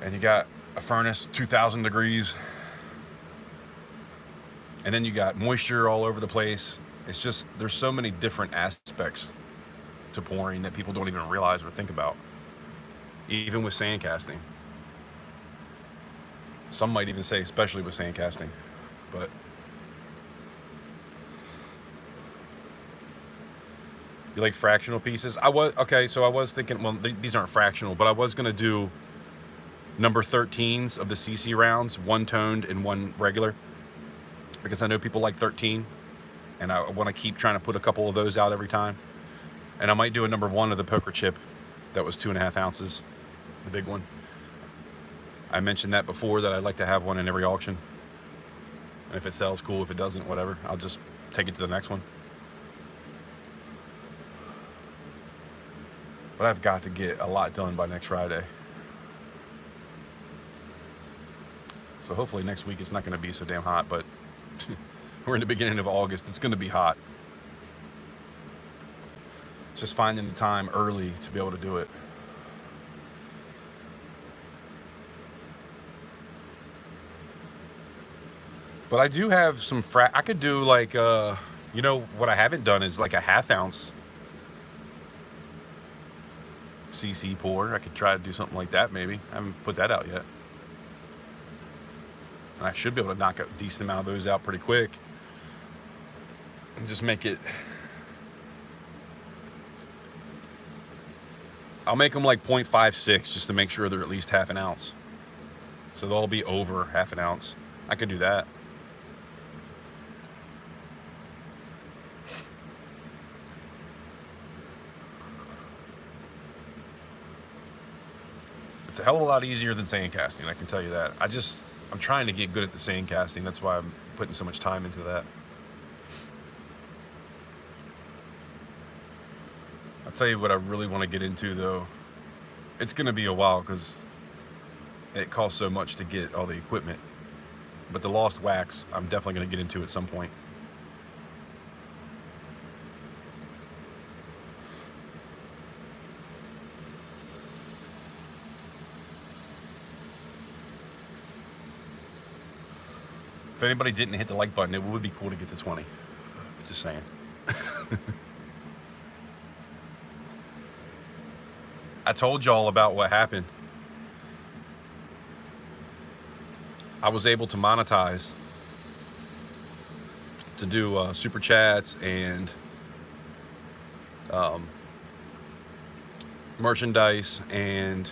and you got a furnace 2,000 degrees, and then you got moisture all over the place. It's just, there's so many different aspects to pouring that people don't even realize or think about, even with sand casting. Some might even say especially with sand casting, but you like fractional pieces? I was thinking, well, these aren't fractional, but I was gonna do number 13s of the CC rounds, one toned and one regular, because I know people like 13, and I want to keep trying to put a couple of those out every time. And I might do a number 1 of the poker chip that was 2.5 ounces, the big one. I mentioned that before, that I'd like to have one in every auction. And if it sells, cool. If it doesn't, whatever. I'll just take it to the next one. But I've got to get a lot done by next Friday. So hopefully next week it's not going to be so damn hot, but we're in the beginning of August. It's going to be hot. Just finding the time early to be able to do it. But I do have some I could do like, you know, what I haven't done is like a 1/2 ounce CC pour. I could try to do something like that maybe. I haven't put that out yet. And I should be able to knock a decent amount of those out pretty quick. And just make it... I'll make them like 0.56 just to make sure they're at least 1/2 ounce. So they'll be over 1/2 ounce. I could do that. It's a hell of a lot easier than sand casting, I can tell you that. I'm trying to get good at the sand casting. That's why I'm putting so much time into that. I'll tell you what I really want to get into though. It's going to be a while because it costs so much to get all the equipment. But the lost wax, I'm definitely going to get into at some point. If anybody didn't hit the like button, it would be cool to get to 20. Just saying. I told y'all about what happened. I was able to monetize to do super chats and merchandise and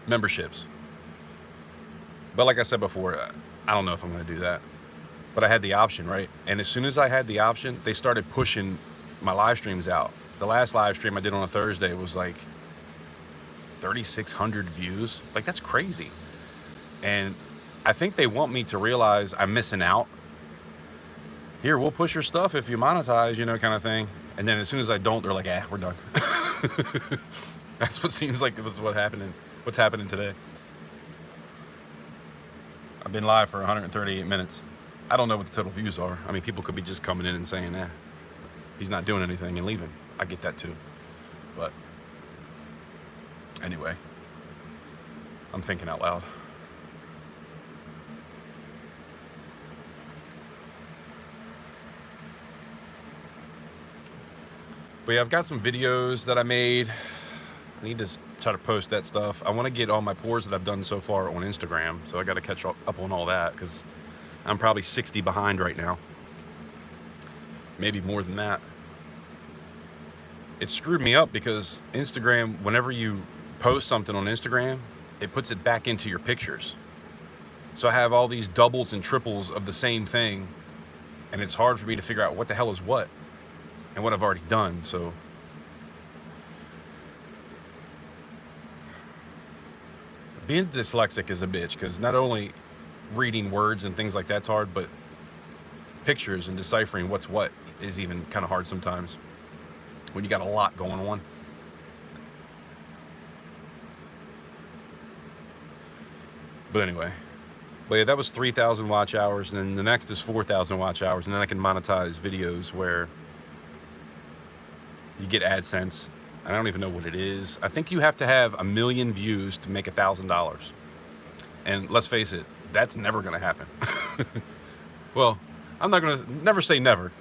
memberships. But like I said before, I don't know if I'm going to do that. But I had the option, right? And as soon as I had the option, they started pushing my live streams out. The last live stream I did on a Thursday was like 3,600 views. Like, that's crazy. And I think they want me to realize I'm missing out. Here, we'll push your stuff if you monetize, you know, kind of thing. And then as soon as I don't, they're like, we're done. That's what seems like it was what's happening today. I've been live for 138 minutes. I don't know what the total views are. I mean, people could be just coming in and saying, he's not doing anything and leaving. I get that too. But anyway, I'm thinking out loud. But yeah, I've got some videos that I made. I need to try to post that stuff. I want to get all my pours that I've done so far on Instagram, so I got to catch up on all that because I'm probably 60 behind right now. Maybe more than that. It screwed me up because Instagram, whenever you post something on Instagram, it puts it back into your pictures. So I have all these doubles and triples of the same thing, and it's hard for me to figure out what the hell is what and what I've already done. So being dyslexic is a bitch because not only reading words and things like that's hard, but pictures and deciphering what's what is even kind of hard sometimes when you got a lot going on. But anyway, But yeah, that was 3,000 watch hours, and then the next is 4,000 watch hours, and then I can monetize videos where you get AdSense. I don't even know what it is. I think you have to have 1 million views to make $1,000. And let's face it, that's never going to happen. Well, I'm not going to never say never.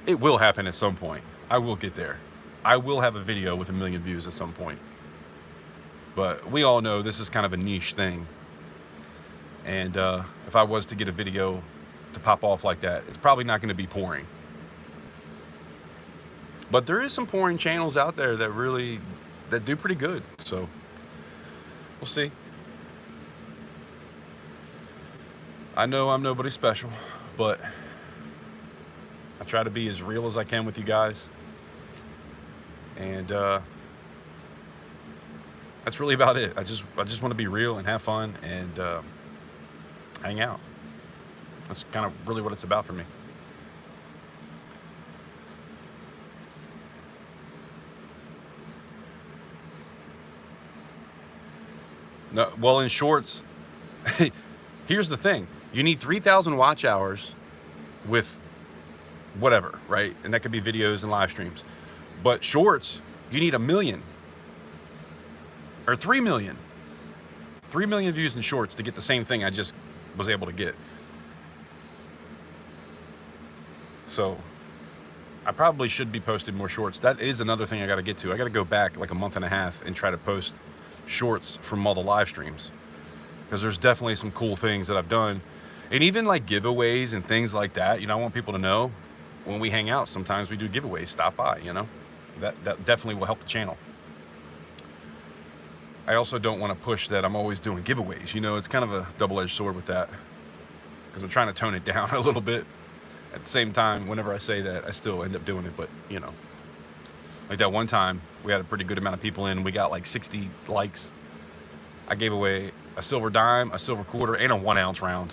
It will happen at some point. I will get there. I will have a video with 1 million views at some point. But we all know this is kind of a niche thing. And if I was to get a video to pop off like that, it's probably not going to be pouring. But there is some pouring channels out there that do pretty good. So we'll see. I know I'm nobody special, but I try to be as real as I can with you guys. And that's really about it. I just want to be real and have fun and hang out. That's kind of really what it's about for me. No, well, in shorts, here's the thing. You need 3,000 watch hours with whatever, right? And that could be videos and live streams. But shorts, you need 1 million or 3 million. 3 million views in shorts to get the same thing I just was able to get. So I probably should be posting more shorts. That is another thing I got to get to. I got to go back like a month and a half and try to post shorts from all the live streams, because there's definitely some cool things that I've done, and even like giveaways and things like that. You know, I want people to know when we hang out, sometimes we do giveaways. Stop by, you know, that definitely will help the channel. I also don't want to push that I'm always doing giveaways. You know, it's kind of a double-edged sword with that, because I'm trying to tone it down a little bit. At the same time, whenever I say that, I still end up doing it. But you know, like that one time, we had a pretty good amount of people in. We got like 60 likes. I gave away a silver dime, a silver quarter, and a 1 ounce round.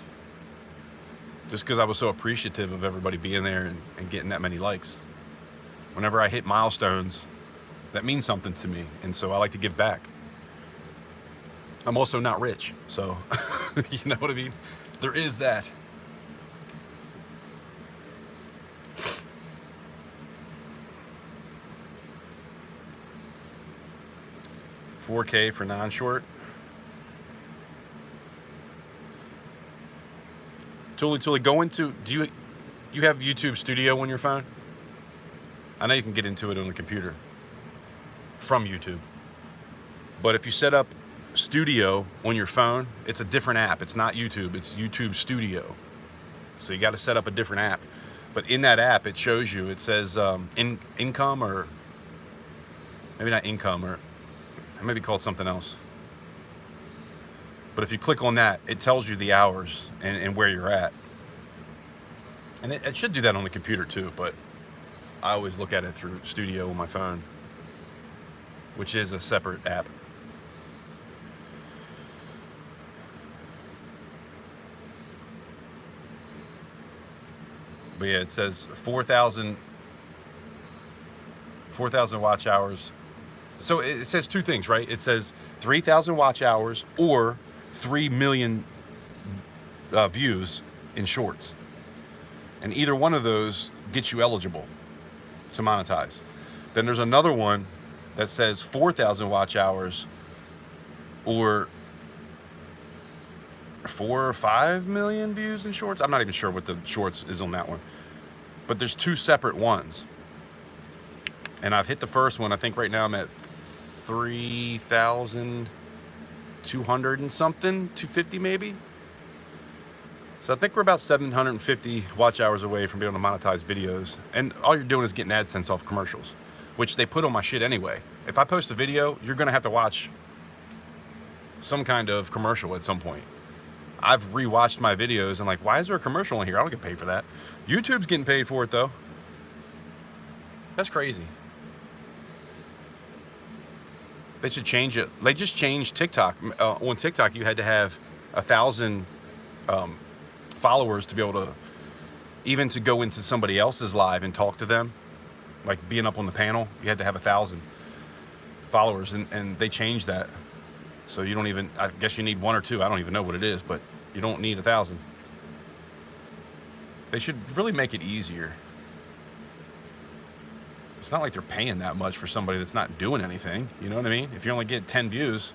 Just because I was so appreciative of everybody being there and getting that many likes. Whenever I hit milestones, that means something to me. And so I like to give back. I'm also not rich, so you know what I mean? There is that. $4K for non-short. Tuli, go into, do you have YouTube Studio on your phone? I know you can get into it on the computer from YouTube. But if you set up Studio on your phone, it's a different app. It's not YouTube, it's YouTube Studio. So you got to set up a different app. But in that app, it shows you, it says income, or maybe not income, or it may be called something else. But if you click on that, it tells you the hours and where you're at. And it should do that on the computer too, but I always look at it through Studio on my phone, which is a separate app. But yeah, it says 4,000 watch hours. So it says two things, right? It says 3,000 watch hours or 3 million views in shorts. And either one of those gets you eligible to monetize. Then there's another one that says 4,000 watch hours or 4 or 5 million views in shorts. I'm not even sure what the shorts is on that one. But there's two separate ones. And I've hit the first one. I think right now I'm at 3,200 and something, 250 maybe. So I think we're about 750 watch hours away from being able to monetize videos. And all you're doing is getting AdSense off commercials, which they put on my shit anyway. If I post a video, you're gonna have to watch some kind of commercial at some point. I've rewatched my videos and like, why is there a commercial in here? I don't get paid for that. YouTube's getting paid for it though. That's crazy. They should change it. They just changed TikTok. On TikTok, you had to have 1,000 followers to be able to, even to go into somebody else's live and talk to them, like being up on the panel, you had to have 1,000 followers, and they changed that. So you don't even, I guess you need 1 or 2. I don't even know what it is, but You don't need 1,000. They should really make it easier. It's not like they're paying that much for somebody that's not doing anything. You know what I mean? If you only get 10 views,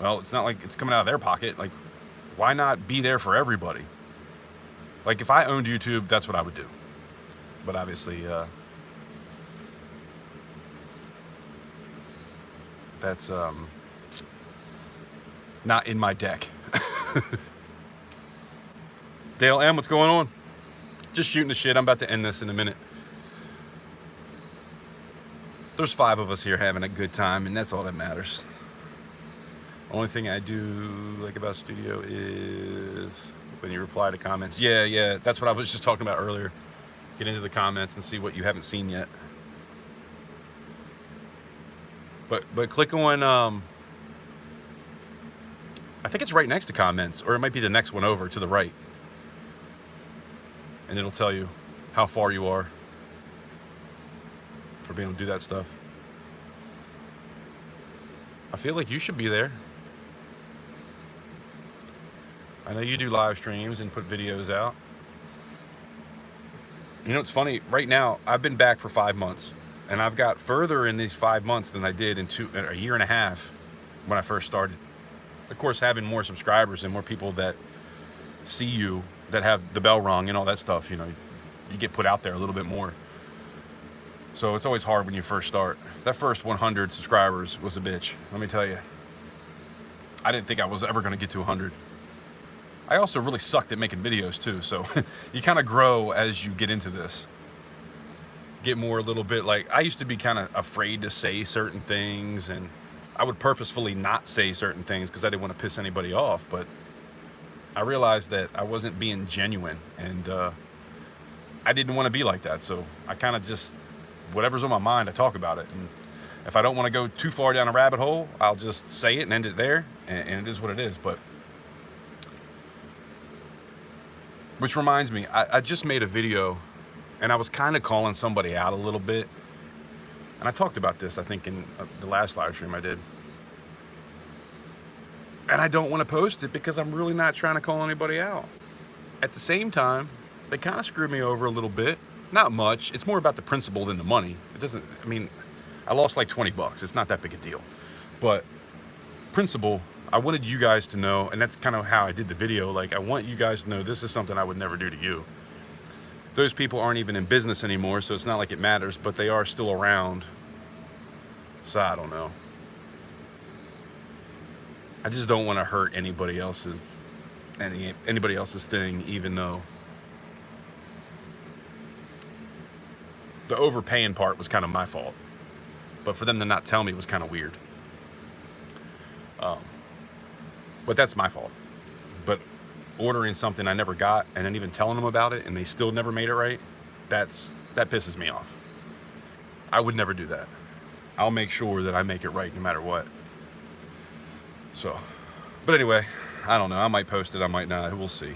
well, it's not like it's coming out of their pocket. Like, why not be there for everybody? Like, if I owned YouTube, that's what I would do. But obviously, that's not in my deck. Dale M, what's going on? Just shooting the shit. I'm about to end this in a minute. There's 5 of us here having a good time, and that's all that matters. Only thing I do like about studio is when you reply to comments. Yeah, that's what I was just talking about earlier. Get into the comments and see what you haven't seen yet. But click on, I think it's right next to comments, or it might be the next one over to the right. And it'll tell you how far you are for being able to do that stuff. I feel like you should be there. I know you do live streams and put videos out. You know, it's funny, right now, I've been back for 5 months, and I've got further in these 5 months than I did in a year and a half when I first started. Of course, having more subscribers and more people that see you, that have the bell rung and all that stuff, you know, you get put out there a little bit more. So it's always hard when you first start. That first 100 subscribers was a bitch, let me tell you. I didn't think I was ever going to get to 100. I also really sucked at making videos too, so you kind of grow as you get into this. Get more a little bit, like, I used to be kind of afraid to say certain things, and I would purposefully not say certain things because I didn't want to piss anybody off, but I realized that I wasn't being genuine, and I didn't want to be like that, so I kind of just, whatever's on my mind, I talk about it, and if I don't want to go too far down a rabbit hole, I'll just say it and end it there, and it is what it is. But which reminds me, I just made a video, and I was kind of calling somebody out a little bit, and I talked about this, I think, in the last live stream I did. And I don't want to post it because I'm really not trying to call anybody out. At the same time, they kind of screwed me over a little bit. Not much. It's more about the principle than the money. It doesn't, I mean, I lost like 20 bucks. It's not that big a deal. But principle, I wanted you guys to know, and that's kind of how I did the video. Like, I want you guys to know this is something I would never do to you. Those people aren't even in business anymore, so it's not like it matters, but they are still around. So I don't know. I just don't want to hurt anybody else's thing, even though the overpaying part was kind of my fault. But for them to not tell me was kind of weird. But that's my fault. But ordering something I never got and then even telling them about it and they still never made it right, that pisses me off. I would never do that. I'll make sure that I make it right no matter what. So, but anyway, I don't know. I might post it, I might not. We'll see.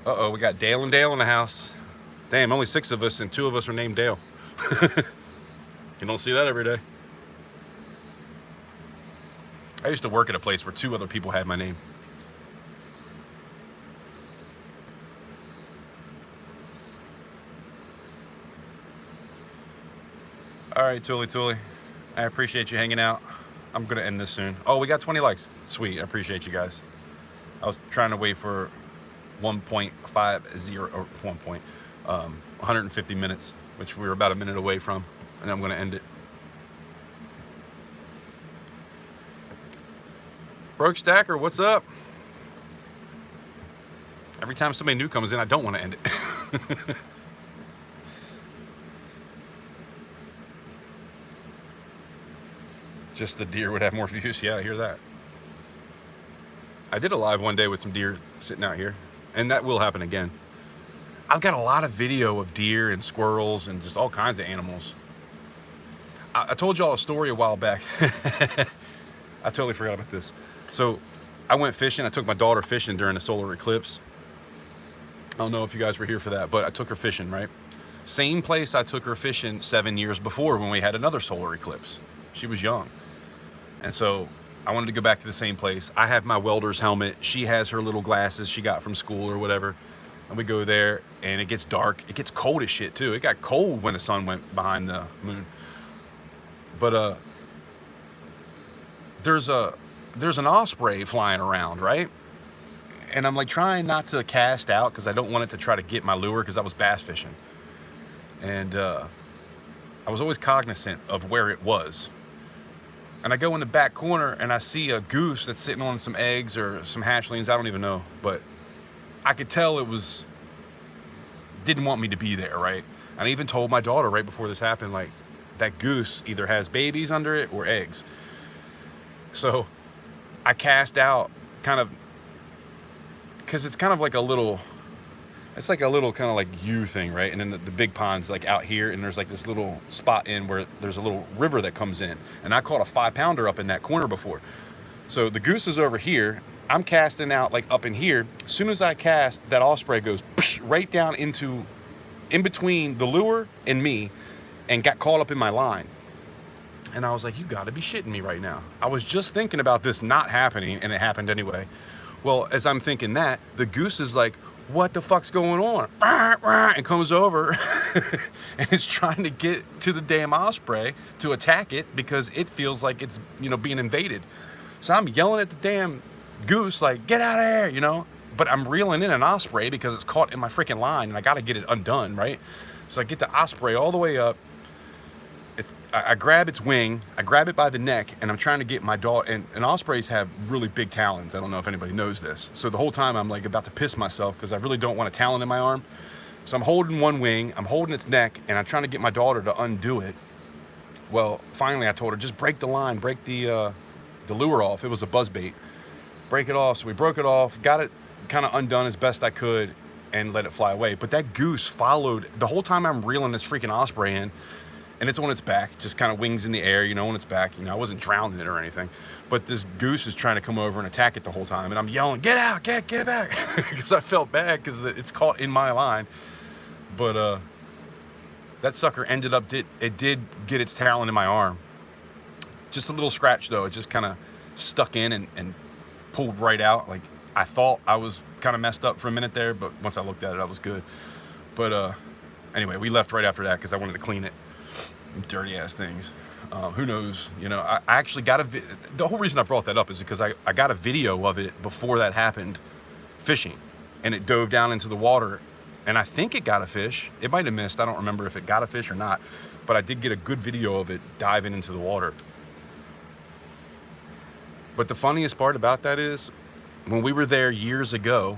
Uh-oh, we got Dale and Dale in the house. Damn, only 6 of us and 2 of us are named Dale. You don't see that every day. I used to work at a place where 2 other people had my name. All right, Toolie. I appreciate you hanging out. I'm going to end this soon. Oh, we got 20 likes. Sweet. I appreciate you guys. I was trying to wait for 1.50 or 150 minutes, which we were about a minute away from, and I'm going to end it. Broke Stacker, what's up? Every time somebody new comes in, I don't want to end it. Just the deer would have more views. Yeah, I hear that. I did a live one day with some deer sitting out here, and that will happen again. I've got a lot of video of deer and squirrels and just all kinds of animals. I told y'all a story a while back. I totally forgot about this. So I went fishing. I took my daughter fishing during the solar eclipse. I don't know if you guys were here for that, but I took her fishing, right? Same place I took her fishing 7 years before when we had another solar eclipse. She was young. And so I wanted to go back to the same place. I have my welder's helmet. She has her little glasses she got from school or whatever. And we go there and it gets dark. It gets cold as shit too. It got cold when the sun went behind the moon. But there's an osprey flying around, right? And I'm like trying not to cast out because I don't want it to try to get my lure because I was bass fishing. And I was always cognizant of where it was. And I go in the back corner and I see a goose that's sitting on some eggs or some hatchlings. I don't even know, but I could tell it didn't want me to be there, right? And I even told my daughter right before this happened, like, that goose either has babies under it or eggs. So I cast out kind of, because it's kind of like a little, it's like a little kind of like U thing, right? And then the big pond's like out here, and there's like this little spot in where there's a little river that comes in. And I caught a 5-pounder up in that corner before. So the goose is over here. I'm casting out like up in here. As soon as I cast, that osprey goes right down in between the lure and me and got caught up in my line. And I was like, you gotta be shitting me right now. I was just thinking about this not happening, and it happened anyway. Well, as I'm thinking that, the goose is like, what the fuck's going on? And comes over and is trying to get to the damn osprey to attack it because it feels like it's, being invaded. So I'm yelling at the damn goose, like, get out of here, but I'm reeling in an osprey because it's caught in my freaking line and I got to get it undone, right? So I get the osprey all the way up. I grab its wing, I grab it by the neck, and I'm trying to get my daughter, and ospreys have really big talons. I don't know if anybody knows this. So the whole time I'm like about to piss myself because I really don't want a talon in my arm. So I'm holding one wing, I'm holding its neck, and I'm trying to get my daughter to undo it. Well, finally I told her, just break the line, break the lure off. It was a buzzbait. Break it off. So we broke it off, got it kind of undone as best I could, and let it fly away. But that goose followed the whole time. I'm reeling this freaking osprey in, and it's on its back, just kind of wings in the air, on its back. I wasn't drowning it or anything, but this goose is trying to come over and attack it the whole time, and I'm yelling, get out, get back, because I felt bad because it's caught in my line. But that sucker ended up, it did get its talon in my arm. Just a little scratch though. It just kind of stuck in and pulled right out. Like, I thought I was kind of messed up for a minute there, but once I looked at it, I was good. But anyway, we left right after that because I wanted to clean it. Dirty ass things. Who knows? I actually got the whole reason I brought that up is because I got a video of it before that happened, fishing, and it dove down into the water, and I think it got a fish. It might have missed. I don't remember if it got a fish or not, but I did get a good video of it diving into the water. But the funniest part about that is when we were there years ago,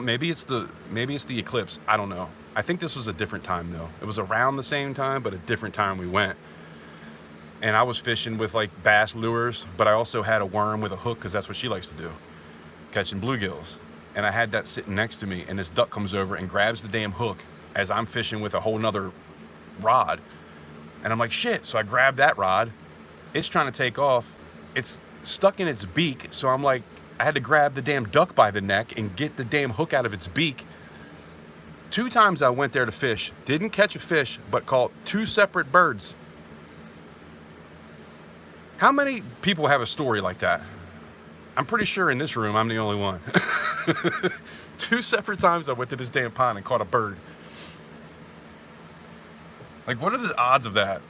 maybe it's the eclipse, I don't know. I think this was a different time though. It was around the same time, but a different time we went. And I was fishing with like bass lures, but I also had a worm with a hook because that's what she likes to do, catching bluegills. And I had that sitting next to me, and this duck comes over and grabs the damn hook as I'm fishing with a whole nother rod. And I'm like, shit. So I grab that rod. It's trying to take off. It's stuck in its beak. So I'm like, I had to grab the damn duck by the neck and get the damn hook out of its beak. 2 times I went there to fish, didn't catch a fish, but caught 2 separate birds. How many people have a story like that? I'm pretty sure in this room, I'm the only one. 2 separate times I went to this damn pond and caught a bird. Like, what are the odds of that?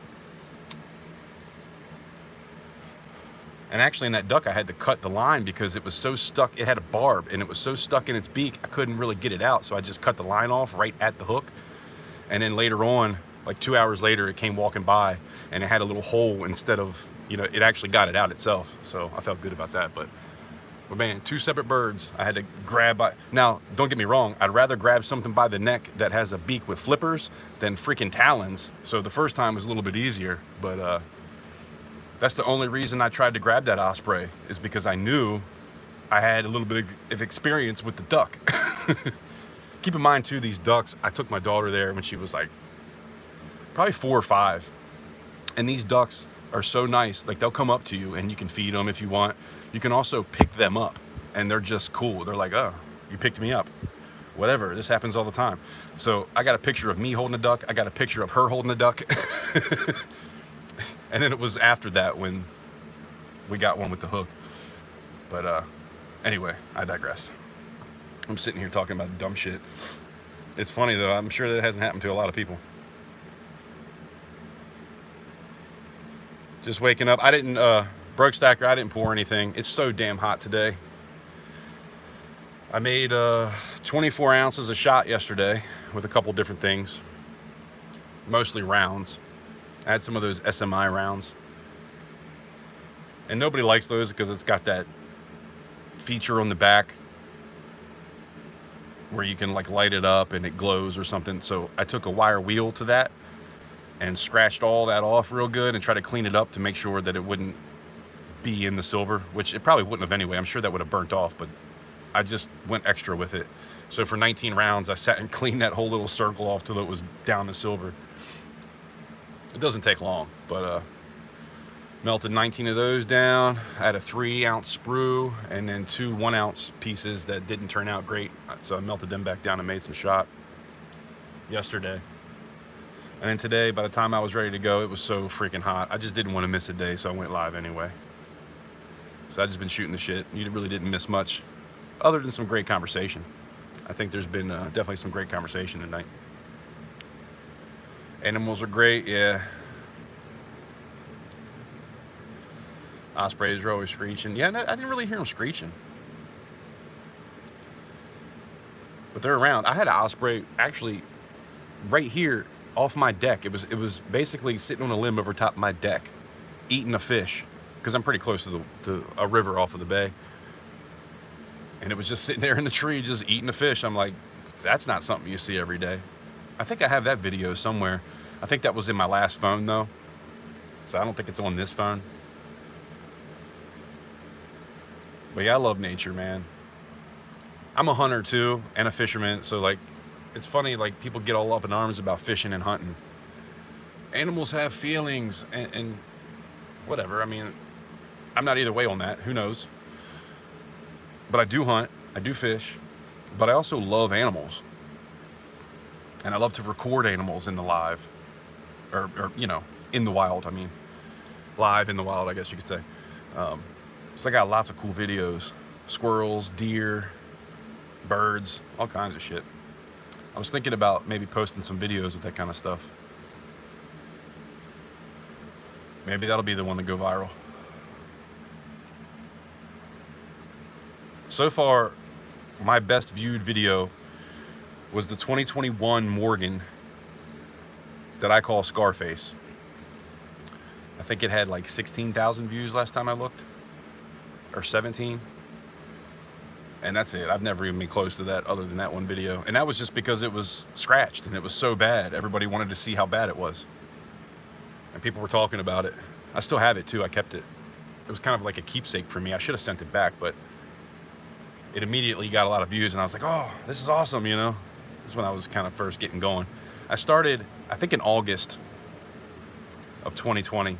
And actually in that duck, I had to cut the line because it was so stuck. It had a barb and it was so stuck in its beak, I couldn't really get it out. So I just cut the line off right at the hook. And then later on, like 2 hours later, it came walking by and it had a little hole instead of, it actually got it out itself. So I felt good about that. But man, 2 separate birds I had to grab by. Now, don't get me wrong. I'd rather grab something by the neck that has a beak with flippers than freaking talons. So the first time was a little bit easier, but that's the only reason I tried to grab that osprey, is because I knew I had a little bit of experience with the duck. Keep in mind too, these ducks, I took my daughter there when she was like probably 4 or 5. And these ducks are so nice. Like, they'll come up to you and you can feed them if you want. You can also pick them up, and they're just cool. They're like, oh, you picked me up. Whatever. This happens all the time. So I got a picture of me holding a duck. I got a picture of her holding a duck. And then it was after that when we got one with the hook. But anyway, I digress. I'm sitting here talking about dumb shit. It's funny though. I'm sure that hasn't happened to a lot of people. Just waking up. I didn't broke stacker. I didn't pour anything. It's so damn hot today. I made 24 ounces a shot yesterday with a couple different things, mostly rounds. I had some of those SMI rounds, and nobody likes those because it's got that feature on the back where you can like light it up and it glows or something. So I took a wire wheel to that and scratched all that off real good and tried to clean it up to make sure that it wouldn't be in the silver, which it probably wouldn't have anyway. I'm sure that would have burnt off, but I just went extra with it. So for 19 rounds, I sat and cleaned that whole little circle off till it was down to silver. It doesn't take long, but melted 19 of those down. I had a 3-ounce sprue and then 2 1-ounce pieces that didn't turn out great. So I melted them back down and made some shot yesterday. And then today, by the time I was ready to go, it was so freaking hot. I just didn't want to miss a day, so I went live anyway. So I just been shooting the shit. You really didn't miss much, other than some great conversation. I think there's been definitely some great conversation tonight. Animals are great, yeah. Ospreys are always screeching. Yeah, no, I didn't really hear them screeching, but they're around. I had an osprey actually right here off my deck. It was basically sitting on a limb over top of my deck, eating a fish, because I'm pretty close to a river off of the bay. And it was just sitting there in the tree, just eating a fish. I'm like, that's not something you see every day. I think I have that video somewhere. I think that was in my last phone though, so I don't think it's on this phone. But yeah, I love nature, man. I'm a hunter too, and a fisherman, so like, it's funny, like people get all up in arms about fishing and hunting. Animals have feelings and whatever. I mean, I'm not either way on that. Who knows? But I do hunt, I do fish, but I also love animals. And I love to record animals in the live, or you know, in the wild, I mean. Live in the wild, I guess you could say. So I got lots of cool videos. Squirrels, deer, birds, all kinds of shit. I was thinking about maybe posting some videos with that kind of stuff. Maybe that'll be the one to go viral. So far, my best viewed video was the 2021 Morgan that I call Scarface. I think it had like 16,000 views last time I looked, or 17. And that's it. I've never even been close to that other than that one video. And that was just because it was scratched and it was so bad. Everybody wanted to see how bad it was. And people were talking about it. I still have it too. I kept it. It was kind of like a keepsake for me. I should have sent it back, but it immediately got a lot of views and I was like, oh, this is awesome, you know? This is when I was kind of first getting going. I started, I think in August of 2020.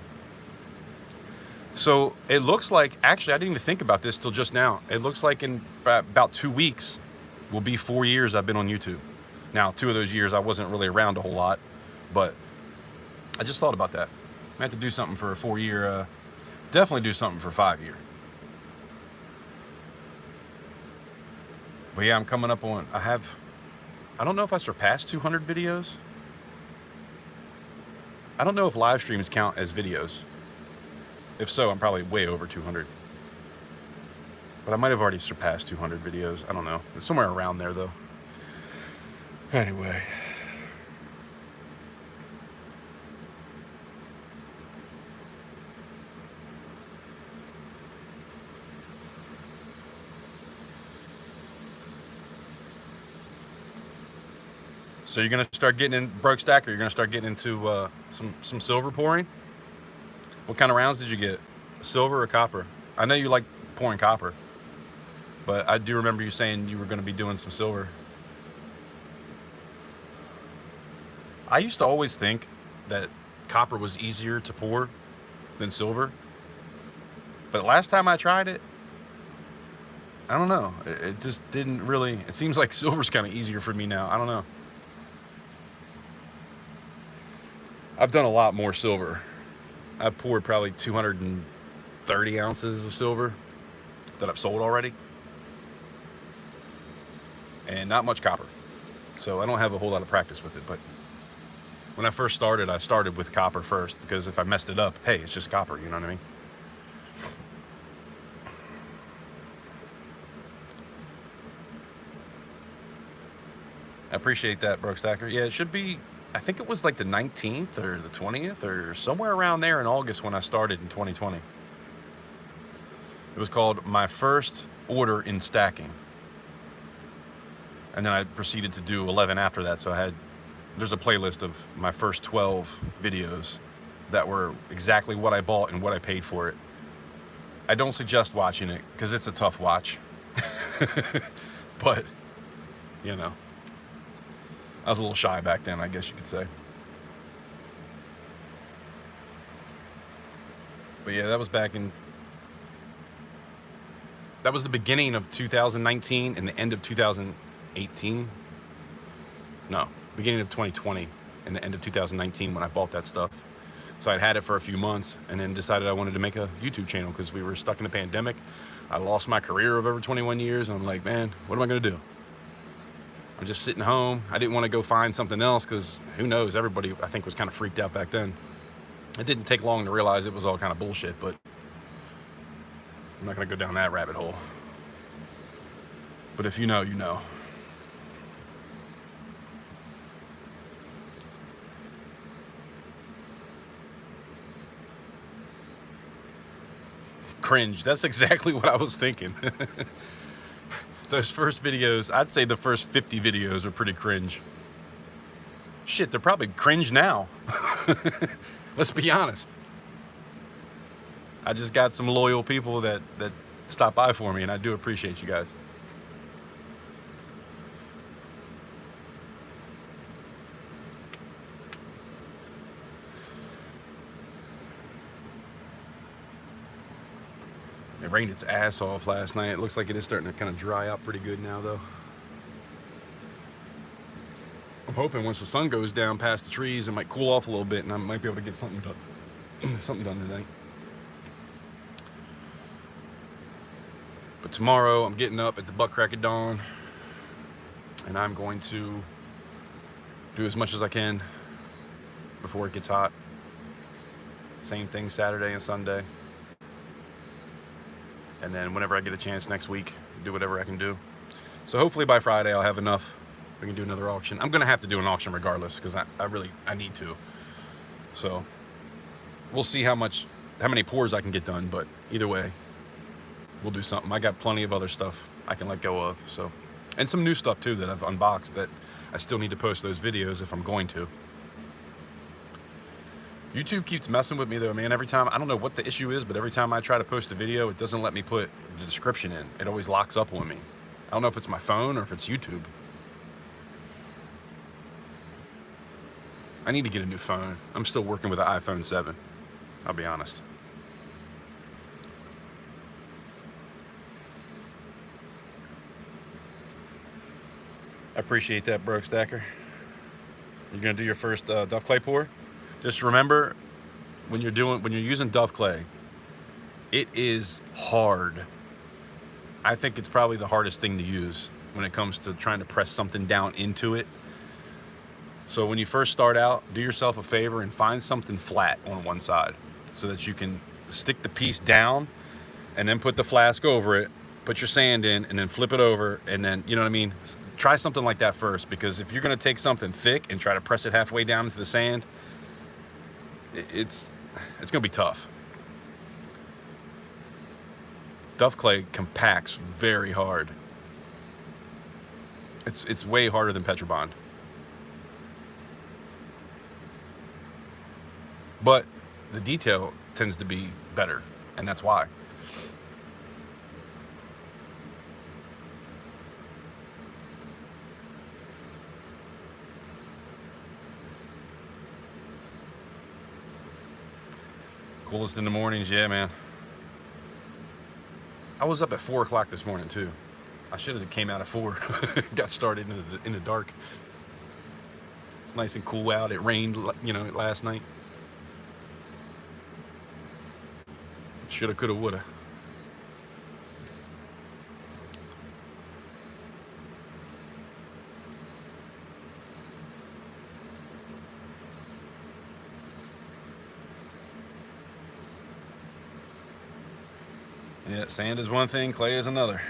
So it looks like, actually, I didn't even think about this till just now. It looks like in about 2 weeks will be 4 years I've been on YouTube. Now, 2 of those years I wasn't really around a whole lot, but I just thought about that. I had to do something for a 4-year, definitely do something for 5-year. But yeah, I'm coming up on, I don't know if I surpassed 200 videos. I don't know if live streams count as videos. If so, I'm probably way over 200. But I might have already surpassed 200 videos. I don't know. It's somewhere around there, though. Anyway. So you're gonna start getting in broke stack, or you're gonna start getting into some silver pouring? What kind of rounds did you get? Silver or copper? I know you like pouring copper, but I do remember you saying you were going to be doing some silver. I used to always think that copper was easier to pour than silver. But last time I tried it, I don't know. It just didn't really. It seems like silver's kind of easier for me now. I don't know. I've done a lot more silver. I've poured probably 230 ounces of silver that I've sold already, and not much copper. So I don't have a whole lot of practice with it. But when I first started, I started with copper first, because if I messed it up, hey, it's just copper. You know what I mean? I appreciate that, Broke Stacker. Yeah, it should be, I think it was like the 19th or the 20th or somewhere around there in August when I started in 2020. It was called My First Order in Stacking. And then I proceeded to do 11 after that. So there's a playlist of my first 12 videos that were exactly what I bought and what I paid for it. I don't suggest watching it because it's a tough watch. But, you know, I was a little shy back then, I guess you could say. But yeah, that was that was the beginning of 2019 and the end of 2018. No, beginning of 2020 and the end of 2019 when I bought that stuff. So I'd had it for a few months and then decided I wanted to make a YouTube channel because we were stuck in a pandemic. I lost my career of over 21 years and I'm like, man, what am I gonna do? I'm just sitting home. I didn't want to go find something else because who knows, everybody I think was kind of freaked out back then. It didn't take long to realize it was all kind of bullshit, but I'm not gonna go down that rabbit hole. But if you know, you know. Cringe. That's exactly what I was thinking. Those first videos, I'd say the first 50 videos are pretty cringe. Shit, they're probably cringe now. Let's be honest. I just got some loyal people that stop by for me, and I do appreciate you guys. It rained its ass off last night. It looks like it is starting to kind of dry out pretty good now, though. I'm hoping once the sun goes down past the trees, it might cool off a little bit, and I might be able to get something done, something done tonight. But tomorrow, I'm getting up at the butt crack of dawn, and I'm going to do as much as I can before it gets hot. Same thing Saturday and Sunday. And then whenever I get a chance next week, do whatever I can do. So hopefully by Friday I'll have enough. We can do another auction. I'm gonna have to do an auction regardless because I need to. So we'll see how many pours I can get done, but either way, we'll do something. I got plenty of other stuff I can let go of. So, and some new stuff too that I've unboxed that I still need to post those videos if I'm going to. YouTube keeps messing with me though, man. Every time, I don't know what the issue is, but every time I try to post a video, it doesn't let me put the description in. It always locks up on me. I don't know if it's my phone or if it's YouTube. I need to get a new phone. I'm still working with an iPhone 7. I'll be honest. I appreciate that, Broke Stacker. You're gonna do your first Duff Clay pour? Just remember, when you're using Duff Clay, it is hard. I think it's probably the hardest thing to use when it comes to trying to press something down into it. So when you first start out, do yourself a favor and find something flat on one side so that you can stick the piece down and then put the flask over it, put your sand in, and then flip it over, and then, you know what I mean? Try something like that first, because if you're gonna take something thick and try to press it halfway down into the sand, it's gonna be tough. Duff Clay compacts very hard. It's way harder than Petrobond. But the detail tends to be better, and that's why. Coolest in the mornings, yeah, man. I was up at 4 o'clock this morning too. I should have came out at 4. Got started in the dark. It's nice and cool out. It rained, last night. Shoulda, coulda, woulda. Yeah, sand is one thing, clay is another.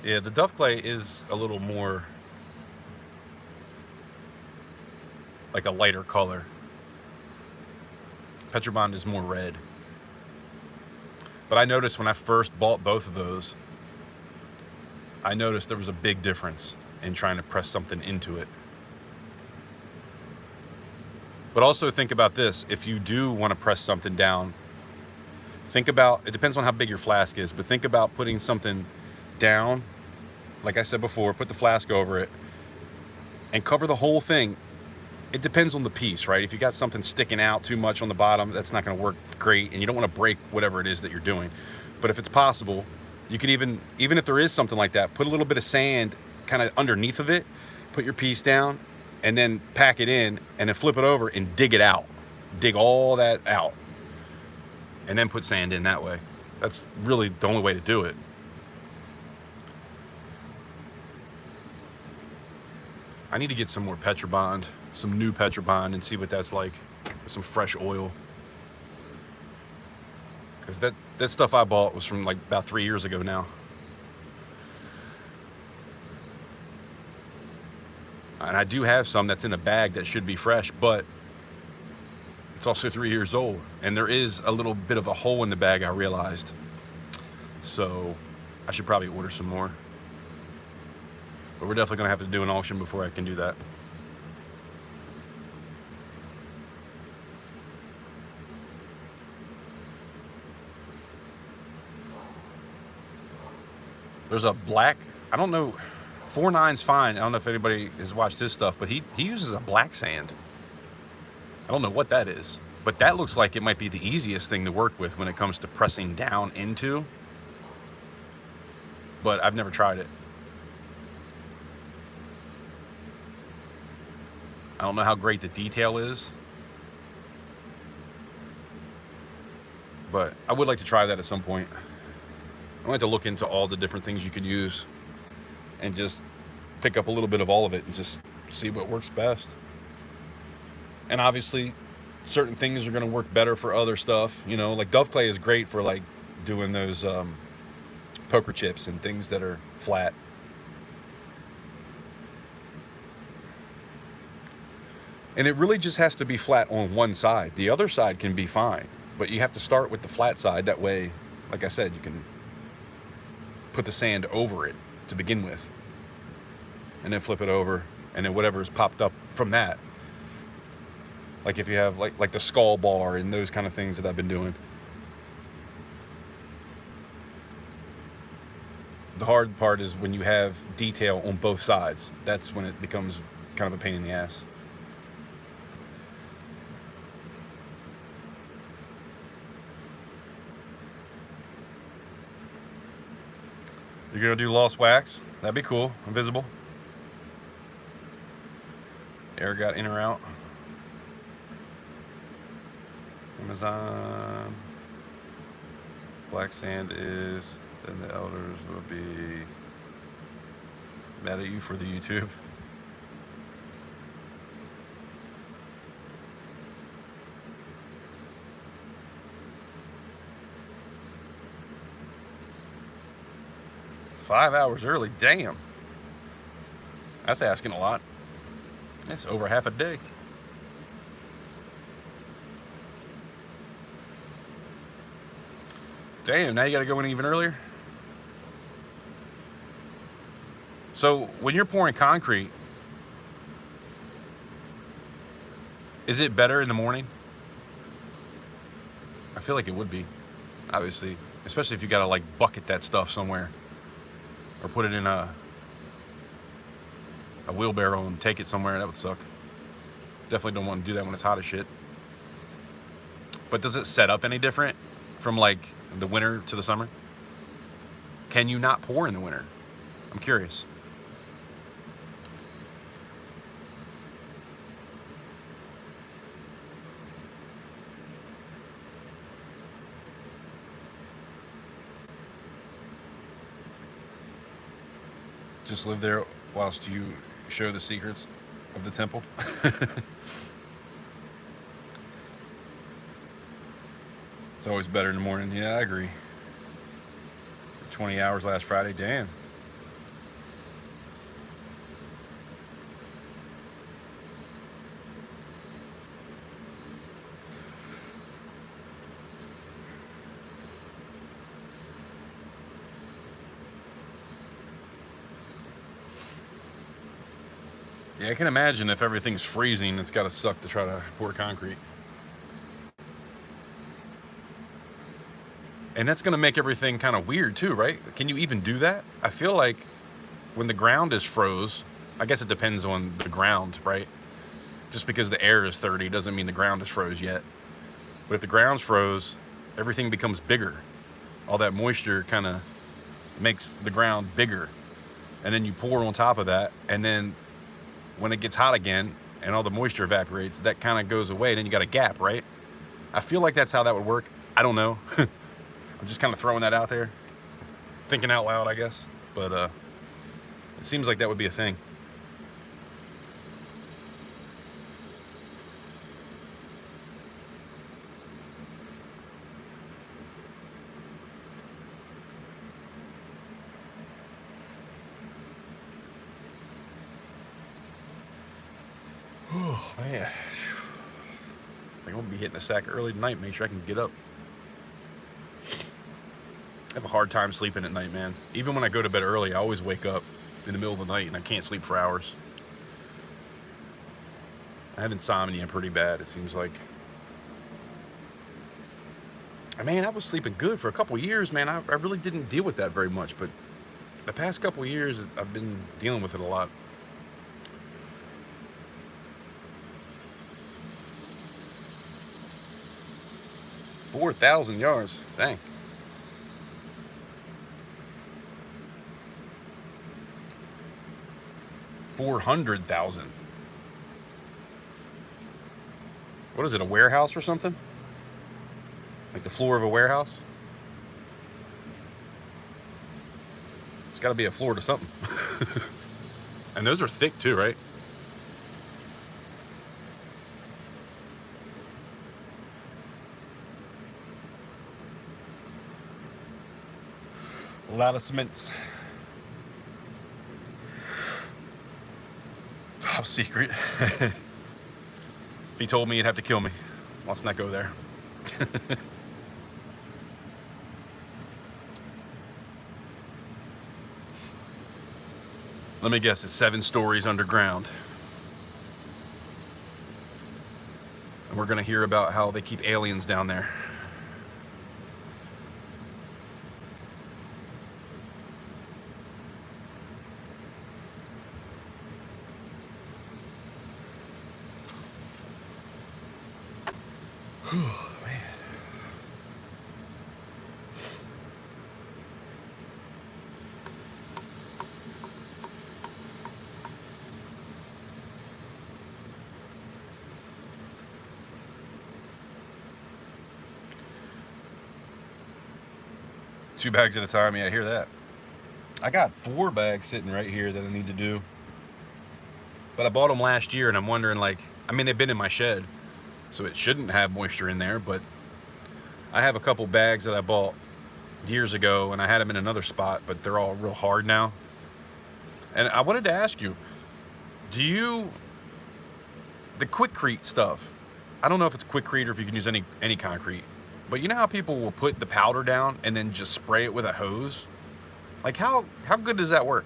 Yeah, the Duff clay is a little more like a lighter color. Petrobond is more red. But I noticed when I first bought both of those, I noticed there was a big difference in trying to press something into it. But also think about this. If you do want to press something down, think about, it depends on how big your flask is, but think about putting something down. Like I said before, put the flask over it and cover the whole thing. It depends on the piece, right? If you got something sticking out too much on the bottom, that's not going to work great, and you don't want to break whatever it is that you're doing. But if it's possible, you could even if there is something like that, put a little bit of sand kind of underneath of it, put your piece down, and then pack it in, and then flip it over and dig it out. Dig all that out, and then put sand in that way. That's really the only way to do it. I need to get some more Petrobond, some new Petrobond, and see what that's like with some fresh oil. Because that stuff I bought was from like about 3 years ago now. And I do have some that's in a bag that should be fresh, but it's also 3 years old. And there is a little bit of a hole in the bag, I realized. So I should probably order some more. But we're definitely gonna have to do an auction before I can do that. There's a black, I don't know, 49's fine. I don't know if anybody has watched his stuff, but he uses a black sand. I don't know what that is, but that looks like it might be the easiest thing to work with when it comes to pressing down into. But I've never tried it. I don't know how great the detail is, but I would like to try that at some point. I want to look into all the different things you could use and just pick up a little bit of all of it and just see what works best. And obviously, certain things are going to work better for other stuff. You know, like Dove clay is great for like doing those poker chips and things that are flat. And it really just has to be flat on one side. The other side can be fine, but you have to start with the flat side. That way, like I said, you can put the sand over it to begin with, and then flip it over, and then whatever's popped up from that. Like if you have like the skull bar and those kind of things that I've been doing. The hard part is when you have detail on both sides. That's when it becomes kind of a pain in the ass. You're gonna do lost wax? That'd be cool. Invisible. Air got in or out. Amazon. Black sand is, then the elders will be mad at you for the YouTube. "5 hours early, damn. That's asking a lot. That's over half a day." Damn, now you gotta go in even earlier? So when you're pouring concrete, is it better in the morning? I feel like it would be, obviously, especially if you gotta like bucket that stuff somewhere or put it in a wheelbarrow and take it somewhere. That would suck. Definitely don't want to do that when it's hot as shit. But does it set up any different from like the winter to the summer? Can you not pour in the winter? I'm curious. Just live there whilst you show the secrets of the temple. It's always better in the morning. Yeah, I agree. 20 hours last Friday. Damn. Yeah, I can imagine if everything's freezing, it's got to suck to try to pour concrete. And that's going to make everything kind of weird too, right? Can you even do that? I feel like when the ground is froze, I guess it depends on the ground, right? Just because the air is 30 doesn't mean the ground is froze yet. But if the ground's froze, everything becomes bigger. All that moisture kind of makes the ground bigger. And then you pour on top of that, and then when it gets hot again and all the moisture evaporates, that kind of goes away. Then you got a gap, right? I feel like that's how that would work. I don't know. I'm just kind of throwing that out there. Thinking out loud, I guess. But it seems like that would be a thing. Oh, man. I think I'm going to be hitting the sack early tonight. Make sure I can get up. I have a hard time sleeping at night, man. Even when I go to bed early, I always wake up in the middle of the night and I can't sleep for hours. I have insomnia pretty bad, it seems like. Man, I was sleeping good for a couple years, man. I really didn't deal with that very much, but the past couple years, I've been dealing with it a lot. $4,000 yards, dang. $400,000. What is it, a warehouse or something? Like the floor of a warehouse? It's got to be a floor to something. And those are thick too, right? A lot of cements. Top secret. If he told me he'd have to kill me. Let's not go there. Let me guess, it's 7 stories underground. And we're gonna hear about how they keep aliens down there. Man. 2 bags at a time, yeah, I hear that. I got 4 bags sitting right here that I need to do. But I bought them last year and I'm wondering, like, I mean, they've been in my shed, so it shouldn't have moisture in there, but I have a couple bags that I bought years ago and I had them in another spot, but they're all real hard now. And I wanted to ask you, the Quikrete stuff, I don't know if it's Quikrete or if you can use any concrete, but you know how people will put the powder down and then just spray it with a hose? Like, how good does that work?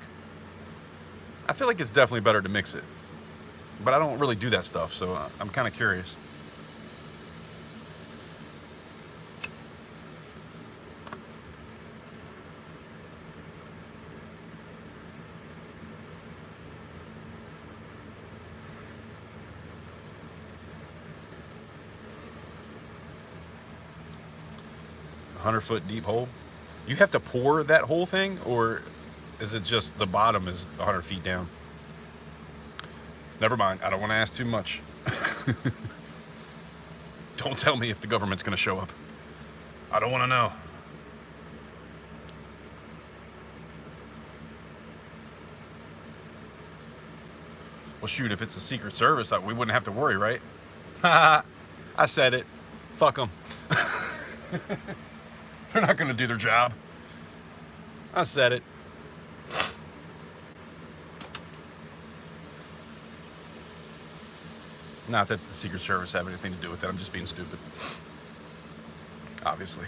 I feel like it's definitely better to mix it, but I don't really do that stuff, so I'm kind of curious. 100-foot deep hole. You have to pour that whole thing, or is it just the bottom is 100 feet down? Never mind. I don't want to ask too much. Don't tell me if the government's going to show up. I don't want to know. Well, shoot, if it's the Secret Service, we wouldn't have to worry, right? I said it. Fuck them. They're not going to do their job. I said it. Not that the Secret Service have anything to do with it. I'm just being stupid. Obviously.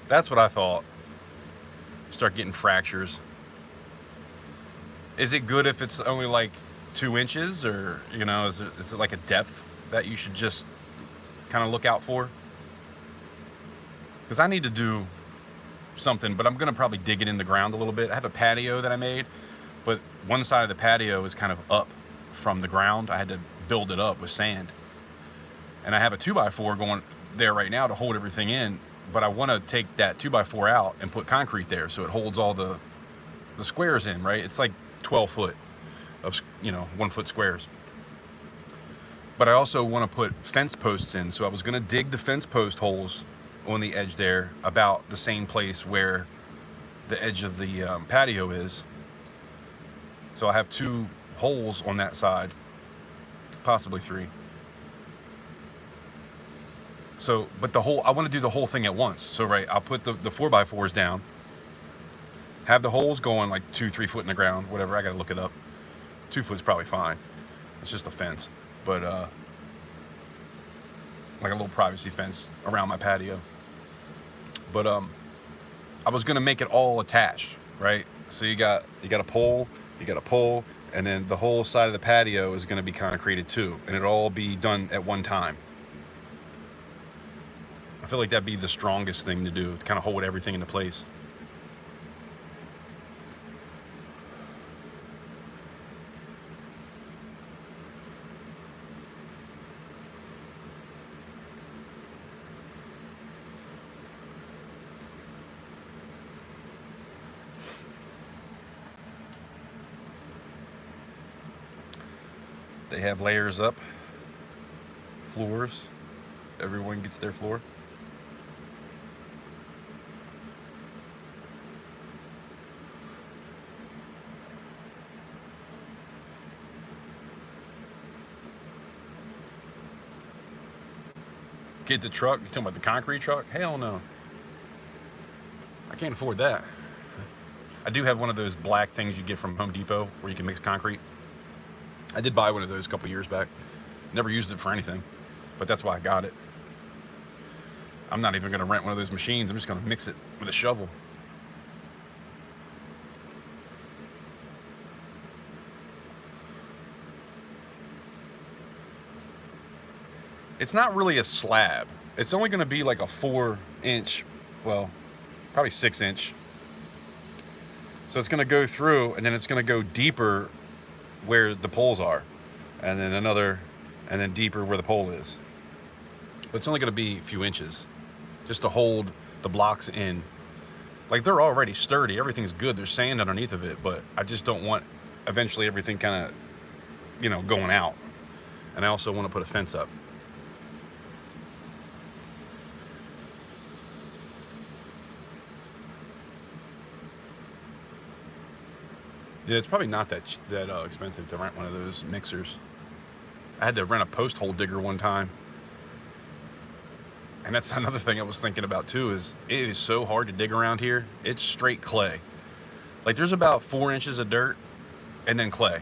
That's what I thought. Start getting fractures. Is it good if it's only like 2 inches, or, you know, is it like a depth that you should just kind of look out for? Because I need to do something, but I'm going to probably dig it in the ground a little bit. I have a patio that I made, but one side of the patio is kind of up from the ground. I had to build it up with sand. And I have a 2x4 going there right now to hold everything in, but I want to take that 2x4 out and put concrete there so it holds all the squares in, right? It's like 12 foot of, 1 foot squares. But I also want to put fence posts in, so I was going to dig the fence post holes on the edge there about the same place where the edge of the patio is. So I have 2 holes on that side, possibly 3. So, but I want to do the whole thing at once. So, right, I'll put the 4x4s down, have the holes going like 2-3 foot in the ground, whatever. I got to look it up. 2 foot's probably fine. It's just a fence, but like a little privacy fence around my patio. But I was gonna make it all attached, right? So you got a pole, and then the whole side of the patio is gonna be concreted too, and it'll all be done at one time. I feel like that'd be the strongest thing to do, to kind of hold everything into place. They have layers up, floors. Everyone gets their floor. Get the truck. You talking about the concrete truck? Hell no. I can't afford that. I do have one of those black things you get from Home Depot where you can mix concrete. I did buy one of those a couple years back. Never used it for anything, but that's why I got it. I'm not even going to rent one of those machines. I'm just going to mix it with a shovel. It's not really a slab. It's only going to be like a 4-inch, well, probably 6-inch. So it's going to go through, and then it's going to go deeper where the poles are, and then another, and then deeper where the pole is. But it's only going to be a few inches just to hold the blocks in. Like, they're already sturdy. Everything's good. There's sand underneath of it, but I just don't want eventually everything kind of, going out. And I also want to put a fence up. Yeah, it's probably not that expensive to rent one of those mixers. I had to rent a post hole digger one time. And that's another thing I was thinking about too, is it is so hard to dig around here. It's straight clay. Like, there's about 4 inches of dirt and then clay.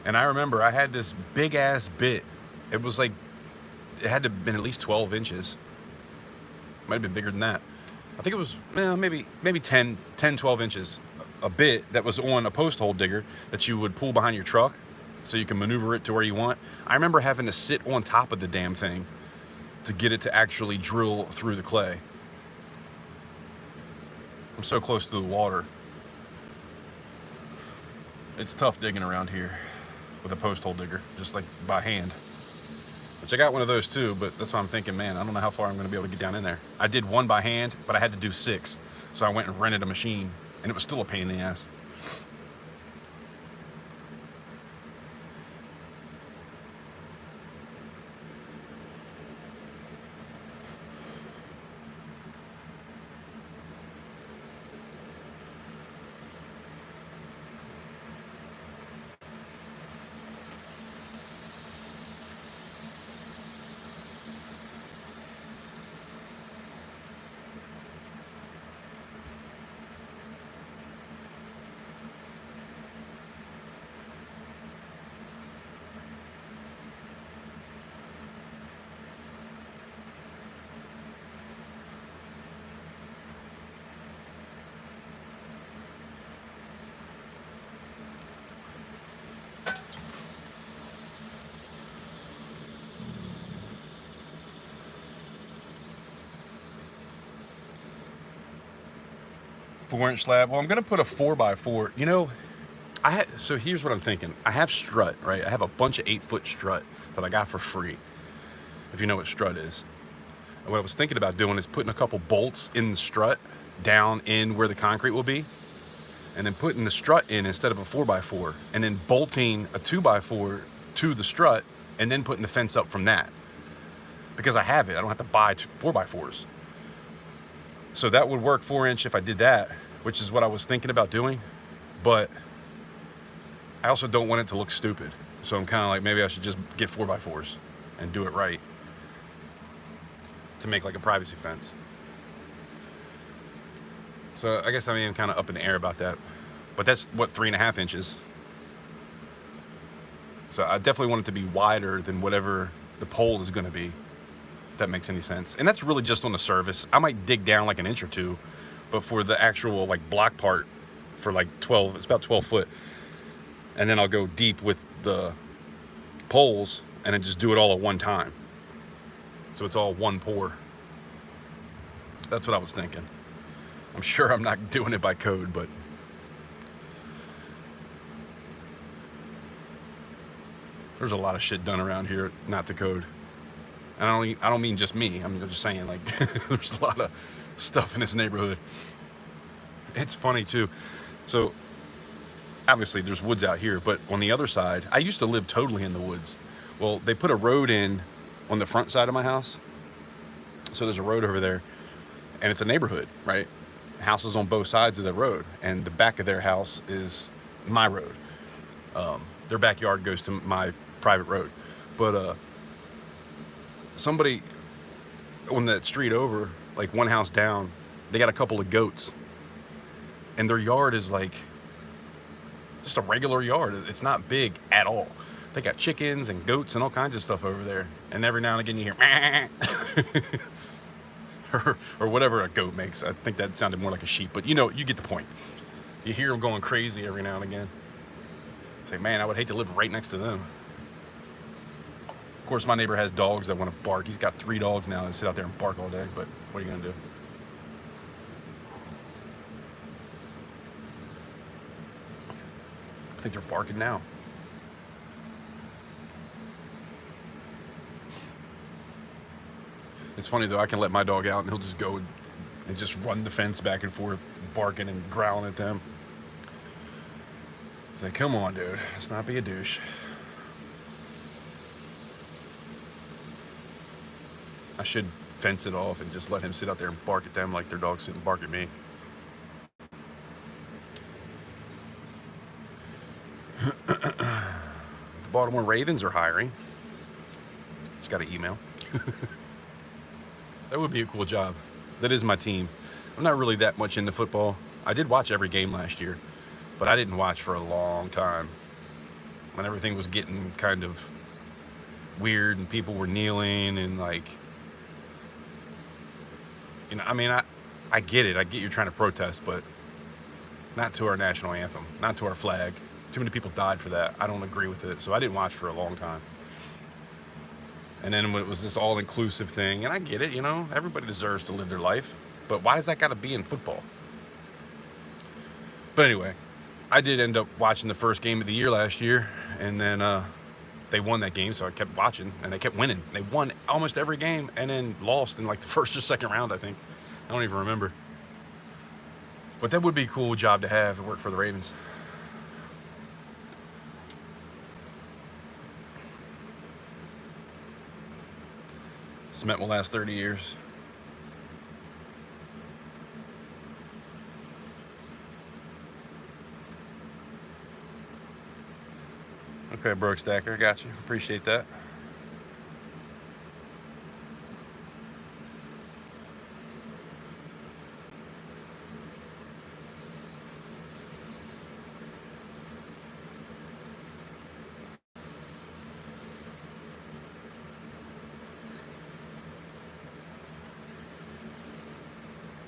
And I remember I had this big ass bit. It was like, it had to have been at least 12 inches. Might have been bigger than that. I think it was maybe 10, 12 inches. A bit that was on a post hole digger that you would pull behind your truck so you can maneuver it to where you want. I remember having to sit on top of the damn thing to get it to actually drill through the clay. I'm so close to the water. It's tough digging around here with a post hole digger, just like by hand. which I got one of those too, but that's why I'm thinking, man, I don't know how far I'm going to be able to get down in there. I did one by hand, but I had to do 6. So I went and rented a machine, and it was still a pain in the ass. Four-inch slab. Well, I'm gonna put a 4x4. You know, so here's what I'm thinking. I have strut, right? I have a bunch of 8-foot strut that I got for free. If you know what strut is. And what I was thinking about doing is putting a couple bolts in the strut down in where the concrete will be, and then putting the strut in instead of a 4x4, and then bolting a 2x4 to the strut, and then putting the fence up from that. Because I have it, I don't have to buy 4x4s. So that would work 4-inch if I did that, which is what I was thinking about doing. But I also don't want it to look stupid. So I'm kind of like, maybe I should just get 4x4s and do it right to make like a privacy fence. So I guess I'm kind of up in the air about that. But that's what, 3.5 inches. So I definitely want it to be wider than whatever the pole is going to be. That makes any sense. And that's really just on the surface. I might dig down like 1 inch or 2, but for the actual like block part, for like 12, it's about 12 foot. And then I'll go deep with the poles and then just do it all at one time. So it's all one pour. That's what I was thinking. I'm sure I'm not doing it by code, but there's a lot of shit done around here not to code. And I don't mean just me. I'm just saying, like, there's a lot of stuff in this neighborhood. It's funny too. So obviously there's woods out here, but on the other side, I used to live totally in the woods. Well, they put a road in on the front side of my house. So there's a road over there, and it's a neighborhood, right? Houses on both sides of the road, and the back of their house is my road. Their backyard goes to my private road. But somebody on that street over, like one house down, they got a couple of goats, and their yard is like just a regular yard. It's not big at all. They got chickens and goats and all kinds of stuff over there, and every now and again you hear or whatever a goat makes. I think that sounded more like a sheep, but you know, you get the point. You hear them going crazy every now and again. Say, man, I would hate to live right next to them. Of course, my neighbor has dogs that want to bark. He's got 3 dogs now that sit out there and bark all day, but what are you going to do? I think they're barking now. It's funny, though. I can let my dog out, and he'll just go and just run the fence back and forth, barking and growling at them. It's like, come on, dude. Let's not be a douche. I should fence it off and just let him sit out there and bark at them like their dogs sit and bark at me. The Baltimore Ravens are hiring. Just got an email. That would be a cool job. That is my team. I'm not really that much into football. I did watch every game last year, but I didn't watch for a long time. When everything was getting kind of weird and people were kneeling and like, you know, I mean, I get it. I get you're trying to protest, but not to our national anthem, not to our flag. Too many people died for that. I don't agree with it, so I didn't watch for a long time. And then when it was this all-inclusive thing, and I get it, you know, everybody deserves to live their life, but why does that got to be in football? But anyway, I did end up watching the first game of the year last year, and then they won that game, so I kept watching, and they kept winning. They won almost every game, and then lost in like the first or second round, I think. I don't even remember. But that would be a cool job to have, to work for the Ravens. Cement will last 30 years. Okay, Broke Stacker, I got you. Appreciate that.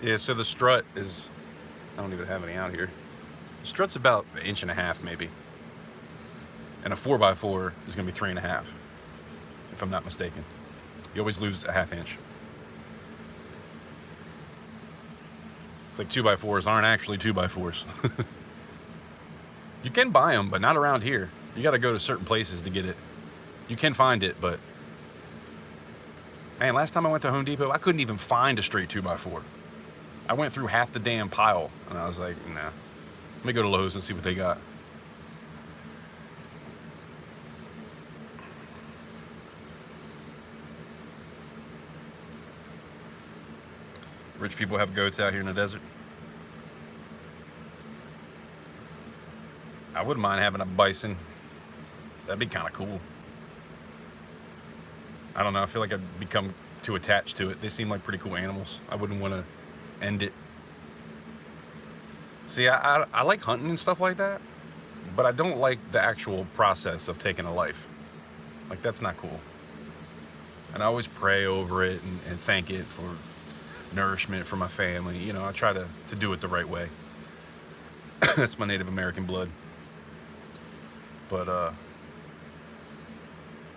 Yeah, so the strut is, I don't even have any out here. The strut's about 1.5 inches maybe. And a 4x4 is going to be 3.5, if I'm not mistaken. You always lose a 1/2 inch. It's like 2x4s aren't actually 2x4s. You can buy them, but not around here. You got to go to certain places to get it. You can find it, but man, last time I went to Home Depot, I couldn't even find a straight 2x4. I went through half the damn pile, and I was like, nah. Let me go to Lowe's and see what they got. Rich people have goats out here in the desert. I wouldn't mind having a bison. That'd be kind of cool. I don't know. I feel like I'd become too attached to it. They seem like pretty cool animals. I wouldn't want to end it. See, I like hunting and stuff like that, but I don't like the actual process of taking a life. Like, that's not cool. And I always pray over it and thank it for nourishment for my family. You know, I try to do it the right way. That's my Native American blood. But I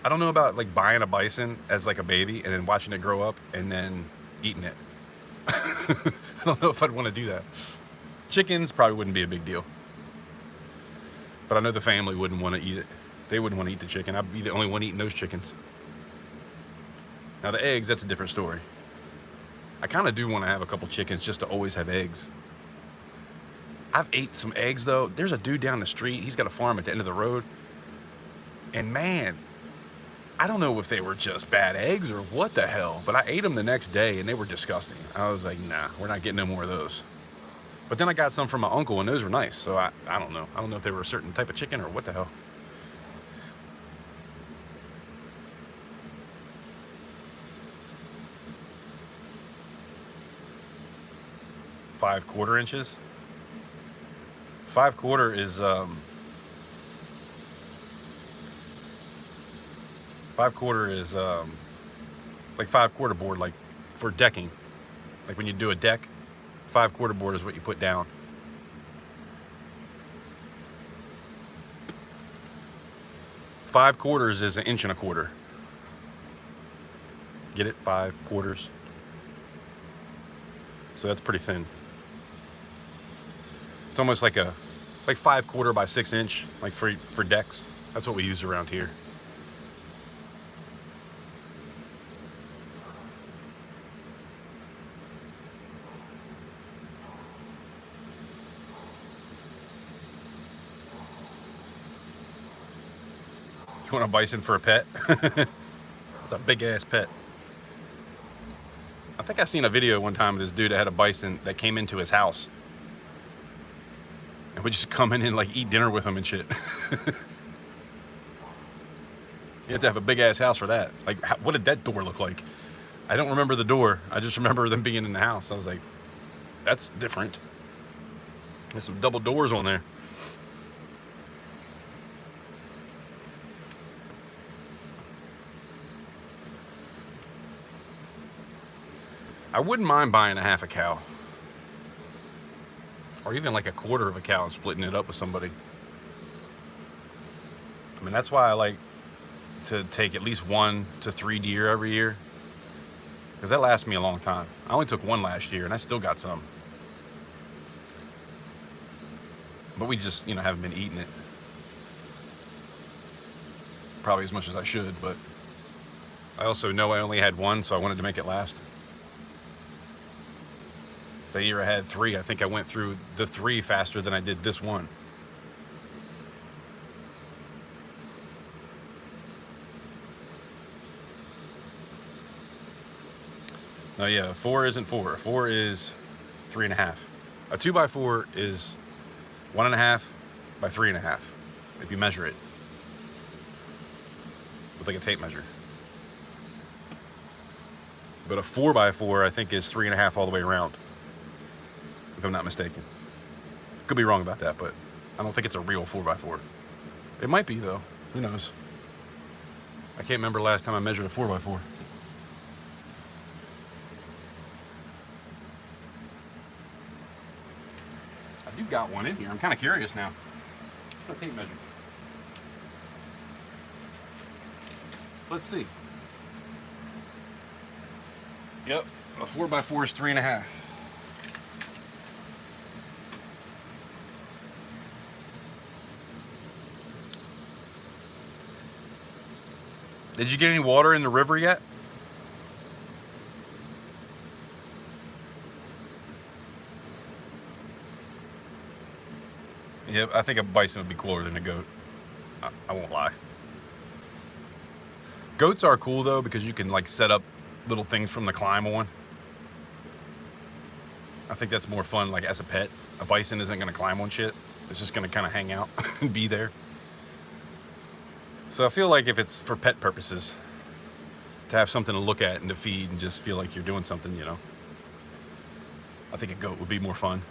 don't know about like buying a bison as like a baby and then watching it grow up and then eating it. I don't know if I'd want to do that. Chickens probably wouldn't be a big deal, but I know the family wouldn't want to eat it. They wouldn't want to eat the chicken. I'd be the only one eating those chickens. Now the eggs, that's a different story. I kind of do want to have a couple chickens just to always have eggs. I've ate some eggs though. There's a dude down the street. He's got a farm at the end of the road. And man, I don't know if they were just bad eggs or what the hell, but I ate them the next day and they were disgusting. I was like, nah, we're not getting no more of those. But then I got some from my uncle and those were nice. So I don't know. I don't know if they were a certain type of chicken or what the hell. Five quarter inches. 5/4 is 5/4 is like 5/4 board, like for decking. Like when you do a deck, 5/4 board is what you put down. Five quarters is 1.25 inches. Get it? 5/4. So that's pretty thin. It's almost like 5/4 by 6 inch, like for decks. That's what we use around here. You want a bison for a pet? It's a big ass pet. I think I seen a video one time of this dude that had a bison that came into his house. And we just come in and like eat dinner with him and shit. You have to have a big ass house for that. Like, what did that door look like? I don't remember the door. I just remember them being in the house. I was like, that's different. There's some double doors on there. I wouldn't mind buying a half a cow. Or even like a quarter of a cow and splitting it up with somebody. I mean, that's why I like to take at least 1 to 3 deer every year. Because that lasts me a long time. I only took 1 last year and I still got some. But we just, haven't been eating it. probably as much as I should, but I also know I only had one, so I wanted to make it last. The year I had 3, I think I went through the 3 faster than I did this one. No, yeah, 4 isn't 4. 4 is 3.5. A 2x4 is 1.5 by 3.5, if you measure it with like a tape measure. But a 4x4, I think, is 3.5 all the way around, if I'm not mistaken. Could be wrong about that, but I don't think it's a real 4x4. It might be, though. Who knows? I can't remember last time I measured a 4x4. I do got one in here. I'm kind of curious now. What's a tape measure? Let's see. Yep, a 4x4 is 3.5. Did you get any water in the river yet? Yep, I think a bison would be cooler than a goat. I won't lie. Goats are cool though, because you can like set up little things from the climb on. I think that's more fun, like as a pet. A bison isn't gonna climb on shit. It's just gonna kind of hang out and be there. So I feel like if it's for pet purposes, to have something to look at and to feed and just feel like you're doing something, you know, I think a goat would be more fun.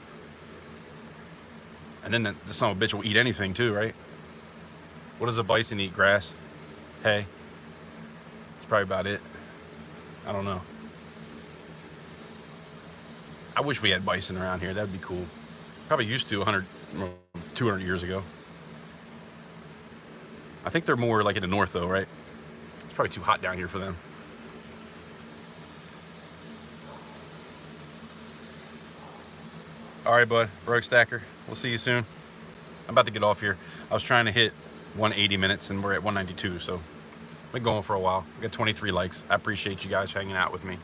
And then the son of a bitch will eat anything too, right? What does a bison eat? Grass? Hay? That's probably about it. I don't know. I wish we had bison around here. That'd be cool. Probably used to 100, 200 years ago. I think they're more like in the north though, right? It's probably too hot down here for them. All right, bud. Broke Stacker. We'll see you soon. I'm about to get off here. I was trying to hit 180 minutes and we're at 192, so I've been going for a while. I got 23 likes. I appreciate you guys hanging out with me.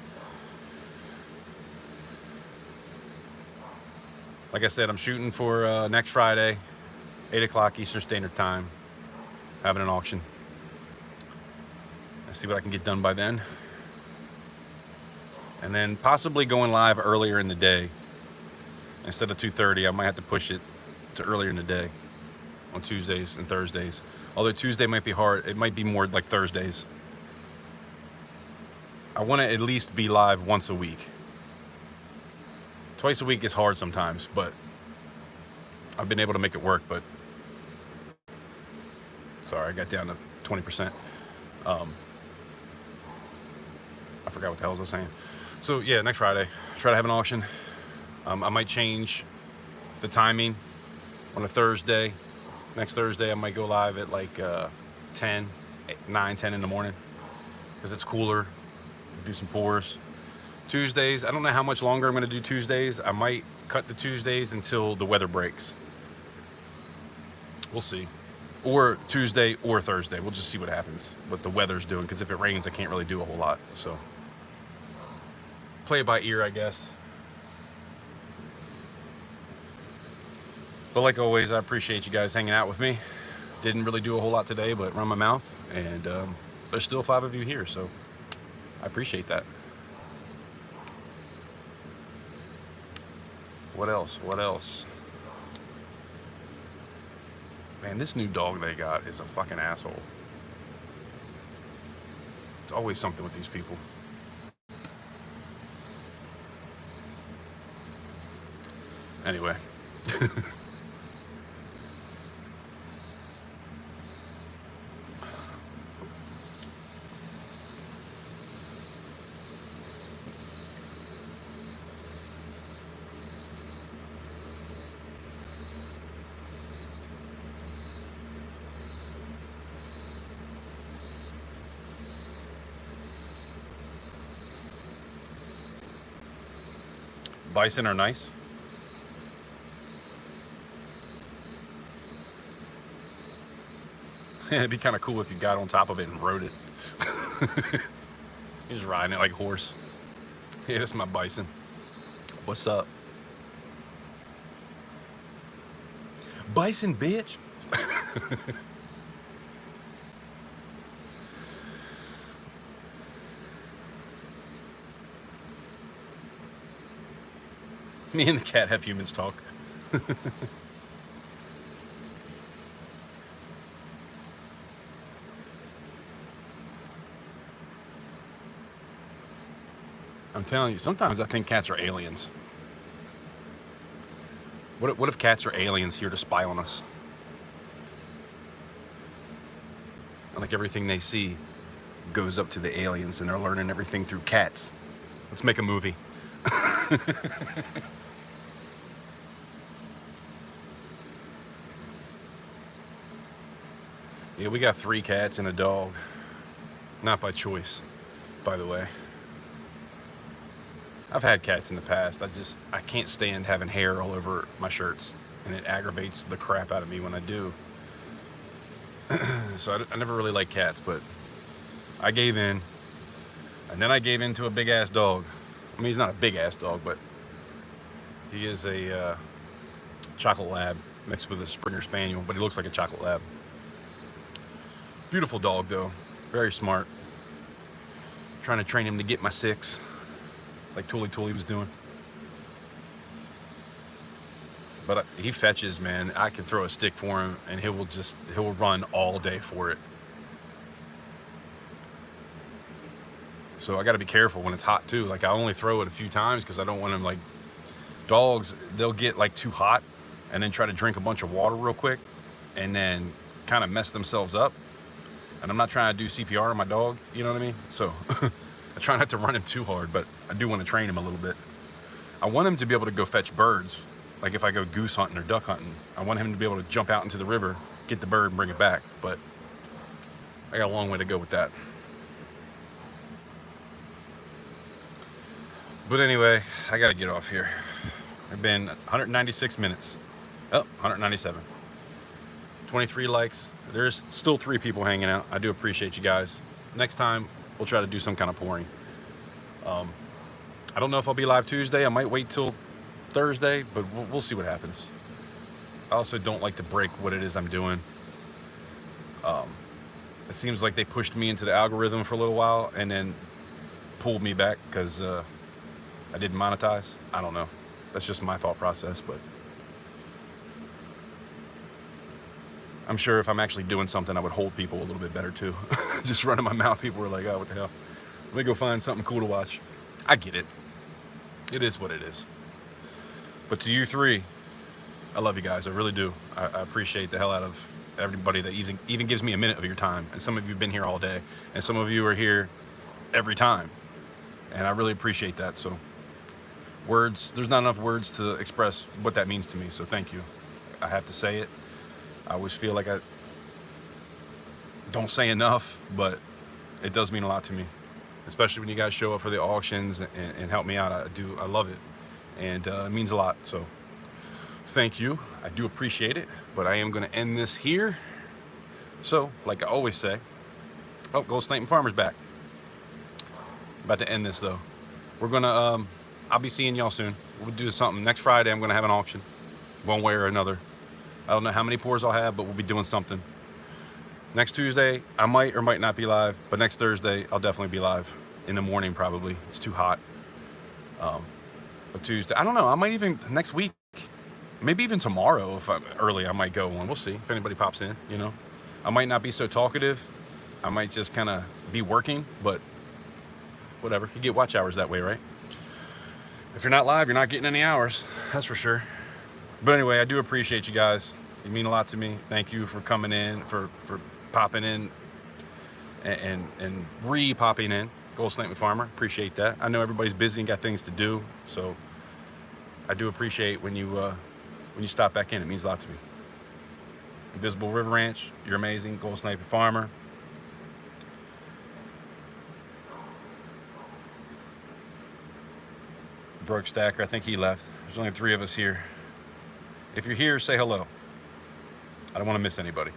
Like I said, I'm shooting for next Friday, 8 o'clock Eastern Standard Time. Having an auction. Let's see what I can get done by then. And then possibly going live earlier in the day. Instead of 2:30, I might have to push it to earlier in the day on Tuesdays and Thursdays. Although Tuesday might be hard. It might be more like Thursdays. I want to at least be live once a week. Twice a week is hard sometimes, but I've been able to make it work. But sorry, I got down to 20%. I forgot what the hell I was saying. So yeah, next Friday, try to have an auction. I might change the timing on a Thursday. Next Thursday, I might go live at like 9, 10 in the morning because it's cooler. Do some pours. Tuesdays, I don't know how much longer I'm going to do Tuesdays. I might cut the Tuesdays until the weather breaks. We'll see. Or Tuesday or Thursday. We'll just see what happens, what the weather's doing, because if it rains, I can't really do a whole lot. So play it by ear, I guess. But like always, I appreciate you guys hanging out with me. Didn't really do a whole lot today, but run my mouth. And there's still 5 of you here, so I appreciate that. What else? What else? Man, this new dog they got is a fucking asshole. It's always something with these people. Anyway. Bison are nice. It'd be kind of cool if you got on top of it and rode it. He's riding it like a horse. Yeah, that's my bison. What's up? Bison, bitch. Me and the cat have humans talk. I'm telling you, sometimes I think cats are aliens. What if cats are aliens here to spy on us? Like everything they see goes up to the aliens and they're learning everything through cats. Let's make a movie. Yeah, we got 3 cats and a dog. Not by choice, by the way. I've had cats in the past. I can't stand having hair all over my shirts, and it aggravates the crap out of me when I do. So I never really liked cats, but I gave in. And then I gave in to a big ass dog. I mean, he's not a big ass dog, but he is a chocolate lab mixed with a Springer Spaniel, but he looks like a chocolate lab. Beautiful dog though, very smart. Trying to train him to get my 6, like Toolie was doing. But he fetches, man. I can throw a stick for him and he'll run all day for it. So I got to be careful when it's hot too. Like I only throw it a few times because I don't want him, like, dogs, they'll get like too hot and then try to drink a bunch of water real quick and then kind of mess themselves up. And I'm not trying to do CPR on my dog, you know what I mean? So I try not to run him too hard, but I do want to train him a little bit. I want him to be able to go fetch birds. Like if I go goose hunting or duck hunting, I want him to be able to jump out into the river, get the bird and bring it back. But I got a long way to go with that. But anyway, I got to get off here. It's been 196 minutes. Oh, 197. 23 likes. There's still 3 people hanging out. I do appreciate you guys. Next time, we'll try to do some kind of pouring. I don't know if I'll be live Tuesday. I might wait till Thursday, but we'll see what happens. I also don't like to break what it is I'm doing. It seems like they pushed me into the algorithm for a little while and then pulled me back because I didn't monetize. I don't know. That's just my thought process, but I'm sure if I'm actually doing something, I would hold people a little bit better too. Just running my mouth, people are like, oh, what the hell? Let me go find something cool to watch. I get it. It is what it is. But to you 3, I love you guys. I really do. I appreciate the hell out of everybody that even gives me a minute of your time. And some of you have been here all day. And some of you are here every time. And I really appreciate that. So words, there's not enough words to express what that means to me. So thank you. I have to say it. I always feel like I don't say enough, but it does mean a lot to me, especially when you guys show up for the auctions and help me out. I love it, and it means a lot. So thank you. I do appreciate it, but I am going to end this here. So, like I always say, oh, Gold Sniping Farmer's back. About to end this though. We're gonna, I'll be seeing y'all soon. We'll do something next Friday. I'm gonna have an auction, one way or another. I don't know how many pours I'll have, but we'll be doing something. Next Tuesday, I might or might not be live, but next Thursday, I'll definitely be live. In the morning, probably. It's too hot. But Tuesday, I don't know. I might even, next week, maybe even tomorrow, if I'm early, I might go on. We'll see if anybody pops in, you know. I might not be so talkative. I might just kind of be working, but whatever. You get watch hours that way, right? If you're not live, you're not getting any hours. That's for sure. But anyway, I do appreciate you guys. You mean a lot to me. Thank you for coming in, for popping in and re-popping in. Gold Sniping Farmer, appreciate that. I know everybody's busy and got things to do, so I do appreciate when you stop back in. It means a lot to me. Invisible River Ranch, you're amazing. Gold Sniping Farmer. Broke Stacker, I think he left. There's only 3 of us here. If you're here, say hello. I don't want to miss anybody.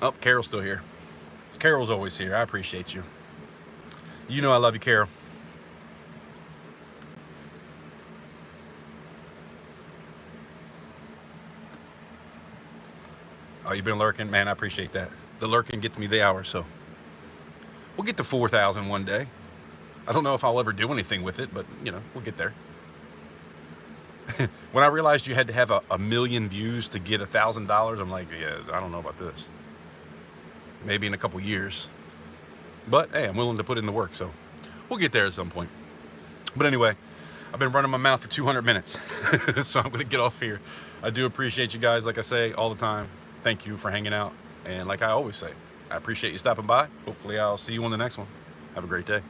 Oh, Carol's still here. Carol's always here. I appreciate you. You know I love you, Carol. Oh, you've been lurking? Man, I appreciate that. The lurking gets me the hour, so we'll get to 4,000 one day. I don't know if I'll ever do anything with it, but, you know, we'll get there. When I realized you had to have a million views to get $1,000, I'm like, yeah, I don't know about this. Maybe in a couple years. But, hey, I'm willing to put in the work, so we'll get there at some point. But anyway, I've been running my mouth for 200 minutes, so I'm going to get off here. I do appreciate you guys, like I say, all the time. Thank you for hanging out. And like I always say, I appreciate you stopping by. Hopefully I'll see you on the next one. Have a great day.